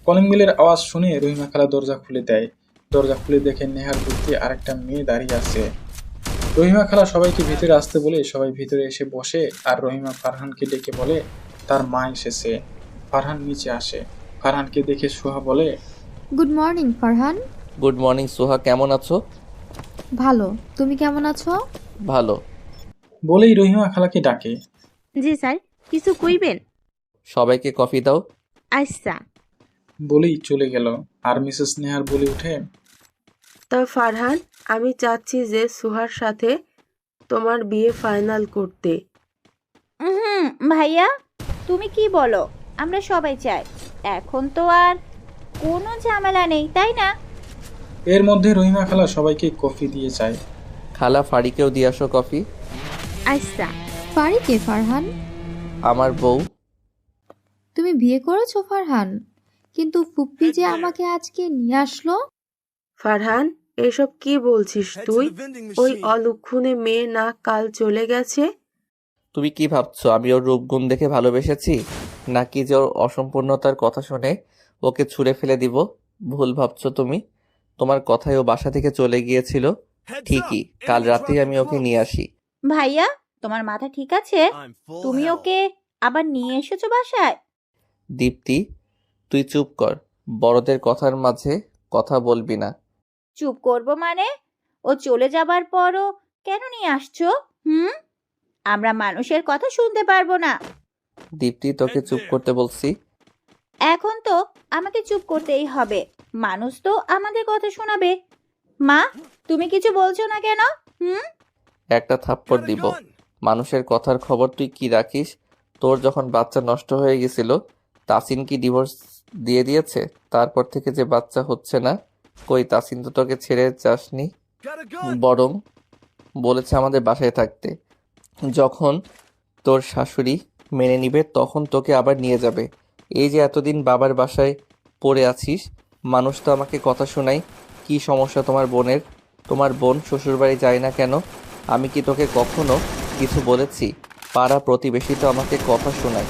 কলিং বেলের আওয়াজ শুনে রহিমা খালা দরজা খুলে দেয়। দরজা খুলে দেখে নেহার বুদ্ধি আরেকটা মেয়ে দাঁড়িয়ে আছে। রহিমা খালা সবাইকে ভিতরে আসতে বলে সবাই ভিতরে এসে বসে, আর রহিমা ফারহানকে ডেকে বলে তার মা এসেছে। ফারহান নিচে আসে। ফারহানকে দেখে সুহা বলে, good morning Farhan. Good morning Soha, কেমন আছো? ভালো, তুমি কেমন আছো? ভালো। বলেই রহিমা খালাকে ডাকে। জি স্যার, কিছু কইবেন? সবাইকে কফি দাও। আচ্ছা। বলেই চলে গেল। আর মিসেস নেহার বলে ওঠে, তা ফারহান, আমি চাচ্ছি যে সুহার সাথে তোমার বিয়ে ফাইনাল করতে। ভাইয়া, তুমি কি বলো? আমরা সবাই চাই। এখন তো আর কোনো ঝামেলা নেই, তাই না? এর মধ্যে রহিমা খালা সবাইকে কফি দিয়ে যায়। খালা ফাড়িকেও দিয়ে আসো কফি। আচ্ছা। পারি কে ফারহান? আমার বউ। তুমি বিয়ে করেছো ফারহান? কিন্তু ফুপ্পি যে আমাকে আজকে নিয়ে আসলো। ফারহান, এসব কি বলছিস তুই? ওই অলক্ষণে মেয়ে না কাল চলে গেছে? তুমি কি ভাবছো আমি ওর রূপগুণ দেখে ভালোবেসেছি, নাকি যে ওর অসম্পূর্ণতার কথা শুনে ওকে ছুঁড়ে ফেলে দিব? ভুল ভাবছো তুমি। তোমার কথায় ও বাসা থেকে চলে গিয়েছিল ঠিকই, কাল রাতেই আমি ওকে নিয়ে আসি। ভাইয়া, তোমার মাথা ঠিক আছে? তুমি ওকে আবার নিয়ে এসেছো বাসায়? দীপ্তি, তুই চুপ কর। বড়দের কথার মাঝে কথা বলবি না। চুপ করবো মানে? ও চলে যাবার পরও কেন নিয়ে আসছো? আমরা মানুষের কথা শুনতে পারবো না। দীপ্তি, তোকে চুপ করতে বলছি। এখন তো আমাকে চুপ করতেই হবে। মানুষ তো আমাদের কথা শোনাবে। মা, তুমি কিছু বলছো না কেন? একটা থাপ্পড় দিব। মানুষের কথার খবর তুই কি রাখিস? তোর যখন বাচ্চা নষ্ট হয়ে গেছিল, তাসিন কি ডিভোর্স দিয়ে দিয়েছে? তারপর থেকে যে বাচ্চা হচ্ছে না, কই তাসিন তো তোকে ছেড়ে যাসনি, বরং বলেছে আমাদের বাসায় থাকতে। যখন তোর শাশুড়ি মেনে নিবে তখন তোকে আবার নিয়ে যাবে। এই যে এতদিন বাবার বাসায় পড়ে আছিস, মানুষ তো আমাকে কথা শোনায়। কি সমস্যা তোমার বোনের? তোমার বোন শ্বশুরবাড়ি যায় না কেন? আমি কি তোকে কখনো কিছু বলেছি? পাড়া প্রতিবেশী তো আমাকে কথা শোনায়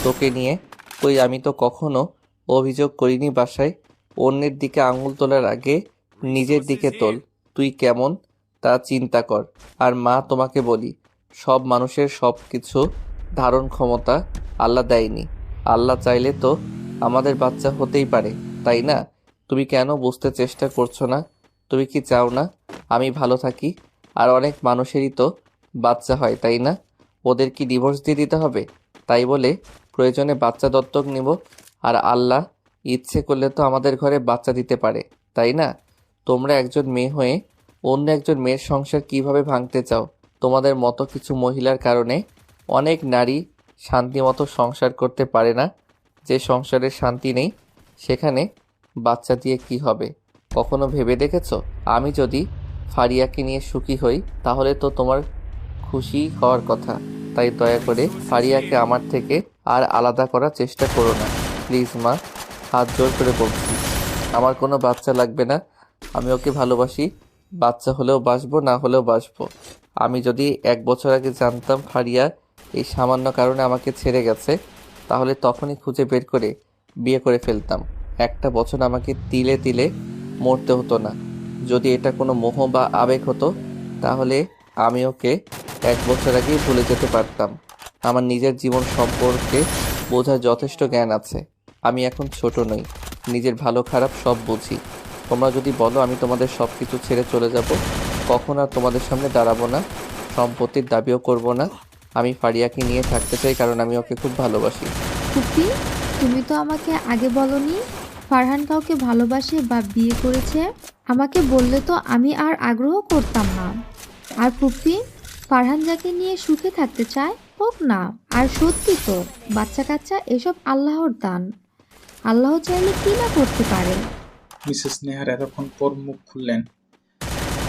তোকে নিয়ে। কই আমি তো কখনো অভিযোগ করিনি বাসায়। অন্যের দিকে আঙুল তোলার আগে নিজের দিকে তোল। তুই কেমন তা চিন্তা কর। আর মা, তোমাকে বলি, সব মানুষের সব কিছু ধারণ ক্ষমতা আল্লাহ দেয়নি। আল্লাহ চাইলে তো আমাদের বাচ্চা হতেই পারে, তাই না? তুমি কেন বুঝতে চেষ্টা করছো না? তুমি কি চাও না আমি ভালো থাকি? আর অনেক মানুষেরই তো বাচ্চা হয়, তাই না? ওদের কি ডিভোর্স দিয়ে দিতে হবে? তাই বলে প্রয়োজনে বাচ্চা দত্তক নিব? আর আল্লাহ ইচ্ছে করলে তো আমাদের ঘরে বাচ্চা দিতে পারে, তাই না? তোমরা একজন মেয়ে হয়ে অন্য একজন মেয়ের সংসার কিভাবে ভাঙতে চাও? তোমাদের মতো কিছু মহিলার কারণে অনেক নারী শান্তিমতো সংসার করতে পারে না। যে সংসারে শান্তি নেই সেখানে বাচ্চা দিয়ে কি হবে? কখনো ভেবে দেখেছো? আমি যদি ফারিয়াকে নিয়ে সুখী হই তাহলে তো তোমার খুশি হওয়ার কথা। তাই দয়া করে ফারিয়াকে আমার থেকে আর আলাদা করার চেষ্টা করো না, প্লিজ মা, হাত জোর করে বলছি। আমার কোনো বাচ্চা লাগবে না। আমি ওকে ভালোবাসি। বাচ্চা হলেও বাসবো, না হলেও বাসবো। আমি যদি 1 বছর আগে জানতাম ফারিয়া এই সামান্য কারণে আমাকে ছেড়ে গেছে, তাহলে তখনই খুঁজে বের করে বিয়ে করে ফেলতাম। 1টা বছর আমাকে তিলে তিলে মরতে হতো না। যদি এটা কোনো মোহ বা আবেগ হতো তাহলে আমি ওকে 1 বছর আগেই ভুলে যেতে পারতাম। আমার নিজের জীবন সম্পর্কে বোঝার যথেষ্ট জ্ঞান আছে। আমি এখন ছোট নই, নিজের ভালো খারাপ সব বুঝি। তোমরা যদি বলো আমি তোমাদের সব কিছু ছেড়ে চলে যাব, কখন আর তোমাদের সামনে দাঁড়াবো না, সম্পত্তির দাবিও করব না। আমি ফারিয়াকে নিয়ে থাকতে চাই কারণ আমি ওকে খুব ভালোবাসি। ফুপ্পি, তুমি তো আমাকে আগে বলনি ফারহান কাউকে ভালোবাসে বা বিয়ে করেছে। আমাকে বললে তো আমি আর আগ্রহ করতাম না। আর ফুপ্পি, ফারহান যাকে নিয়ে সুখে থাকতে চায় হোক না। আর সত্যি তো, বাচ্চা কাচ্চা এসব আল্লাহর দান। আল্লাহ চাইলে কি না করতে পারে। মিসেস নেহার এতক্ষণ পর মুখ খুললেন।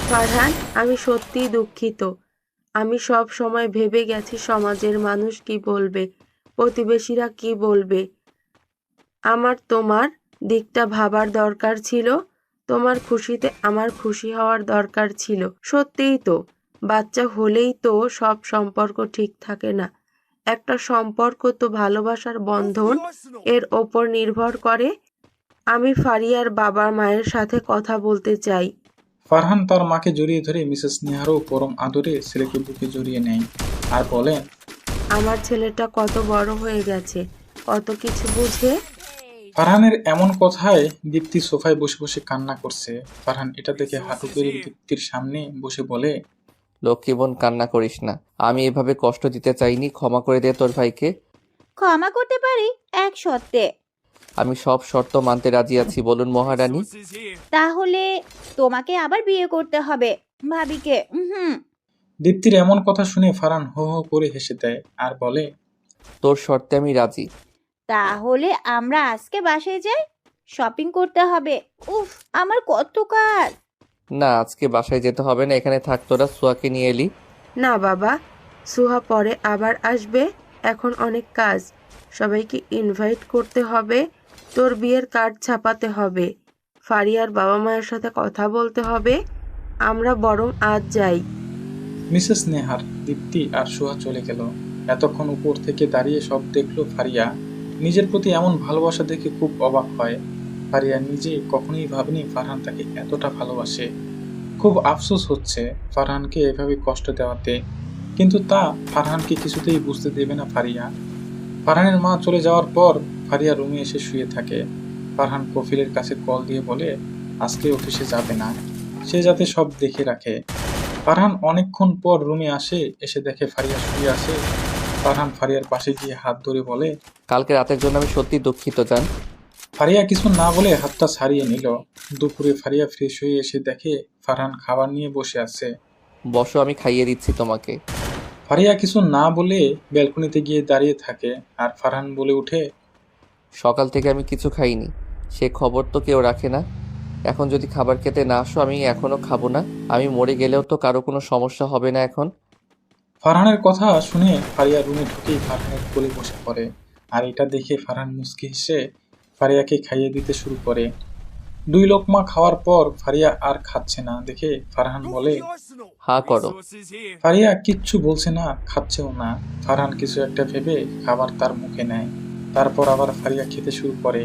ফারহান, আমি সত্যিই দুঃখিত। আমি সব সময় ভেবে গেছি সমাজের মানুষ কি বলবে, প্রতিবেশীরা কি বলবে। আমার তোমার দিকটা ভাবার দরকার ছিল। তোমার খুশিতে আমার খুশি হওয়ার দরকার ছিল। সত্যিই তো, বাচ্চা হলেই তো সব সম্পর্ক ঠিক থাকে না। একটা সম্পর্ক তো ভালোবাসার বন্ধন, এর ওপর নির্ভর করে। আমি ফারিয়ার বাবা মায়ের সাথে কথা বলতে চাই। ফারহান তার মাকে জড়িয়ে ধরে মিসেস নেহারও পরম আদরে ছেলেকে বুকে জড়িয়ে নেয় আর বলেন, আমার ছেলেটা কত বড় হয়ে গেছে, কত কিছু বুঝে। ফারহানের এমন কথায় দীপ্তি সোফায় বসে বসে কান্না করছে। ফারহান এটা দেখে হাঁটু গেড়ে দীপ্তির সামনে বসে বলে, লক্ষ্মী বোন, কান্না করিস না। আমি এভাবে কষ্ট দিতে চাইনি, ক্ষমা করে দে তোর ভাইকে। ক্ষমা করতে পারি এক শর্তে। আমি সব শর্ত মানতে রাজি আছি, বলুন মহারানী। তাহলে তোমাকে আবার বিয়ে করতে হবে ভাবিকে। দীপ্তির এমন কথা শুনে ফারহান হো হো করে হেসে দেয় আর বলে, তোর শর্তে আমি রাজি। তাহলে আমরা আজকে বাসায় যাই, শপিং করতে হবে। উফ, আমার কত কাজ। না, আজকে বাসায় যেতে হবে না, এখানে থাক। তোরা সোয়াকে নিয়ে এলি। না বাবা, সুহা পরে আবার আসবে, এখন অনেক কাজ। সবাইকে ইনভাইট করতে হবে, তোর বিয়ের কার্ড ছাপাতে হবে, ফারিয়ার বাবা মায়ের সাথে কথা বলতে হবে। আমরা বরং আজ যাই। মিসেস নেহার, দীপ্তি আর সোহা চলে গেল। এতক্ষণ উপর থেকে দাঁড়িয়ে সব দেখলো ফারিয়া। নিজের প্রতি এমন ভালোবাসা দেখে খুব অবাক হয়। ফারিয়া নিজে কখনোই ভাবেনি ফারহান তাকে এতটা ভালোবাসে। খুব আফসোস হচ্ছে ফারহানকে এভাবে কষ্ট দেওয়াতে, কিন্তু তা ফারহানকে কিছুতেই বুঝতে দেবে না ফারিয়া। ফারহানের মা চলে যাওয়ার পর ফারিয়া রুমে এসে শুয়ে থাকে। ফারহান কফিলের কাছে কল দিয়ে বলে আজকে অফিসে যাবে না, সে যাতে সব দেখে রাখে। ফারহান অনেকক্ষণ পর রুমে আসে, এসে দেখে ফারিয়া শুয়ে আছে। ফারহান ফারিয়ার পাশে গিয়ে হাত ধরে বলে, কালকে রাতের জন্য আমি সত্যি দুঃখিত জান। ফারিয়া কিছু না বলে হাতটা ছাড়িয়ে নিল। দুপুরে ফারিয়া ফ্রেশ হয়ে এসে দেখে ফারহান খাবার নিয়ে বসে আছে। বসো, আমি খাইয়ে দিচ্ছি তোমাকে। ফারিয়া কিছু না বলে ব্যালকনিতে গিয়ে দাঁড়িয়ে থাকে আর ফারহান বলে উঠে, সকাল থেকে আমি কিছু খাইনি, সে খবর তো কেউ রাখে না। এখন যদি খাবার খেতে না আসো, আমি এখনো খাবো না। আমি মরে গেলেও তো কারো কোনো সমস্যা হবে না এখন। ফারহানের কথা শুনে ফারিয়া রুমে ঢুকেই ফারহানের কোলে বসে পড়ে। আর এটা দেখে ফারহান মুচকি হেসে ফারিয়াকে খাইয়ে দিতে শুরু করে। 2 লোকমা খাওয়ার পর ফারিয়া আর খাচ্ছে না দেখে ফারহান বলে, হা করো। ফারিয়া কিচ্ছু বলছে না, খাচ্ছেও না। ফারহান কিছু একটা ভেবে খাবার তার মুখে নেয়। তারপর আবার ফারিয়া খেতে শুরু করে।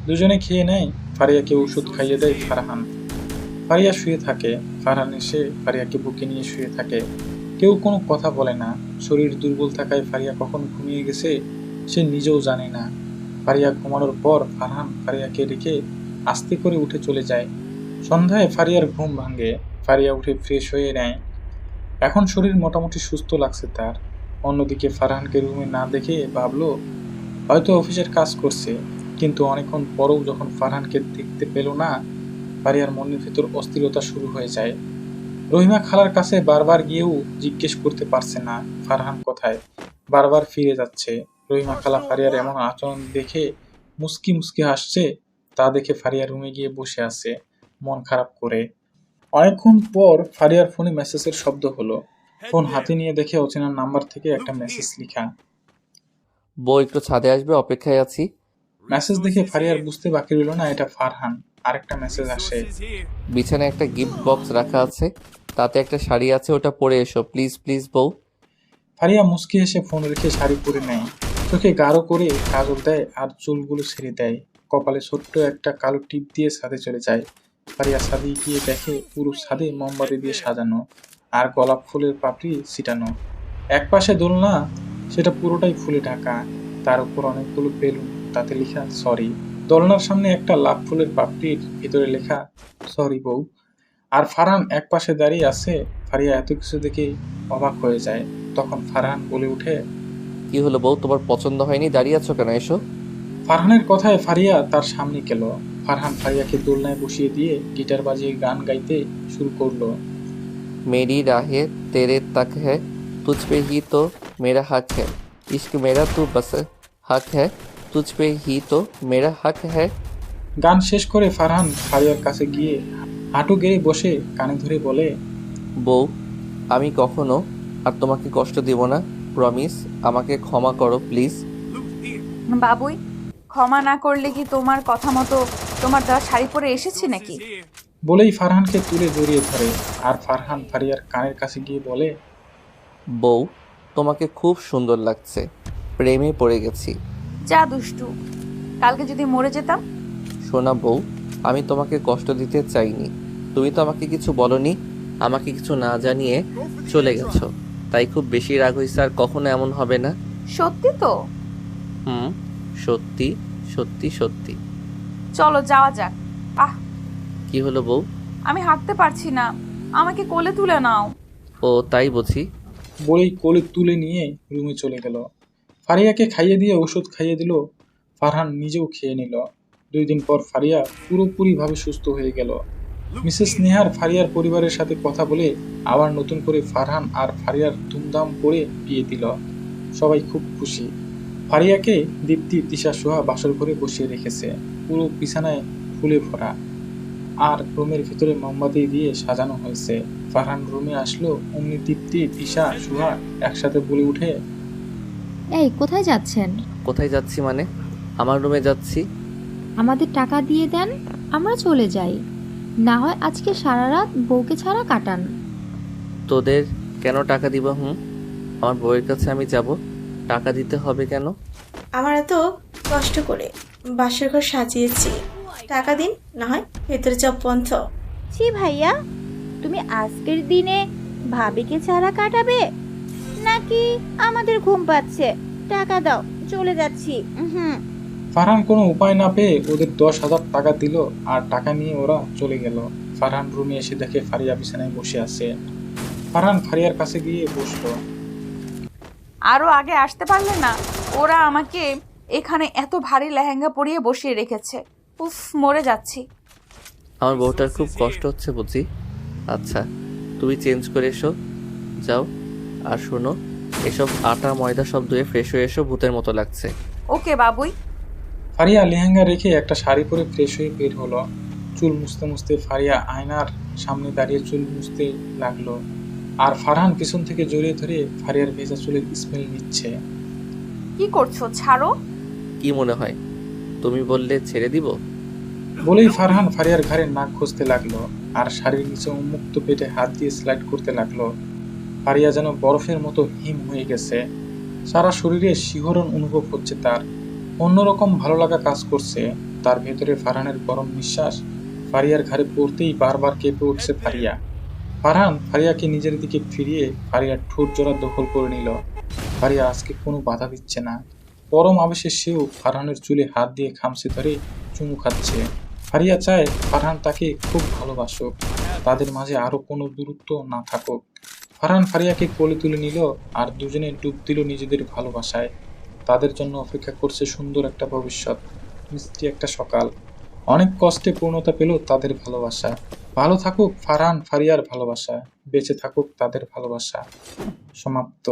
দুজনে খেয়ে নেয়। ফারিয়াকে ওষুধ খাইয়ে দেয় ফারহান। ফারিয়া শুয়ে থাকে। ফারহান এসে ফারিয়াকে বুকে নিয়ে শুয়ে থাকে। কেউ কোনো কথা বলে না। শরীর দুর্বল থাকায় ফারিয়া কখন ঘুমিয়ে গেছে সে নিজেও জানে না। ফারিয়া ঘুমানোর পর ফারহান ফারিয়াকে রেখে আস্তে করে উঠে চলে যায়। সন্ধ্যায় ফারিয়ার ঘুম ভাঙে। ফারিয়া উঠে ফ্রেশ হয়ে নেয়। এখন শরীর মোটামুটি সুস্থ লাগছে তার। অন্যদিকে ফারহানকে রুমে না দেখে ভাবলো হয়তো অফিসের কাজ করছে, কিন্তু অনেকক্ষণ পরেও যখন ফারহানকে দেখতে পেল না, ফারিয়ার মনের ভেতর অস্থিরতা শুরু হয়ে যায়। রহিমা খালার কাছে বারবার গিয়েও জিজ্ঞেস করতে পারছে না ফারহান কোথায়, বারবার ফিরে যাচ্ছে। রহিমা খালা ফারিয়ার এমন আচরণ দেখে মুস্কি মুস্কি হাসছে। তা দেখে ফারিয়া রুমে গিয়ে বসে আছে মন খারাপ করে। অনেকক্ষণ পর ফারিয়ার ফোনে মেসেজের শব্দ হলো। ফোন হাতে নিয়ে দেখে অচেনা নাম্বার থেকে একটা মেসেজ লেখা। বউ একটু ছাদে আসবে, অপেক্ষায় আছি। মেসেজ দেখে ফারিয়ার বুঝতে বাকি রইল না এটা ফারহান। আরেকটা মেসেজ আসে, বিছানায় একটা গিফট বক্স রাখা আছে, তাতে একটা শাড়ি আছে, ওটা পরে এসো প্লিজ প্লিজ বউ। ফারিয়া মুস্কি এসে ফোন রেখে শাড়ি পরে নেয়। চোখে গাঢ় করে কাজল দেয় আর চুলগুলো ছেড়ে দেয়। কপালে ছোট্ট একটা কালো টিপ দিয়ে ছাদে চলে যায়। ফারিয়া ছাদে গিয়ে দেখে পুরো ছাদে মোমবাতি দিয়ে সাজানো আর গোলাপ ফুলের পাপড়ি ছিটানো। এক পাশে দোলনা, সেটা পুরোটাই ফুলে ঢাকা। তার উপর অনেকগুলো বেলুন, তাতে লেখা সরি। দোলনার সামনে একটা লাভ ফুলের পাপড়ির ভিতরে লেখা সরি বউ। আর ফারহান এক পাশে দাঁড়িয়ে আছে। ফারিয়া এত কিছু দেখে অবাক হয়ে যায়। তখন ফারহান বলে উঠে, কি হলো বউ, তোমার পছন্দ হয়নি? দাঁড়িয়ে আছো কেন, এসো। ফারহানের কথায় ফারিয়া তার সামনে গেল। ফারহান ফারিয়াকে দোলনায় বসিয়ে দিয়ে গিটার বাজিয়ে গান গাইতে শুরু করলো। मेरी राहें तेरे तक है, तुझ पे ही तो मेरा हक है, इश्क मेरा तू बस हक है, तुझ पे ही तो मेरा हक है। গান শেষ করে ফারহান ফারিয়ার কাছে গিয়ে হাঁটু গেড়ে বসে কানে ধরে বলে, বউ, আমি কখনো আর তোমাকে কষ্ট দিব না, প্রমিস। আমাকে ক্ষমা করো প্লিজ। বাবুই, ক্ষমা না করলে কি তোমার কথা মতো তোমার দেওয়া শাড়ি পরে এসেছি নাকি? বলেই ফারহানকে তুলে জড়িয়ে ধরে, আর ফারহান ফারিয়ার কানের কাছে গিয়ে বলে, বউ, তোমাকে খুব সুন্দর লাগছে, প্রেমে পড়ে গেছি। যা দুষ্টু, কালকে যদি মরে যেতাম। শোনা বউ, আমি তোমাকে কষ্ট দিতে চাইনি। তুমি তো আমাকে কিছু বলনি, আমাকে কিছু না জানিয়ে চলে গেছো, তাই খুব বেশি রাগ হয়েছে। আর কখনো এমন হবে না। সত্যি তো? সত্যি সত্যি সত্যি। চলো যাওয়া যাক। আহ, কি হলো বউ? আমি হাঁটতে পারছি না, আমাকে কোলে তুলে নাও। ও তাই বুঝি। বলেই কোলে তুলে নিয়ে রুমে চলে গেল। ফারিয়াকে খাইয়ে দিয়ে ওষুধ খাইয়ে দিল, ফারহান নিজেও খেয়ে নিল। 2 দিন পর ফারিয়া পুরোপুরিভাবে সুস্থ হয়ে গেল। মিসেস নেহার ফারিয়ার পরিবারের সাথে কথা বলে আবার নতুন করে ফারহান আর ফারিয়ার ধুমধাম করে বিয়ে দিল। সবাই খুব খুশি। ফারিয়াকে দীপ্তি, তিশা, সোহা বাসর ঘরে বসিয়ে রেখেছে, পুরো বিছানায় ফুলে ভরা, আর রুমের ভিতরে মোমবাতি দিয়ে সাজানো হয়েছে। ফারহান রুমে আসলো, অমনি দীপ্তি, তিশা, সোহা একসাথে বলে উঠে, এই কোথায় যাচ্ছেন? কোথায় যাচ্ছি মানে? আমার রুমে যাচ্ছি। আমাদের টাকা দিয়ে দেন, আমরা চলে যাই। না হয় আজকে সারা রাত বউকে ছাড়া কাটান। তোদের কেন টাকা দিব? আমার বউয়ের কাছে আমি যাব, টাকা দিতে হবে কেন? আমার এত কষ্ট করে বাসর ঘর সাজিয়েছি, টাকা দিন, না হয় ভেতরে যাও বন্ধ। ছি ভাইয়া, তুমি আজকের দিনে ভাবিকে ছাড়া কাটাবে নাকি? আমাদের ঘুম পাচ্ছে, টাকা দাও, চলে যাচ্ছি। ফারহান কোনো উপায় না পেয়ে ওদের 10,000 টাকা দিল, আর টাকা নিয়ে ওরা চলে গেল। ফারহান রুমে এসে দেখে ফারিয়া বিছানায় বসে আছে। ফারহান ফারিয়ার কাছে গিয়ে বসলো। আরো আগে আসতে পারলে না? ওরা আমাকে এখানে এত ভারী লেহেঙ্গা পরিয়ে বসিয়ে রেখেছে। উফ, মরে যাচ্ছি। আমার বউটার খুব কষ্ট হচ্ছে বুঝি। আচ্ছা, তুমি চেঞ্জ করে এসো, যাও। আর শোনো, এসব আটা ময়দা সব ধুয়ে ফ্রেশ হয়ে এসো, ভূতের মতো লাগছে। ওকে বাবুই। ফারিয়া লেহেঙ্গা রেখে একটা শাড়ি পরে ফ্রেশ হয়ে বের হলো। চুল মুছতে মুছতে ফারিয়া আয়নার সামনে দাঁড়িয়ে চুল মুছতে লাগলো, আর ফারহান পিছন থেকে জড়িয়ে ধরে ফারিয়ার ভেজা চুলের স্মেল নিচ্ছে। কি করছো? ছাড়ো। কি মনে হয় তুমি বললে ছেড়ে দিব? বলেই ফারহান ফারিয়ার ঘাড়ে নাক ঘষতে লাগলো, আর শাড়ির নিচে উন্মুক্ত পেটে হাত দিয়ে স্লাইড করতে লাগলো। ফারিয়া যেন বরফের মতো হিম হয়ে গেছে, সারা শরীরে শিহরণ অনুভব হচ্ছে তার। অন্যরকম ভালো লাগা কাজ করছে তার ভেতরে। ফারহানের গরম নিঃশ্বাস ফারিয়ার ঘাড়ে পড়তেই বারবার কেঁপে উঠছে ফারিয়া। ফারহান ফারিয়াকে নিজের দিকে ফিরিয়ে ফারিয়ার ঠোঁট জোড়া দখল করে নিল। ফারিয়া আজকে কোনো বাধা দিচ্ছে না। পরম আবেশে সেও ফারহানের চুলে হাত দিয়ে খামচে ধরে চুমু খাচ্ছে। ফারিয়া চায় ফারহান তাকে খুব ভালোবাসুক, তাদের মাঝে আরো কোনো দূরত্ব না থাকুক। ফারহান ফারিয়াকে কোলে তুলে নিল, আর দুজনে ডুব দিল নিজেদের ভালোবাসায়। তাদের জন্য অপেক্ষা করছে সুন্দর একটা ভবিষ্যৎ, মিষ্টি একটা সকাল। অনেক কষ্টে পূর্ণতা পেল তাদের ভালোবাসা। ভালো থাকুক ফারহান ফারিয়ার ভালোবাসা, বেঁচে থাকুক তাদের ভালোবাসা। সমাপ্ত।